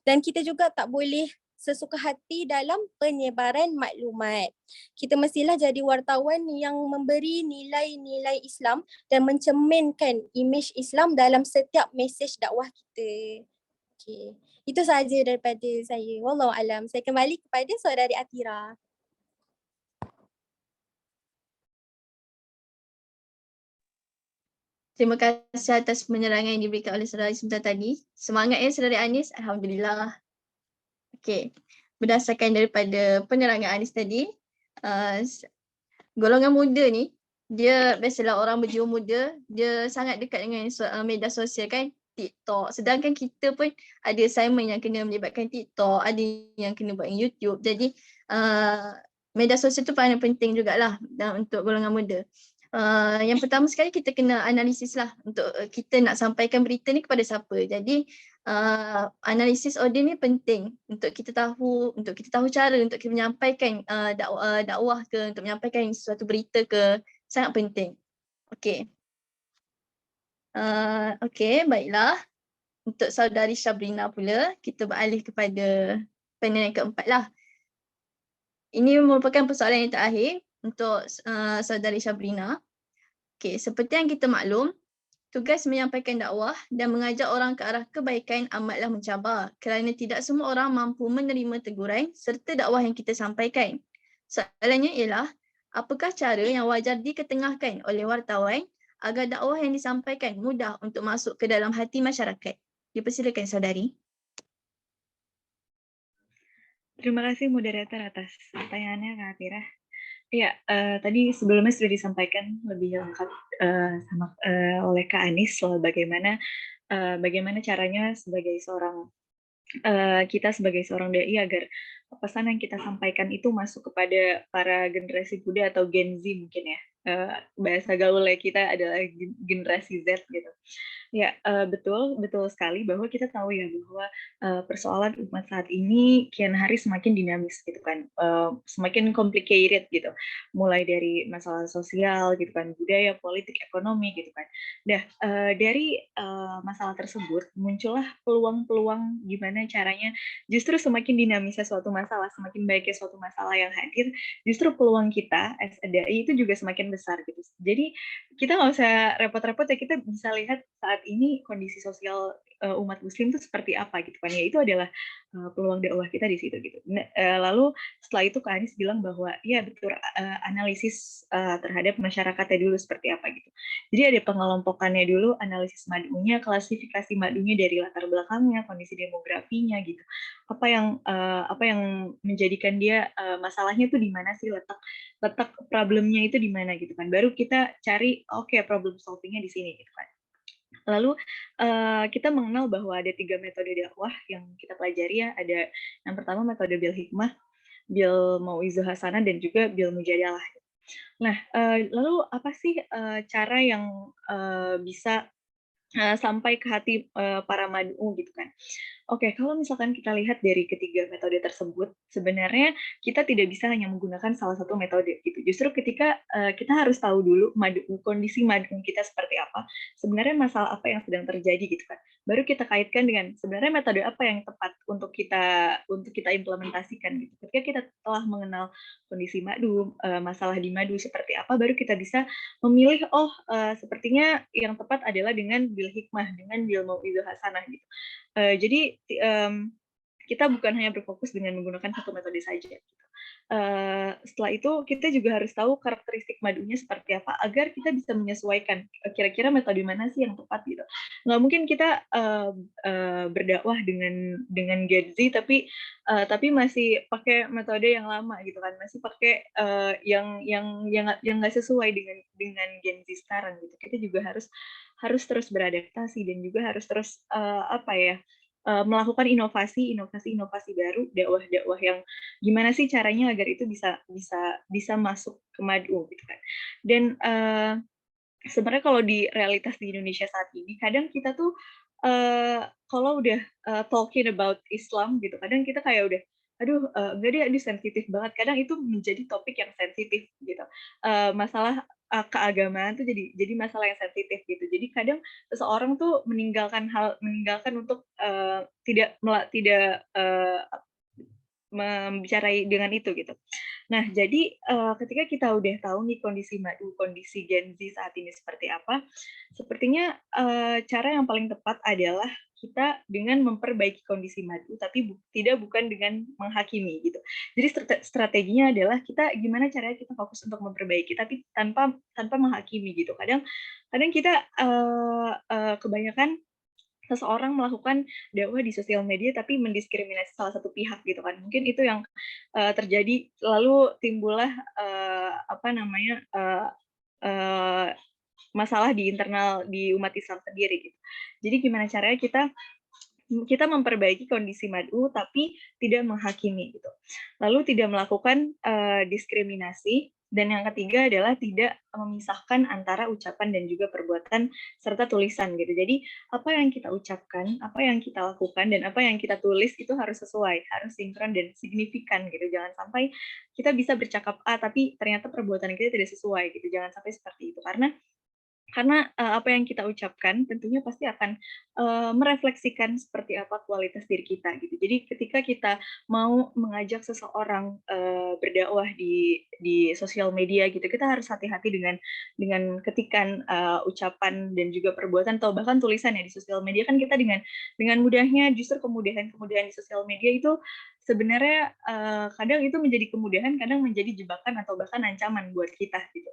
Dan kita juga tak boleh sesuka hati dalam penyebaran maklumat. Kita mestilah jadi wartawan yang memberi nilai-nilai Islam dan mencerminkan imej Islam dalam setiap mesej dakwah kita. Okey. Itu sahaja daripada saya. Wallahu alam. Saya kembali kepada saudari Atira. Terima kasih atas penerangan yang diberikan oleh saudari sebentar tadi. Semangat ya saudari Anis. Alhamdulillah. Okey. Berdasarkan daripada penerangan Anis tadi, golongan muda ni, dia biasalah orang berjiwa muda, dia sangat dekat dengan media sosial kan, TikTok. Sedangkan kita pun ada assignment yang kena melibatkan TikTok, ada yang kena buat YouTube. Jadi media sosial tu paling penting jugalah untuk golongan muda. Yang pertama sekali kita kena analisis lah untuk kita nak sampaikan berita ni kepada siapa. Jadi analisis audience ni penting untuk kita tahu cara untuk kita menyampaikan dakwah ke, untuk menyampaikan sesuatu berita ke, sangat penting. Okey. Okey, baiklah. Untuk saudari Syabrina pula, kita beralih kepada panel yang keempat lah. Ini merupakan persoalan yang terakhir untuk saudari Syabrina. Okey, seperti yang kita maklum, tugas menyampaikan dakwah dan mengajak orang ke arah kebaikan amatlah mencabar kerana tidak semua orang mampu menerima teguran serta dakwah yang kita sampaikan. Soalannya ialah, apakah cara yang wajar diketengahkan oleh wartawan agar dakwah yang disampaikan mudah untuk masuk ke dalam hati masyarakat? Dipersilakan saudari. Terima kasih moderator atas pertanyaannya Kak Atira. Ya, tadi sebelumnya sudah disampaikan lebih lengkap oleh Kak Anis soal bagaimana caranya sebagai seorang kita sebagai seorang dai agar pesan yang kita sampaikan itu masuk kepada para generasi muda atau Gen Z mungkin ya. Bahasa gaulnya kita adalah generasi Z gitu. Ya, betul sekali bahwa kita tahu ya bahwa persoalan umat saat ini kian hari semakin dinamis gitu kan, semakin complicated gitu, mulai dari masalah sosial gitu kan, budaya, politik, ekonomi gitu kan. Nah, dari masalah tersebut muncullah peluang-peluang gimana caranya justru semakin dinamisnya suatu masalah, semakin baiknya suatu masalah yang hadir, justru peluang kita as a dai itu juga semakin besar gitu. Jadi kita nggak usah repot-repot ya, kita bisa lihat saat ini kondisi sosial umat muslim itu seperti apa gitu kan ya, itu adalah peluang dakwah kita di situ gitu. Lalu setelah itu Kak Anis bilang bahwa ya betul, analisis terhadap masyarakatnya dulu seperti apa gitu. Jadi ada pengelompokannya dulu, analisis madunya, klasifikasi madunya dari latar belakangnya, kondisi demografinya gitu. Apa yang menjadikan dia masalahnya tuh di mana sih, letak problemnya itu di mana gitu kan. Baru kita cari problem solvingnya di sini gitu kan. Lalu kita mengenal bahwa ada 3 metode dakwah yang kita pelajari ya. Ada yang pertama metode bil hikmah, bil mau'izah hasanah, dan juga bil mujadalah. Nah, lalu apa sih cara yang bisa sampai ke hati para mad'u gitu kan. Oke, kalau misalkan kita lihat dari ketiga metode tersebut, sebenarnya kita tidak bisa hanya menggunakan salah satu metode gitu. Justru ketika kita harus tahu dulu kondisi mad'u kita seperti apa, sebenarnya masalah apa yang sedang terjadi gitu kan. Baru kita kaitkan dengan sebenarnya metode apa yang tepat untuk kita implementasikan gitu. Ketika kita telah mengenal kondisi madu, masalah di madu seperti apa, baru kita bisa memilih sepertinya yang tepat adalah dengan bil hikmah, dengan bil mau'izah hasanah gitu. Jadi kita bukan hanya berfokus dengan menggunakan satu metode saja. Gitu. Setelah itu kita juga harus tahu karakteristik madunya seperti apa agar kita bisa menyesuaikan kira-kira metode mana sih yang tepat gitu. Nggak mungkin kita berdakwah dengan Gen Z tapi masih pakai metode yang lama gitu kan, masih pakai yang nggak sesuai dengan Gen Z sekarang gitu. Kita juga harus terus beradaptasi dan juga harus terus melakukan inovasi baru, dakwah yang gimana sih caranya agar itu bisa masuk ke mad'u gitu kan. Dan sebenarnya kalau di realitas di Indonesia saat ini, kadang kita tuh kalau udah talking about Islam gitu, kadang kita kayak udah, aduh enggak deh, ini sensitif banget. Kadang itu menjadi topik yang sensitif gitu. Masalah keagamaan tuh jadi masalah yang sensitif gitu. Jadi kadang seseorang tuh meninggalkan untuk tidak membicaraai dengan itu gitu. Nah, jadi ketika kita udah tahu nih kondisi Gen Z saat ini seperti apa, sepertinya cara yang paling tepat adalah kita dengan memperbaiki kondisi madu, tapi bukan dengan menghakimi gitu. Jadi strateginya adalah kita gimana caranya kita fokus untuk memperbaiki, tapi tanpa menghakimi gitu. Kadang kita kebanyakan seseorang melakukan dakwah di sosial media tapi mendiskriminasi salah satu pihak gitu kan. Mungkin itu yang terjadi, lalu timbullah masalah di internal di umat Islam sendiri gitu. Jadi gimana caranya kita memperbaiki kondisi mad'u tapi tidak menghakimi gitu. Lalu tidak melakukan diskriminasi, dan yang ketiga adalah tidak memisahkan antara ucapan dan juga perbuatan serta tulisan gitu. Jadi apa yang kita ucapkan, apa yang kita lakukan, dan apa yang kita tulis itu harus sesuai, harus sinkron dan signifikan gitu. Jangan sampai kita bisa bercakap A tapi ternyata perbuatan kita tidak sesuai gitu. Jangan sampai seperti itu, karena apa yang kita ucapkan tentunya pasti akan merefleksikan seperti apa kualitas diri kita gitu. Jadi ketika kita mau mengajak seseorang berdakwah di sosial media gitu, kita harus hati-hati dengan ketikan ucapan dan juga perbuatan atau bahkan tulisan ya di sosial media. Kan kita dengan mudahnya, justru kemudahan di sosial media itu sebenarnya kadang itu menjadi kemudahan, kadang menjadi jebakan atau bahkan ancaman buat kita gitu.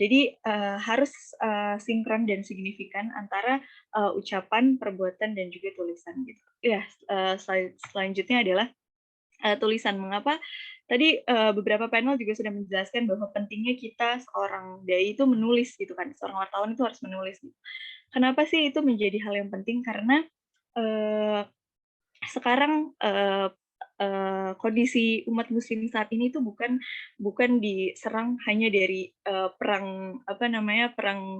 Jadi harus sinkron dan signifikan antara ucapan, perbuatan, dan juga tulisan gitu. Ya, selanjutnya adalah tulisan. Mengapa? Tadi beberapa panel juga sudah menjelaskan bahwa pentingnya kita seorang dai itu menulis gitu kan, seorang wartawan itu harus menulis. Gitu. Kenapa sih itu menjadi hal yang penting? Karena sekarang kondisi umat muslim saat ini itu bukan diserang hanya dari perang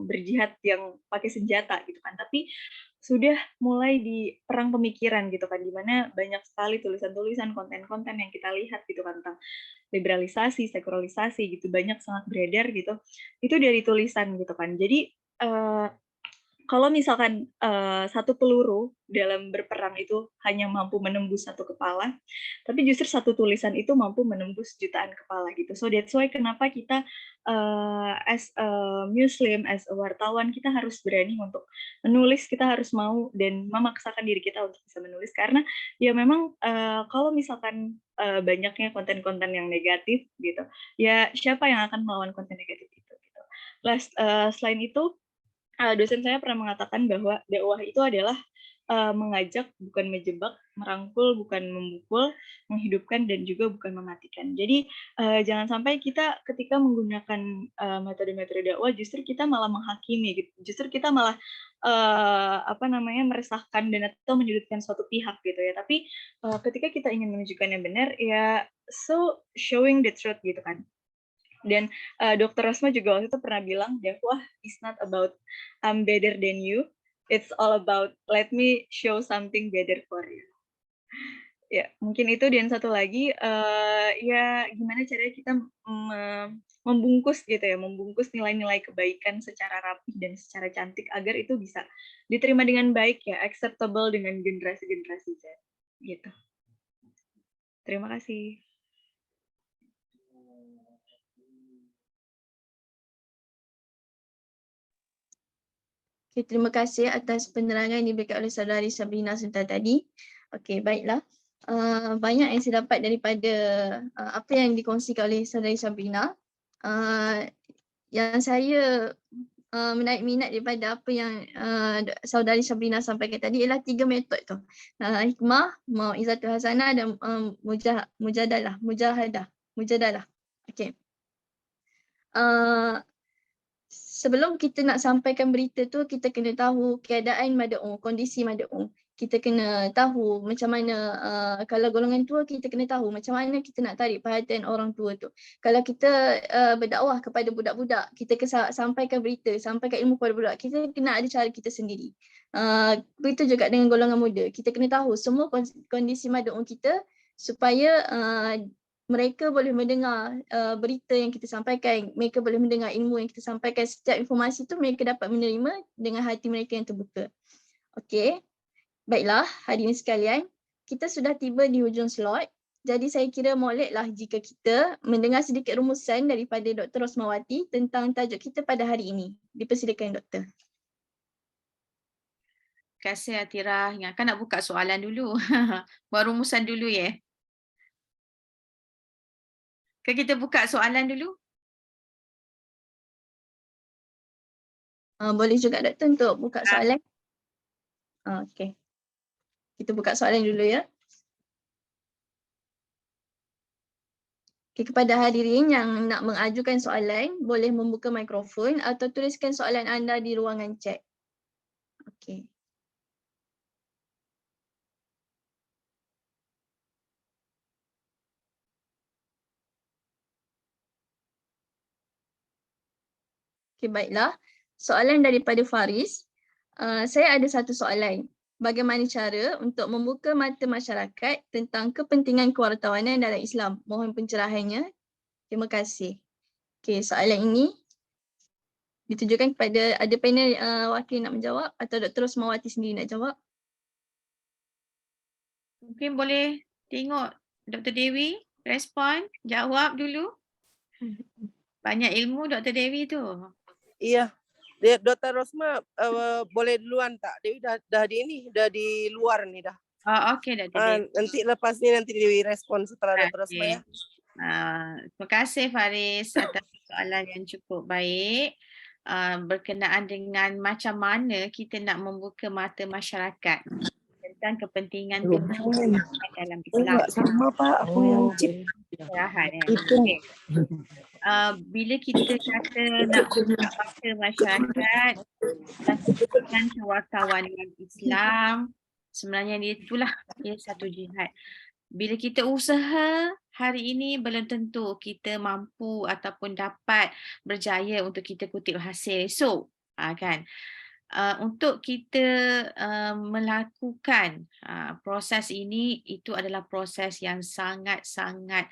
berjihad yang pakai senjata gitu kan, tapi sudah mulai di perang pemikiran gitu kan, di mana banyak sekali tulisan-tulisan, konten-konten yang kita lihat gitu kan tentang liberalisasi, sekularisasi gitu, banyak sangat beredar gitu. Itu dari tulisan gitu kan. Jadi kalau misalkan satu peluru dalam berperang itu hanya mampu menembus satu kepala, tapi justru satu tulisan itu mampu menembus jutaan kepala gitu. So that's why kenapa kita as a Muslim, as a wartawan, kita harus berani untuk menulis, kita harus mau dan memaksakan diri kita untuk bisa menulis, karena ya memang kalau misalkan banyaknya konten-konten yang negatif gitu, ya siapa yang akan melawan konten negatif itu gitu. Selain itu, dosen saya pernah mengatakan bahwa dakwah itu adalah mengajak, bukan menjebak, merangkul, bukan memukul, menghidupkan, dan juga bukan mematikan. Jadi jangan sampai kita ketika menggunakan metode-metode dakwah justru kita malah menghakimi, gitu. Justru kita malah meresahkan dan atau menyudutkan suatu pihak gitu ya. Tapi ketika kita ingin menunjukkan yang benar, ya so showing the truth gitu kan. Dan Dr. Rosma juga waktu itu pernah bilang, dakwah is not about I'm better than you, it's all about let me show something better for you. Ya, mungkin itu. Dan satu lagi, ya gimana caranya kita membungkus gitu ya, membungkus nilai-nilai kebaikan secara rapi dan secara cantik agar itu bisa diterima dengan baik ya, acceptable dengan generasi-generasi Z gitu. Terima kasih. Okay, terima kasih atas penerangan yang diberikan oleh saudari Sabrina sebentar tadi. Okey, baiklah. Banyak yang saya dapat daripada apa yang dikongsikan oleh saudari Sabrina. Yang saya menarik minat daripada apa yang saudari Sabrina sampaikan tadi ialah 3 metod tu. Hikmah, mau'izatul hasanah dan mujahadah. Okey. Sebelum kita nak sampaikan berita tu, kita kena tahu keadaan mad'u, kondisi mad'u. kita kena tahu macam mana kalau golongan tua kita kena tahu macam mana kita nak tarik perhatian orang tua tu. Kalau kita berdakwah kepada budak-budak, kita sampaikan berita, sampaikan ilmu kepada budak, kita kena ada cara kita sendiri. Begitu juga dengan golongan muda, kita kena tahu semua kondisi mad'u kita supaya mereka boleh mendengar berita yang kita sampaikan, mereka boleh mendengar ilmu yang kita sampaikan. Setiap informasi tu mereka dapat menerima dengan hati mereka yang terbuka. Okey, baiklah hadirin sekalian, kita sudah tiba di hujung slot. Jadi saya kira moleklah jika kita mendengar sedikit rumusan daripada Dr. Rosmawati tentang tajuk kita pada hari ini. Dipersilakan Doktor. Terima kasih Atira. Ingatkan nak buka soalan dulu. Buat rumusan dulu ya. Ke kita buka soalan dulu? Boleh juga Doktor untuk buka soalan. Okey. Kita buka soalan dulu ya. Okay, kepada hadirin yang nak mengajukan soalan, boleh membuka mikrofon atau tuliskan soalan anda di ruangan chat. Okey. Okay, baiklah. Soalan daripada Faris. Saya ada satu soalan. Bagaimana cara untuk membuka mata masyarakat tentang kepentingan kewartawanan dalam Islam? Mohon pencerahannya. Terima kasih. Okay, soalan ini ditujukan kepada, ada panel wakil nak menjawab atau Dr. Rosmawati sendiri nak jawab? Mungkin boleh tengok Dr. Dewi respon, jawab dulu. Banyak ilmu Dr. Dewi tu. Iya, Dr. Rosma boleh duluan tak? Dewi dah di luar ni dah. Oh, okey Dr. Dewi. Nanti lepas ni nanti Dewi respon setelah Dr. Rosma ya. Terima kasih Faris atas soalan yang cukup baik. Berkenaan dengan macam mana kita nak membuka mata masyarakat tentang kepentingan dalam Islam. Sama Pak, aku yang cip. Okay. Bila kita kata nak buka mata masyarakat dan kepentingan kewartawanan Islam, sebenarnya itulah satu jihad. Bila kita usaha hari ini, belum tentu kita mampu ataupun dapat berjaya untuk kita kutip hasil esok. Kan? Untuk kita melakukan proses ini, itu adalah proses yang sangat-sangat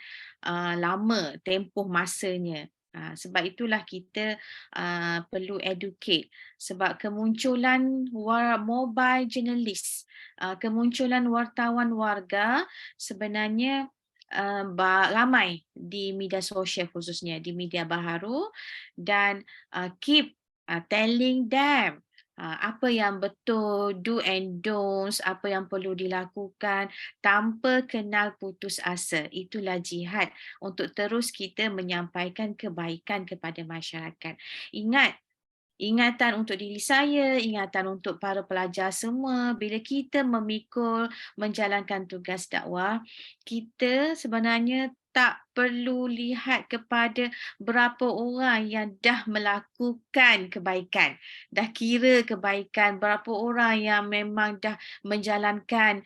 lama tempoh masanya. Sebab itulah kita perlu educate. Sebab kemunculan mobile journalist, kemunculan wartawan warga sebenarnya ramai di media sosial, khususnya di media baharu, dan keep telling them apa yang betul, do and don'ts, apa yang perlu dilakukan tanpa kenal putus asa. Itulah jihad untuk terus kita menyampaikan kebaikan kepada masyarakat. Ingatan untuk diri saya, ingatan untuk para pelajar semua, bila kita memikul menjalankan tugas dakwah, kita sebenarnya tak perlu lihat kepada berapa orang yang dah melakukan kebaikan, dah kira kebaikan, berapa orang yang memang dah menjalankan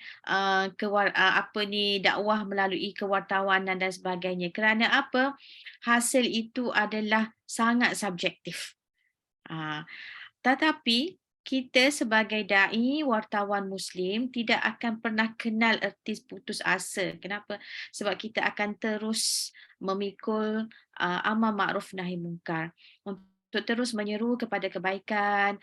dakwah melalui kewartawanan dan sebagainya. Kerana apa? Hasil itu adalah sangat subjektif. Tetapi kita sebagai da'i, wartawan Muslim, tidak akan pernah kenal erti putus asa. Kenapa? Sebab kita akan terus memikul amar ma'ruf nahi mungkar. Untuk terus menyeru kepada kebaikan,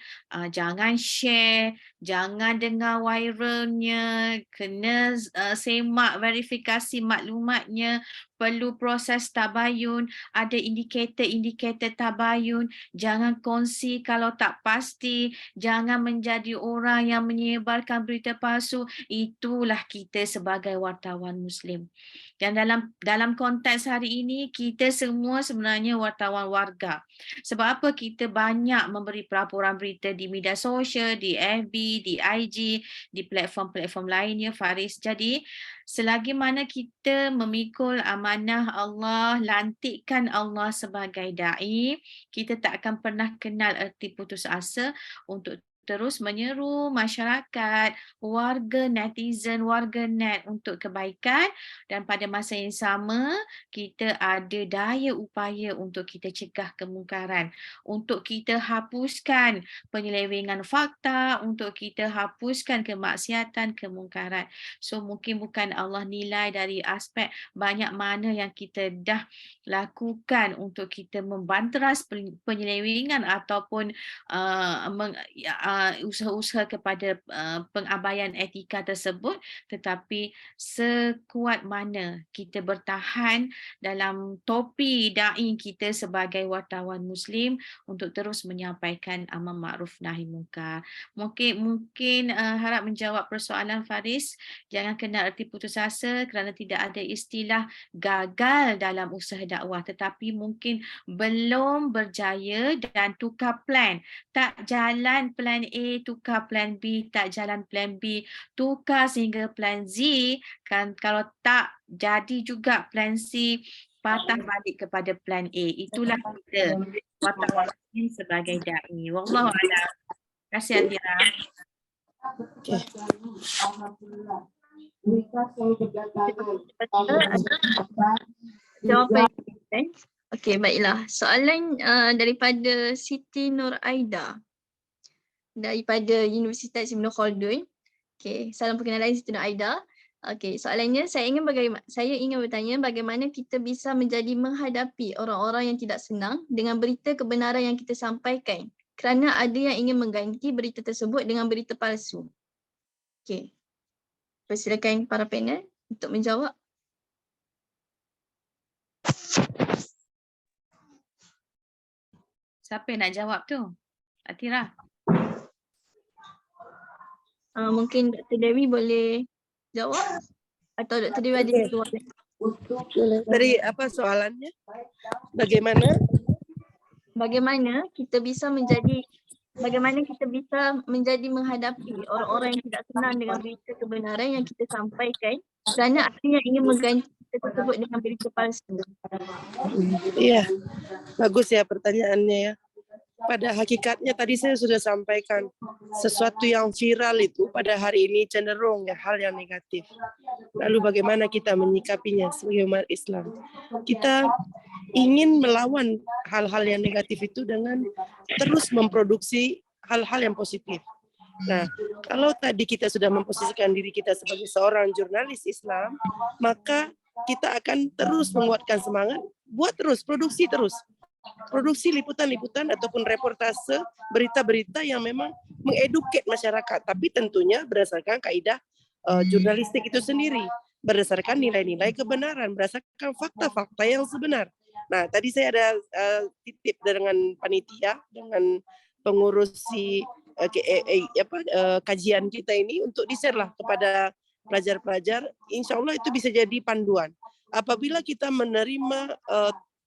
jangan share, jangan dengar viralnya, kena semak verifikasi maklumatnya, perlu proses tabayun, ada indikator-indikator tabayun, jangan kongsi kalau tak pasti, jangan menjadi orang yang menyebarkan berita palsu. Itulah kita sebagai wartawan Muslim. Dan dalam konteks hari ini, kita semua sebenarnya wartawan warga. Sebab apa? Kita banyak memberi pelaporan berita di media sosial, di FB, di IG, di platform-platform lainnya, Faris. Jadi, selagi mana kita memikul amanah Allah, lantikkan Allah sebagai da'i, kita tak akan pernah kenal erti putus asa untuk terus menyeru masyarakat, warga netizen, warga net untuk kebaikan, dan pada masa yang sama kita ada daya upaya untuk kita cegah kemungkaran, untuk kita hapuskan penyelewengan fakta, untuk kita hapuskan kemaksiatan, kemungkaran. So mungkin bukan Allah nilai dari aspek banyak mana yang kita dah lakukan untuk kita membanteras penyelewengan ataupun usaha-usaha kepada pengabaian etika tersebut, tetapi sekuat mana kita bertahan dalam topi da'i kita sebagai wartawan Muslim untuk terus menyampaikan amar ma'ruf nahi munkar. Mungkin harap menjawab persoalan Faris. Jangan kena erti putus asa kerana tidak ada istilah gagal dalam usaha dakwah, tetapi mungkin belum berjaya dan tukar plan. Tak jalan plan A, tukar plan B, tak jalan plan B, tukar sehingga plan Z. Kan kalau tak jadi juga plan C, patah balik kepada plan A. Itulah kita wartawan sebagai da'i. Wallahu a'lam. Terima kasih Atira. Jawapan kita. Okey, baiklah. Soalan daripada Siti Nur Aida daripada Universitas Ibn Khaldun. Okey, salam perkenalan Siti Nur Aida. Okey, soalannya saya ingin bertanya bagaimana kita bisa menjadi menghadapi orang-orang yang tidak senang dengan berita kebenaran yang kita sampaikan kerana ada yang ingin mengganti berita tersebut dengan berita palsu. Okey. Persilakan para panel untuk menjawab. Siapa yang nak jawab tu? Atira. Mungkin Dr. Dewi boleh jawab atau Dr. Dewi ada soalan? Dari apa soalannya? Bagaimana kita bisa menjadi menghadapi orang-orang yang tidak senang dengan berita kebenaran yang kita sampaikan kerana ada yang ingin mengganti kita tersebut dengan berita palsu. Iya, bagus ya pertanyaannya ya. Pada hakikatnya tadi saya sudah sampaikan, sesuatu yang viral itu pada hari ini cenderung ya hal yang negatif. Lalu bagaimana kita menyikapinya sebagai umat Islam? Kita ingin melawan hal-hal yang negatif itu dengan terus memproduksi hal-hal yang positif. Nah, kalau tadi kita sudah memposisikan diri kita sebagai seorang jurnalis Islam, maka kita akan terus menguatkan semangat, buat terus, produksi liputan-liputan ataupun reportase, berita-berita yang memang mengeduket masyarakat, tapi tentunya berdasarkan kaidah jurnalistik itu sendiri, berdasarkan nilai-nilai kebenaran, berdasarkan fakta-fakta yang sebenar. Nah, tadi saya ada titip dengan panitia, dengan pengurus kajian kita ini untuk di-share lah kepada pelajar-pelajar. Insya Allah itu bisa jadi panduan. Apabila kita menerima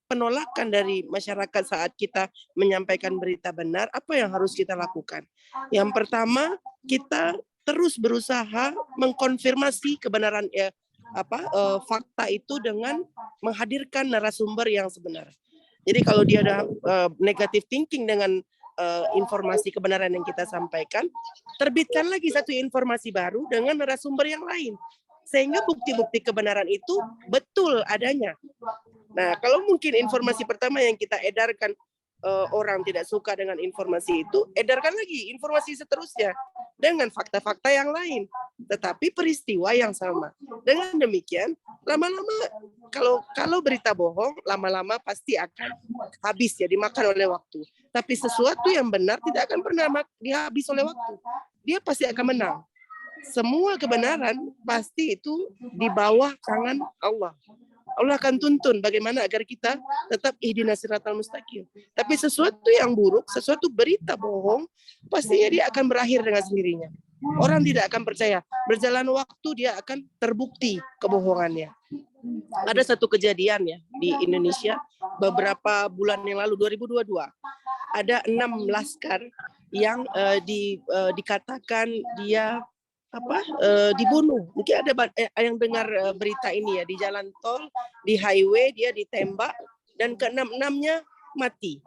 penolakan dari masyarakat saat kita menyampaikan berita benar, apa yang harus kita lakukan? Yang pertama, kita terus berusaha mengkonfirmasi kebenaran fakta itu dengan menghadirkan narasumber yang sebenar. Jadi kalau dia ada negative thinking dengan informasi kebenaran yang kita sampaikan, terbitkan lagi satu informasi baru dengan narasumber yang lain. Sehingga bukti-bukti kebenaran itu betul adanya. Nah, kalau mungkin informasi pertama yang kita edarkan orang tidak suka dengan informasi itu, edarkan lagi informasi seterusnya dengan fakta-fakta yang lain, tetapi peristiwa yang sama. Dengan demikian, lama-lama kalau berita bohong, lama-lama pasti akan habis ya, dimakan oleh waktu. Tapi sesuatu yang benar tidak akan pernah dihabis oleh waktu. Dia pasti akan menang. Semua kebenaran pasti itu di bawah tangan Allah. Allah akan tuntun bagaimana agar kita tetap ihdinas siratal mustaqim. Tapi sesuatu yang buruk, sesuatu berita bohong, pastinya dia akan berakhir dengan sendirinya. Orang tidak akan percaya. Berjalan waktu dia akan terbukti kebohongannya. Ada satu kejadian ya di Indonesia beberapa bulan yang lalu, 2022. Ada 6 laskar yang dikatakan dia dibunuh. Mungkin ada yang dengar berita ini ya, di jalan tol, di highway dia ditembak dan ke-6-6-nya mati.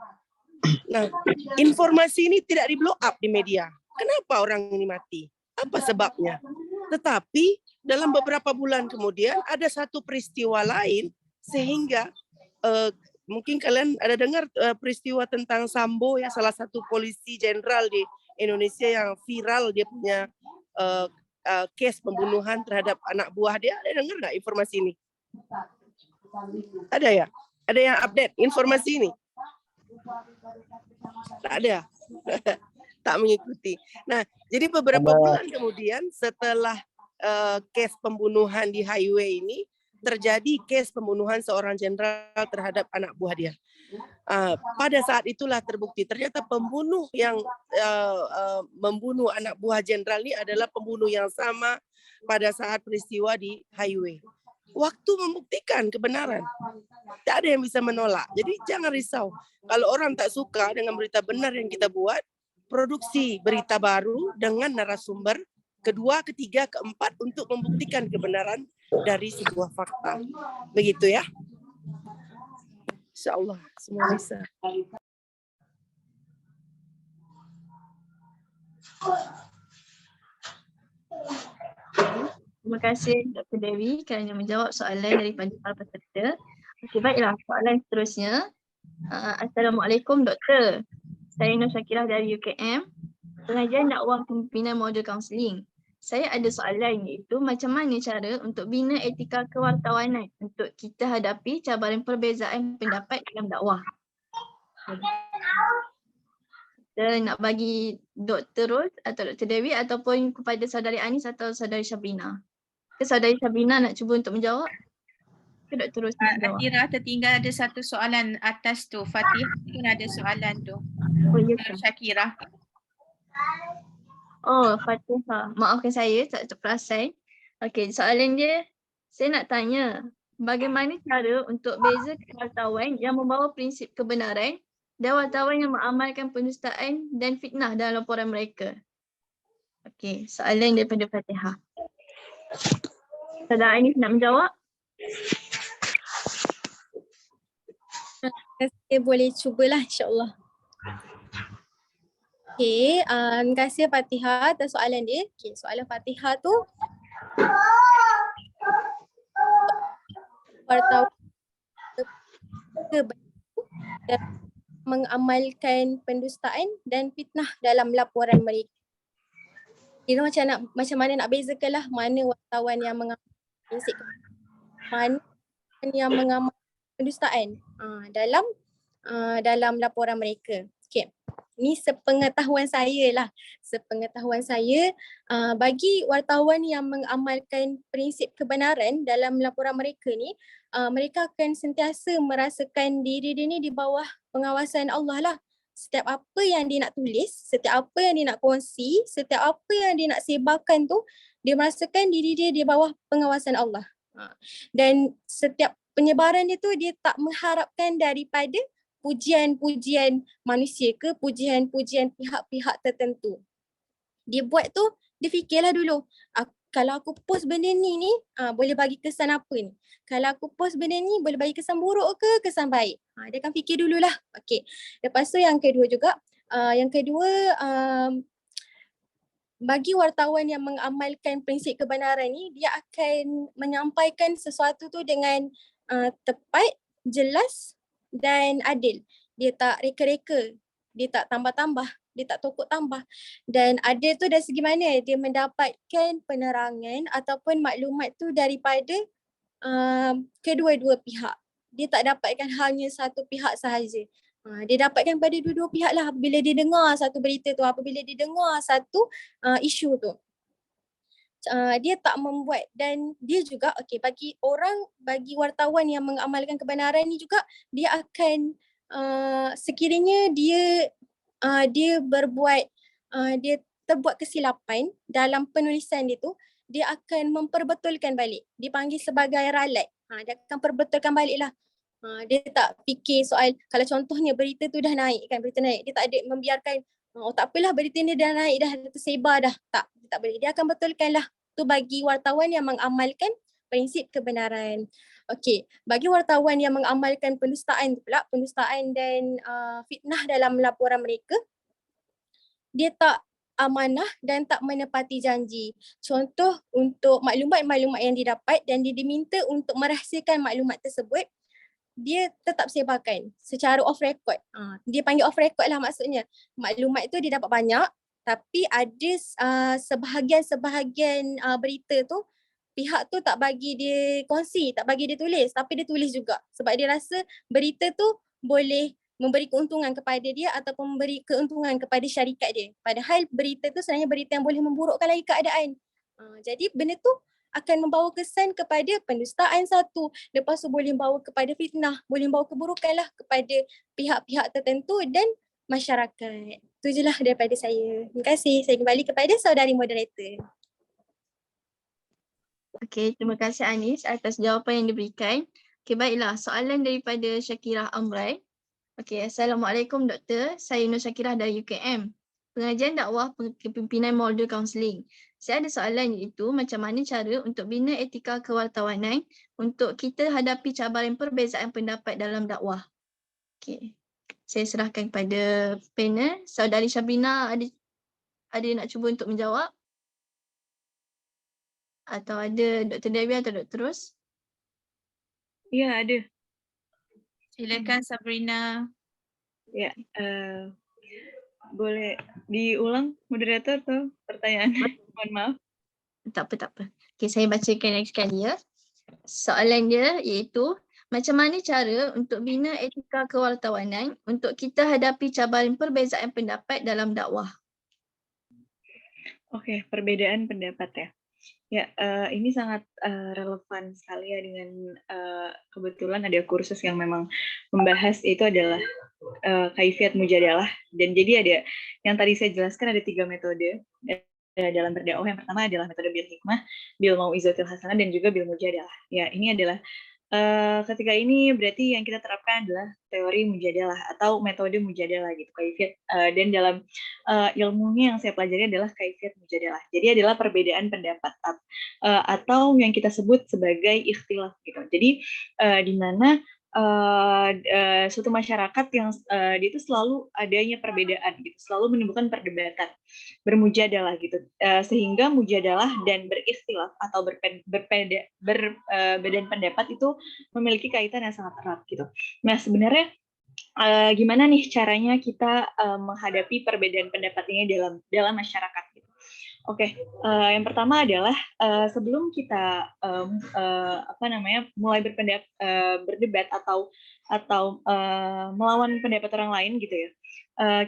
Nah, informasi ini tidak di blow up di media. kenapa orang ini mati? Apa sebabnya? Tetapi dalam beberapa bulan kemudian ada satu peristiwa lain sehingga mungkin kalian ada dengar peristiwa tentang Sambo ya, salah satu polisi jenderal di Indonesia yang viral dia punya case pembunuhan terhadap anak buah dia. Ada dengar nggak informasi ini? Ada ya? Ada yang update informasi ini? Tak ada. Tak mengikuti. Nah, jadi beberapa bulan kemudian setelah case pembunuhan di highway ini, terjadi case pembunuhan seorang jenderal terhadap anak buah dia. Pada saat itulah terbukti ternyata pembunuh yang membunuh anak buah jenderal ini adalah pembunuh yang sama pada saat peristiwa di highway. Waktu membuktikan kebenaran. Tak ada yang bisa menolak. Jadi jangan risau. Kalau orang tak suka dengan berita benar yang kita buat, produksi berita baru dengan narasumber kedua, ketiga, keempat untuk membuktikan kebenaran dari sebuah fakta. Begitu ya. InsyaAllah semua bisa. Terima kasih Dr. Dewi kerana menjawab soalan daripada para peserta. Okey, baiklah, soalan seterusnya. Assalamualaikum Doktor. Saya Nur Syakirah dari UKM, pengajian dakwah pimpinan modul kaunseling. Saya ada soalan iaitu macam mana cara untuk bina etika kewartawanan untuk kita hadapi cabaran perbezaan pendapat dalam dakwah. Kita nak bagi Dr. Rose atau Dr. Dewi ataupun kepada saudari Anis atau saudari Syabrina. Ke saudari Syabrina nak cuba untuk menjawab? Ke Dr. Rose nak menjawab? Atira, tertinggal ada satu soalan atas tu. Fatihah pun ada soalan tu. Oh, ya ke? Syakirah. Oh, Fatihah. Maafkan saya, tak terperasan. Okey, soalan dia, saya nak tanya, bagaimana cara untuk bezakan wartawan yang membawa prinsip kebenaran dan wartawan yang mengamalkan pendustaan dan fitnah dalam laporan mereka? Okey, soalan daripada Fatihah. Saudara Anis nak menjawab? Saya boleh cubalah insyaAllah. Okay, terima kasih Fatihah atas soalan dia. Okay, soalan Fatihah tu wartawan dan mengamalkan pendustaan dan fitnah dalam laporan mereka. Kita macam mana nak bezakan lah mana wartawan yang mengamalkan prinsip, mana yang mengamalkan pendustaan dalam laporan mereka. Okay. Ni sepengetahuan saya lah. Sepengetahuan saya, bagi wartawan yang mengamalkan prinsip kebenaran dalam laporan mereka ni, mereka akan sentiasa merasakan diri dia ni di bawah pengawasan Allah lah. Setiap apa yang dia nak tulis, setiap apa yang dia nak kongsi, setiap apa yang dia nak sebarkan tu, dia merasakan diri dia di bawah pengawasan Allah. Dan setiap penyebaran dia tu, dia tak mengharapkan daripada pujian-pujian manusia ke pujian-pujian pihak-pihak tertentu. Dia buat tu, dia fikirlah dulu, kalau aku post benda ni boleh bagi kesan apa ni? Kalau aku post benda ni boleh bagi kesan buruk ke kesan baik? Dia akan fikir dululah. Okey. Lepas tu yang kedua juga, bagi wartawan yang mengamalkan prinsip kebenaran ni, dia akan menyampaikan sesuatu tu dengan tepat, jelas dan adil. Dia tak reka-reka, dia tak tambah-tambah, dia tak tokok tambah. Dan adil tu dari segi mana? Dia mendapatkan penerangan ataupun maklumat tu daripada kedua-dua pihak. Dia tak dapatkan hanya satu pihak sahaja. Dia dapatkan pada dua-dua pihak lah apabila dia dengar satu berita tu, apabila dia dengar satu isu tu. Dia tak membuat, dan dia juga bagi wartawan yang mengamalkan kebenaran ni juga, dia akan sekiranya dia berbuat dia terbuat kesilapan dalam penulisan dia tu, dia akan memperbetulkan balik. Dipanggil sebagai ralat. Dia akan perbetulkan balik lah. Dia tak fikir soal, kalau contohnya berita tu dah naik kan, berita naik, dia tak ada membiarkan tak apalah berita ni dah naik dah tersebar dah. Tak boleh. Dia akan betulkan lah. Tu bagi wartawan yang mengamalkan prinsip kebenaran. Okey, bagi wartawan yang mengamalkan pendustaan tu pula, pendustaan dan fitnah dalam laporan mereka, dia tak amanah dan tak menepati janji. Contoh untuk maklumat-maklumat yang didapat dan dia diminta untuk merahsiakan maklumat tersebut, dia tetap sebarkan secara off record. Dia panggil off record lah maksudnya. Maklumat tu dia dapat banyak tapi ada sebahagian berita tu pihak tu tak bagi dia kongsi, tak bagi dia tulis tapi dia tulis juga sebab dia rasa berita tu boleh memberi keuntungan kepada dia ataupun memberi keuntungan kepada syarikat dia. Padahal berita tu sebenarnya berita yang boleh memburukkan lagi keadaan. Jadi benda tu akan membawa kesan kepada pendustaan satu, lepas tu boleh membawa kepada fitnah, boleh membawa keburukan lah kepada pihak-pihak tertentu dan masyarakat. Itu je lah daripada saya. Terima kasih. Saya kembali kepada saudari moderator. Okey, terima kasih Anis atas jawapan yang diberikan. Okey, baiklah. Soalan daripada Syakirah Amrai. Okey, Assalamualaikum Doktor. Saya Nur Syakirah dari UKM. Pengajian dakwah kepimpinan modul kaunseling. Saya ada soalan iaitu macam mana cara untuk bina etika kewartawanan untuk kita hadapi cabaran perbezaan pendapat dalam dakwah. Okey. Saya serahkan kepada panel. Saudari Syabrina ada nak cuba untuk menjawab? Atau ada Dr. Dewi atau Dr. Ros? Ya, ada. Silakan Sabrina. Ya, boleh diulang moderator atau pertanyaan? Mohon maaf. Tak apa. Okey, saya bacakan lagi sekali ya. Soalan dia iaitu macam mana cara untuk bina etika kewartawanan untuk kita hadapi cabaran perbezaan pendapat dalam dakwah. Oke, perbedaan pendapat ya. Ya, ini sangat relevan sekali ya dengan kebetulan ada kursus yang memang membahas itu adalah kaifiat mujadalah. Dan jadi ada yang tadi saya jelaskan ada 3 metode dalam berdakwah. Yang pertama adalah metode bil hikmah, bil mau'izatil hasanah, dan juga bil mujadalah. Ya, ini adalah ketika ini berarti yang kita terapkan adalah teori mujadalah atau metode mujadalah gitu, kaifiat, dan dalam ilmunya yang saya pelajari adalah kaifiat mujadalah. Jadi adalah perbedaan pendapat atau yang kita sebut sebagai ikhtilaf gitu. Jadi di mana suatu masyarakat yang dia itu selalu adanya perbedaan gitu, selalu menimbulkan perdebatan, bermujadalah gitu, sehingga mujadalah dan berikhtilaf atau berbeda pendapat itu memiliki kaitan yang sangat erat gitu. Nah sebenarnya gimana nih caranya kita menghadapi perbedaan pendapat ini dalam masyarakat gitu. Oke, yang pertama adalah sebelum kita mulai berdebat atau melawan pendapat orang lain gitu ya,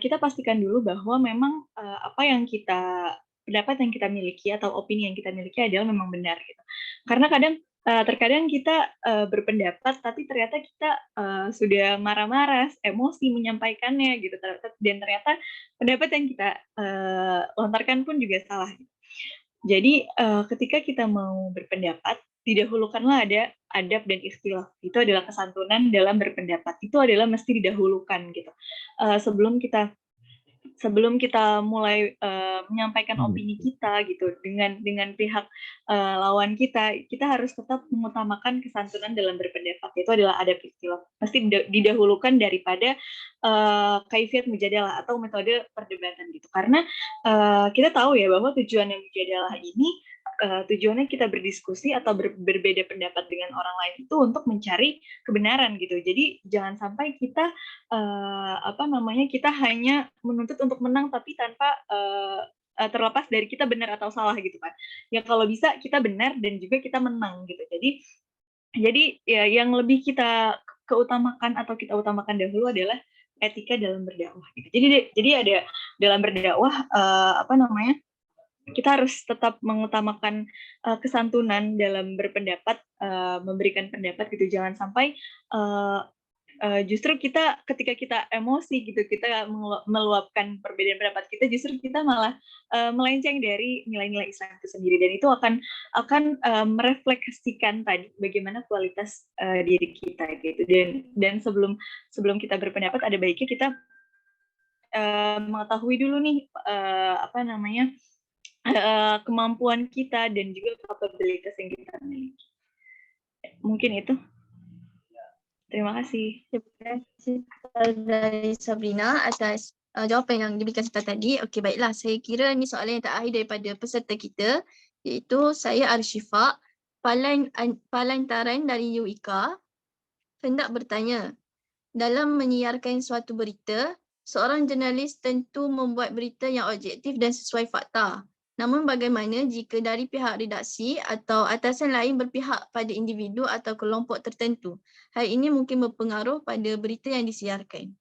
kita pastikan dulu bahwa memang pendapat yang kita miliki atau opini yang kita miliki adalah memang benar gitu. Karena terkadang kita berpendapat tapi ternyata kita sudah marah-marah, emosi menyampaikannya gitu, dan ternyata pendapat yang kita lontarkan pun juga salah. Jadi ketika kita mau berpendapat, didahulukanlah ada adab dan ikhtilaf. Itu adalah kesantunan dalam berpendapat. Itu adalah mesti didahulukan gitu. Sebelum kita mulai menyampaikan opini kita gitu dengan pihak lawan kita harus tetap mengutamakan kesantunan dalam berpendapat. Itu adalah adab ikhtilaf. Pasti didahulukan daripada kaifiat mujadalah atau metode perdebatan gitu. Karena kita tahu ya bahwa tujuannya mujadalah ini tujuannya kita berdiskusi atau berbeda pendapat dengan orang lain itu untuk mencari kebenaran gitu. Jadi jangan sampai kita kita hanya menuntut untuk menang tapi tanpa terlepas dari kita benar atau salah gitu kan. Ya kalau bisa kita benar dan juga kita menang gitu. Jadi ya yang lebih kita keutamakan atau kita utamakan dahulu adalah etika dalam berdakwah gitu. Jadi ada dalam berdakwah kita harus tetap mengutamakan kesantunan dalam berpendapat, memberikan pendapat gitu. Jangan sampai justru ketika kita emosi gitu, kita meluapkan perbedaan pendapat kita, justru kita malah melenceng dari nilai-nilai Islam itu sendiri, dan itu akan merefleksikan tadi bagaimana kualitas diri kita gitu. Dan sebelum kita berpendapat ada baiknya kita mengetahui dulu nih kemampuan kita dan juga kapabilitas yang kita miliki. Mungkin itu. Terima kasih. Terima kasih dari Sabrina atas jawapan yang diberikan serta tadi. Okey, baiklah. Saya kira ini soalan yang terakhir daripada peserta kita, iaitu saya Arshifaq, Palantaran dari UIKA, hendak bertanya, dalam menyiarkan suatu berita, seorang jurnalis tentu membuat berita yang objektif dan sesuai fakta. Namun bagaimana jika dari pihak redaksi atau atasan lain berpihak pada individu atau kelompok tertentu? Hal ini mungkin berpengaruh pada berita yang disiarkan.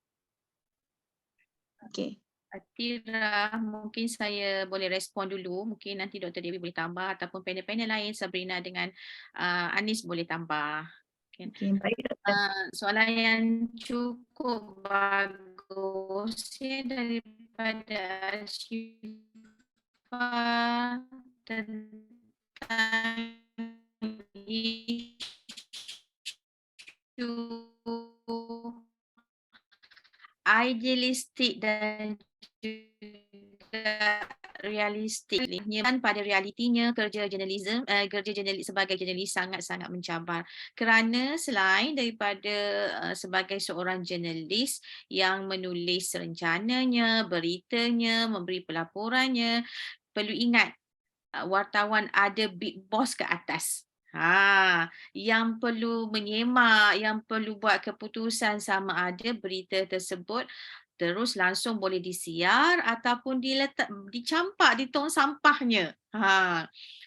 Okey. Atira, mungkin saya boleh respon dulu. Mungkin nanti Dr. Dewi boleh tambah ataupun panel-panel lain, Sabrina dengan Anis boleh tambah. Okay. Okey, baik Doktor. Soalan yang cukup bagus ya daripada Syifa tentang isu idealistik dan juga realistik. Dan pada realitinya kerja jurnalism sebagai jurnalis sangat-sangat mencabar, kerana selain daripada sebagai seorang jurnalis yang menulis rencananya, beritanya, memberi pelaporannya, perlu ingat wartawan ada big boss ke atas. Yang perlu menyemak, yang perlu buat keputusan sama ada berita tersebut terus langsung boleh disiar ataupun dicampak di tong sampahnya.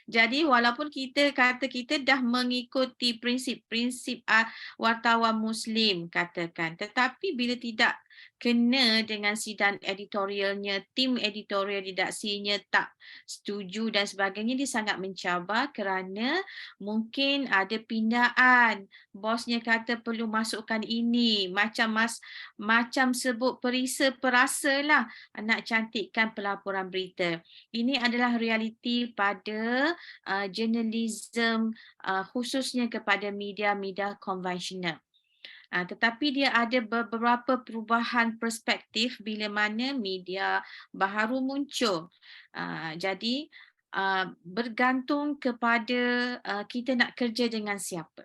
Jadi walaupun kita kata kita dah mengikuti prinsip-prinsip wartawan Muslim katakan, tetapi bila tidak kena dengan sidang editorialnya, tim editorial redaksinya tak setuju dan sebagainya, dia sangat mencabar kerana mungkin ada pindaan. Bosnya kata perlu masukkan ini, macam sebut perasa lah nak cantikkan pelaporan berita. Ini adalah realiti pada journalism, khususnya kepada media-media konvensional. Tetapi dia ada beberapa perubahan perspektif bila mana media baharu muncul. Jadi bergantung kepada kita nak kerja dengan siapa.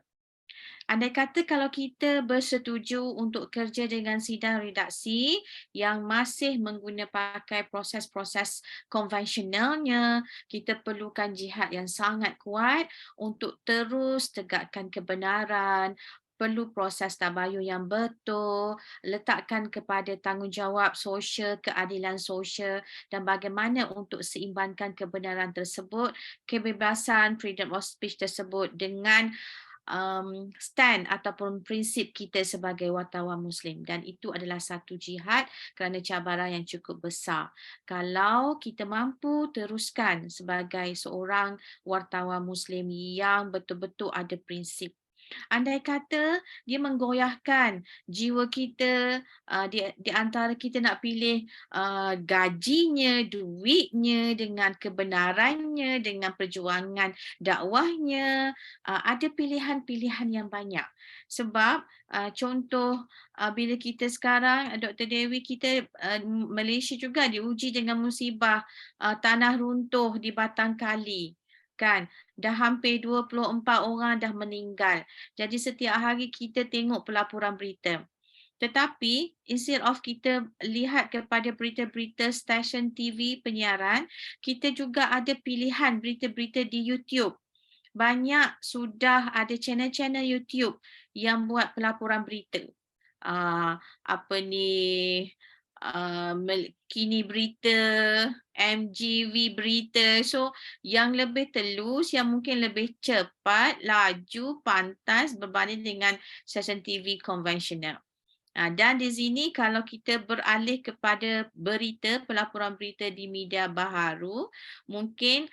Andai kata kalau kita bersetuju untuk kerja dengan sidang redaksi yang masih pakai proses-proses konvensionalnya, kita perlukan jihad yang sangat kuat untuk terus tegakkan kebenaran, perlu proses tabayun yang betul, letakkan kepada tanggungjawab sosial, keadilan sosial dan bagaimana untuk seimbangkan kebenaran tersebut, kebebasan freedom of speech tersebut dengan stand ataupun prinsip kita sebagai wartawan Muslim, dan itu adalah satu jihad kerana cabaran yang cukup besar. Kalau kita mampu teruskan sebagai seorang wartawan Muslim yang betul-betul ada prinsip. Andai kata dia menggoyahkan jiwa kita, di antara kita nak pilih gajinya, duitnya dengan kebenarannya, dengan perjuangan dakwahnya, ada pilihan-pilihan yang banyak. Sebab contoh bila kita sekarang, Dr. Dewi, kita Malaysia juga diuji dengan musibah tanah runtuh di Batang Kali. Kan, dah hampir 24 orang dah meninggal. Jadi setiap hari kita tengok pelaporan berita. Tetapi instead of kita lihat kepada berita-berita stesen TV penyiaran, kita juga ada pilihan berita-berita di YouTube. Banyak sudah ada channel-channel YouTube yang buat pelaporan berita. Kini Berita, MGV Berita. So yang lebih telus, yang mungkin lebih cepat, laju, pantas berbanding dengan stesen TV konvensional. Dan di sini kalau kita beralih kepada berita, pelaporan berita di media baharu, mungkin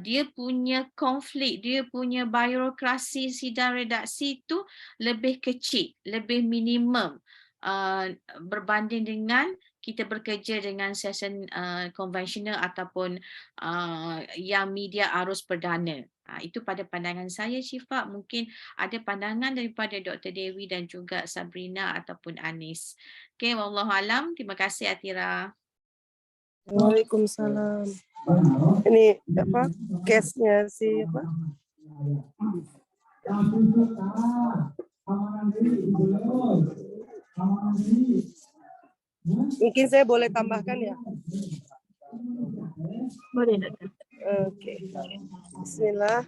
dia punya konflik, dia punya birokrasi sidang redaksi itu lebih kecil, lebih minimum berbanding dengan kita bekerja dengan sesen konvensional ataupun yang media arus perdana. Itu pada pandangan saya, Syifa. Mungkin ada pandangan daripada Dr. Dewi dan juga Sabrina ataupun Anis. Okay, wallahualam. Terima kasih, Atira. Waalaikumsalam. Ini apa? Case-nya si apa? Mungkin saya boleh tambahkan ya. Boleh Doktor. Oke. Bismillah.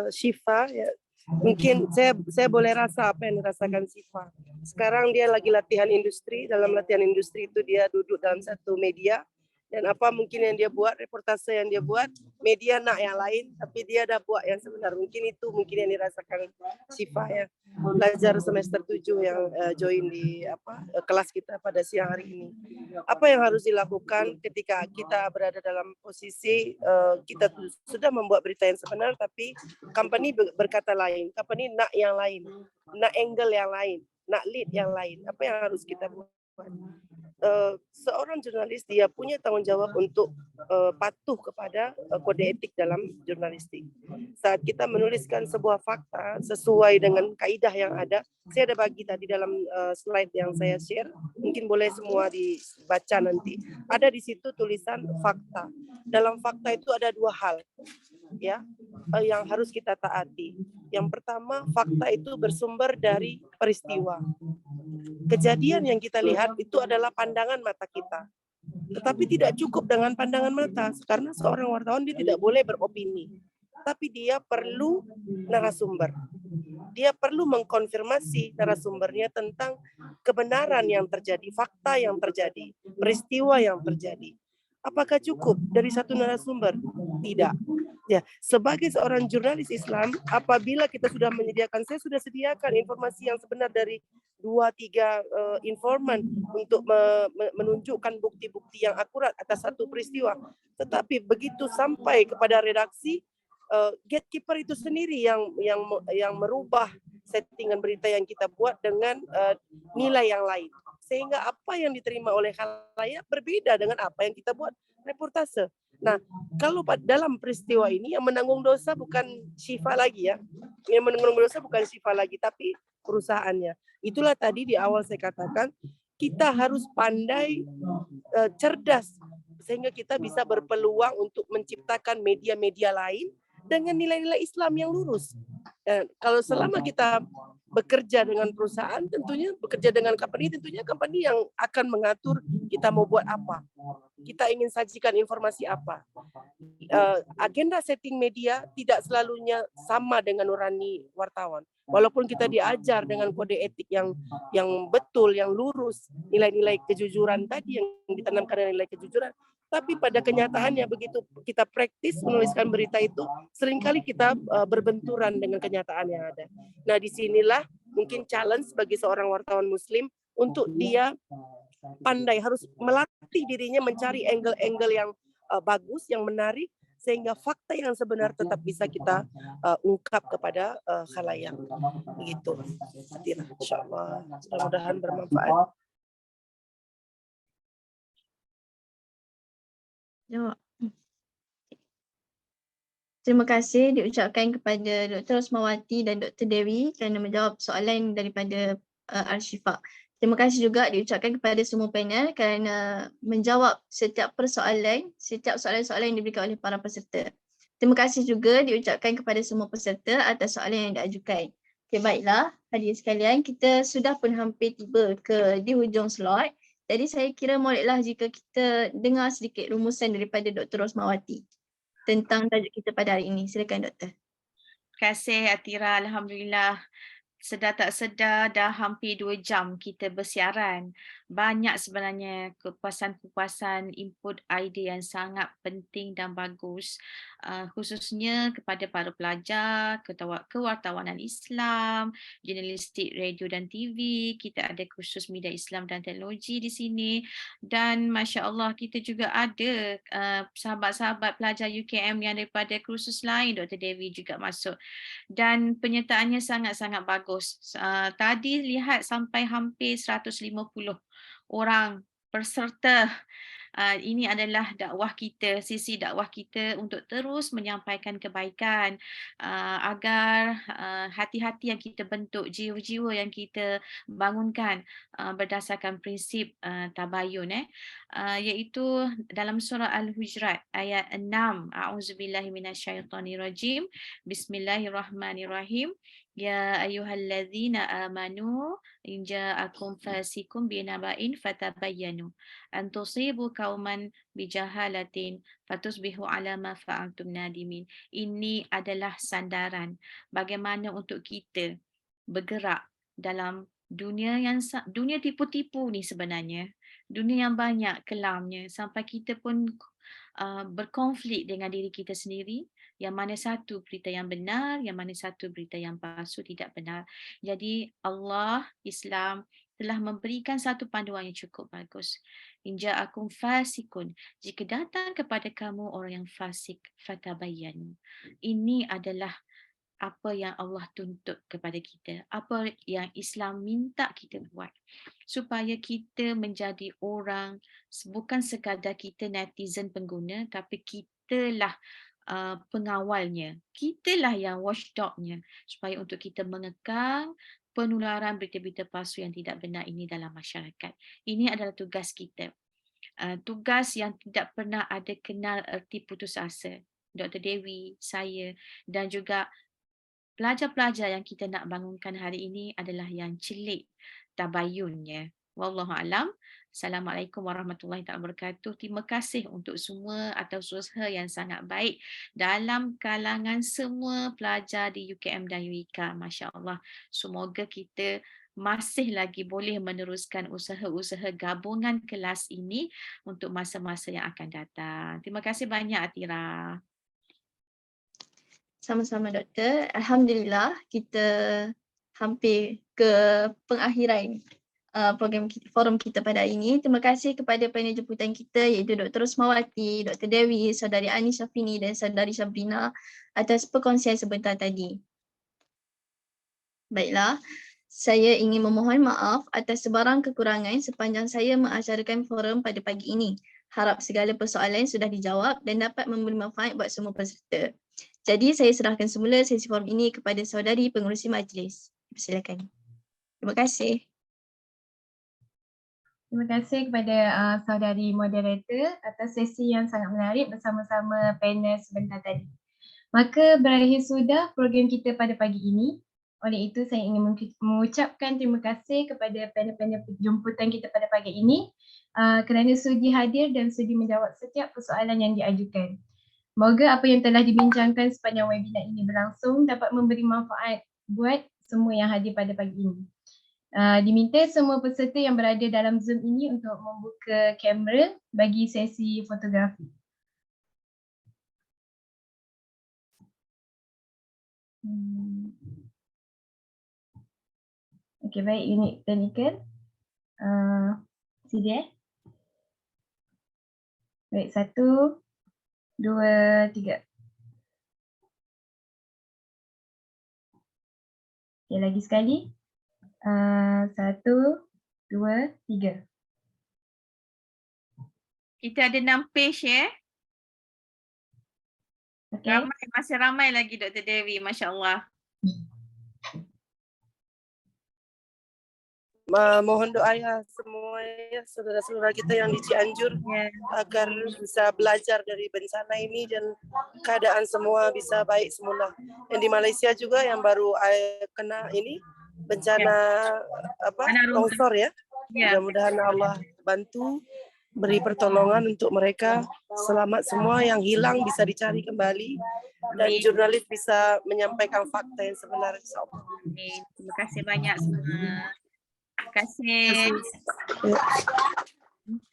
Syifa ya. Mungkin saya boleh rasa apa yang dirasakan Syifa. Sekarang dia lagi latihan industri. Dalam latihan industri itu dia duduk dalam satu media. Dan apa mungkin yang dia buat, reportase yang dia buat, media nak yang lain, tapi dia ada buat yang sebenar. Mungkin itu yang dirasakan Syifa ya. Belajar semester 7 yang join di kelas kita pada siang hari ini. Apa yang harus dilakukan ketika kita berada dalam posisi kita sudah membuat berita yang sebenar, tapi company berkata lain, company nak yang lain, nak angle yang lain, nak lead yang lain. Apa yang harus kita buat? Seorang jurnalis dia punya tanggung jawab untuk patuh kepada kode etik dalam jurnalistik. Saat kita menuliskan sebuah fakta sesuai dengan kaidah yang ada, saya ada bagi tadi dalam slide yang saya share, mungkin boleh semua dibaca nanti. Ada di situ tulisan fakta. Dalam fakta itu ada dua hal ya yang harus kita taati. Yang pertama, fakta itu bersumber dari peristiwa. Kejadian yang kita lihat itu adalah pandangan mata kita. Tetapi tidak cukup dengan pandangan mata, karena seorang wartawan dia tidak boleh beropini. Tapi dia perlu narasumber. Dia perlu mengkonfirmasi narasumbernya tentang kebenaran yang terjadi, fakta yang terjadi, peristiwa yang terjadi. Apakah cukup dari satu narasumber? Tidak. Ya, sebagai seorang jurnalis Islam, apabila kita sudah menyediakan, saya sudah sediakan informasi yang sebenar dari 2-3 informan untuk menunjukkan bukti-bukti yang akurat atas satu peristiwa. Tetapi begitu sampai kepada redaksi, gatekeeper itu sendiri yang merubah settingan berita yang kita buat dengan nilai yang lain. Sehingga apa yang diterima oleh khalayak berbeda dengan apa yang kita buat reportase. Nah, kalau dalam peristiwa ini yang menanggung dosa bukan Syifa lagi ya. Yang menanggung dosa bukan Syifa lagi, tapi perusahaannya. Itulah tadi di awal saya katakan, kita harus pandai, cerdas, sehingga kita bisa berpeluang untuk menciptakan media-media lain dengan nilai-nilai Islam yang lurus. Kalau selama kita bekerja dengan perusahaan, tentunya bekerja dengan company, tentunya company yang akan mengatur kita mau buat apa, kita ingin sajikan informasi apa. Agenda setting media tidak selalunya sama dengan nurani wartawan. Walaupun kita diajar dengan kode etik yang betul, yang lurus, nilai-nilai kejujuran tadi yang ditanamkan dengan nilai kejujuran, tapi pada kenyataannya begitu kita praktis menuliskan berita itu, seringkali kita berbenturan dengan kenyataan yang ada. Nah, disinilah mungkin challenge bagi seorang wartawan muslim untuk dia pandai, harus melatih dirinya mencari angle-angle yang bagus, yang menarik, sehingga fakta yang sebenar tetap bisa kita ungkap kepada khalayak. Begitu. Insyaallah, mudah-mudahan bermanfaat. Jawab. Terima kasih diucapkan kepada Dr. Rosmawati dan Dr. Dewi kerana menjawab soalan daripada Al-Syifa. Terima kasih juga diucapkan kepada semua panel kerana menjawab setiap persoalan, setiap soalan-soalan yang diberikan oleh para peserta. Terima kasih juga diucapkan kepada semua peserta atas soalan yang diajukan. Okay, baiklah, hadirin sekalian, kita sudah pun hampir tiba di hujung slot. Jadi saya kira moleklah jika kita dengar sedikit rumusan daripada Dr. Rosmawati tentang tajuk kita pada hari ini. Silakan Doktor. Terima kasih Atira. Alhamdulillah. Sedar tak sedar dah hampir 2 jam kita bersiaran. Banyak sebenarnya kupasan-kupasan input idea yang sangat penting dan bagus, khususnya kepada para pelajar, kewartawanan Islam, jurnalistik radio dan TV. Kita ada kursus media Islam dan teknologi di sini, dan Masya Allah kita juga ada sahabat-sahabat pelajar UKM yang daripada kursus lain. Dr. Dewi juga masuk dan penyertaannya sangat-sangat bagus. Tadi lihat sampai hampir 150 orang peserta. Ini adalah dakwah kita, sisi dakwah kita untuk terus menyampaikan kebaikan agar hati-hati yang kita bentuk, jiwa-jiwa yang kita bangunkan berdasarkan prinsip tabayun, iaitu dalam surah Al-Hujurat ayat 6. A'udzubillahi minasyaitonirrajim. Bismillahirrahmanirrahim. Ya ayyuhallazina amanu in ja'akum fasikum binaba'in fatabayyanu an tusibu qauman bijahalatin fatusbihu ala ma fa'altum nadimin. Ini adalah sandaran bagaimana untuk kita bergerak dalam dunia yang dunia tipu-tipu ni sebenarnya. Dunia yang banyak kelamnya sampai kita pun berkonflik dengan diri kita sendiri, yang mana satu berita yang benar, yang mana satu berita yang palsu tidak benar. Jadi Allah, Islam telah memberikan satu panduan yang cukup bagus. In ja'akum fasikun, jika datang kepada kamu orang yang fasik, fatabayyanu. Ini adalah apa yang Allah tuntut kepada kita, apa yang Islam minta kita buat, supaya kita menjadi orang, bukan sekadar kita netizen pengguna, tapi kitalah pengawalnya, kitalah yang watchdognya, supaya untuk kita mengekang penularan berita-berita palsu yang tidak benar ini dalam masyarakat. Ini adalah tugas kita. Tugas yang tidak pernah ada kenal erti putus asa. Dr. Dewi, saya dan juga pelajar-pelajar yang kita nak bangunkan hari ini adalah yang celik tabayunnya. Wallahualam. Assalamualaikum warahmatullahi wabarakatuh. Terima kasih untuk semua atas usaha yang sangat baik dalam kalangan semua pelajar di UKM dan UIKA. Masya Allah. Semoga kita masih lagi boleh meneruskan usaha-usaha gabungan kelas ini untuk masa-masa yang akan datang. Terima kasih banyak Atira. Sama-sama doktor. Alhamdulillah kita hampir ke pengakhiran program kita, forum kita pada hari ini. Terima kasih kepada panel jemputan kita iaitu Dr. Rosmawati, Dr. Dewi, Saudari Ani Syafini dan Saudari Sabrina atas perkongsian sebentar tadi. Baiklah, saya ingin memohon maaf atas sebarang kekurangan sepanjang saya mengacarkan forum pada pagi ini. Harap segala persoalan sudah dijawab dan dapat memberi manfaat buat semua peserta. Jadi saya serahkan semula sesi forum ini kepada saudari pengerusi majlis. Silakan. Terima kasih. Terima kasih kepada saudari moderator atas sesi yang sangat menarik bersama-sama panel sebentar tadi. Maka berakhir sudah program kita pada pagi ini. Oleh itu saya ingin mengucapkan terima kasih kepada panel-panel jemputan kita pada pagi ini kerana sudi hadir dan sudi menjawab setiap persoalan yang diajukan. Semoga apa yang telah dibincangkan sepanjang webinar ini berlangsung dapat memberi manfaat buat semua yang hadir pada pagi ini. Diminta semua peserta yang berada dalam Zoom ini untuk membuka kamera bagi sesi fotografi. Okey, baik, unit technical. Sidi Baik, 1, 2, 3. Okay, lagi sekali. 1, 2, 3. Kita ada 6 page ya. Okay. Masih ramai lagi Dr. Dewi, Masya Allah. Mohon doa ya semua ya saudara-saudara kita yang di Cianjur agar bisa belajar dari bencana ini dan keadaan semua bisa baik semula. Yang di Malaysia juga yang baru kena ini bencana longsor ya. Mudah-mudahan Allah bantu beri pertolongan untuk mereka, selamat semua, yang hilang bisa dicari kembali dan jurnalis bisa menyampaikan fakta yang sebenar. Terima kasih banyak semua. Terima kasih.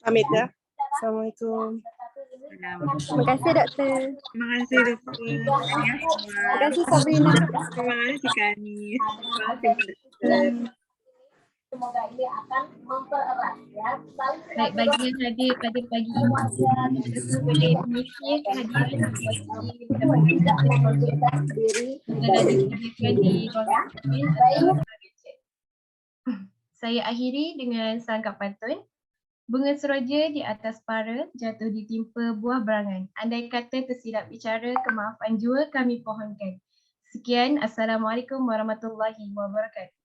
Pamit ya. Assalamualaikum. Terima kasih doktor. Terima kasih doktor. Terima kasih Sabrina. Terima kasih Kani. Terima kasih doktor. Semoga ini akan mempererat ya. Baik, bagi yang hadir pada pagi ini, kita boleh mengisi kehadiran di ruangan admin atau chat. Saya akhiri dengan sangkap pantun. Bunga seroja di atas para jatuh ditimpa buah berangan. Andai kata tersilap bicara, kemaafan jua kami pohonkan. Sekian, Assalamualaikum warahmatullahi wabarakatuh.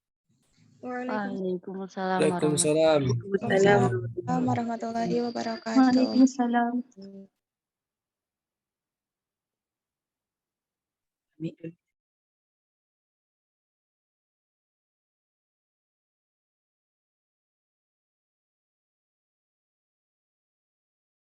Waalaikumsalam warahmatullahi wabarakatuh. Waalaikumsalam.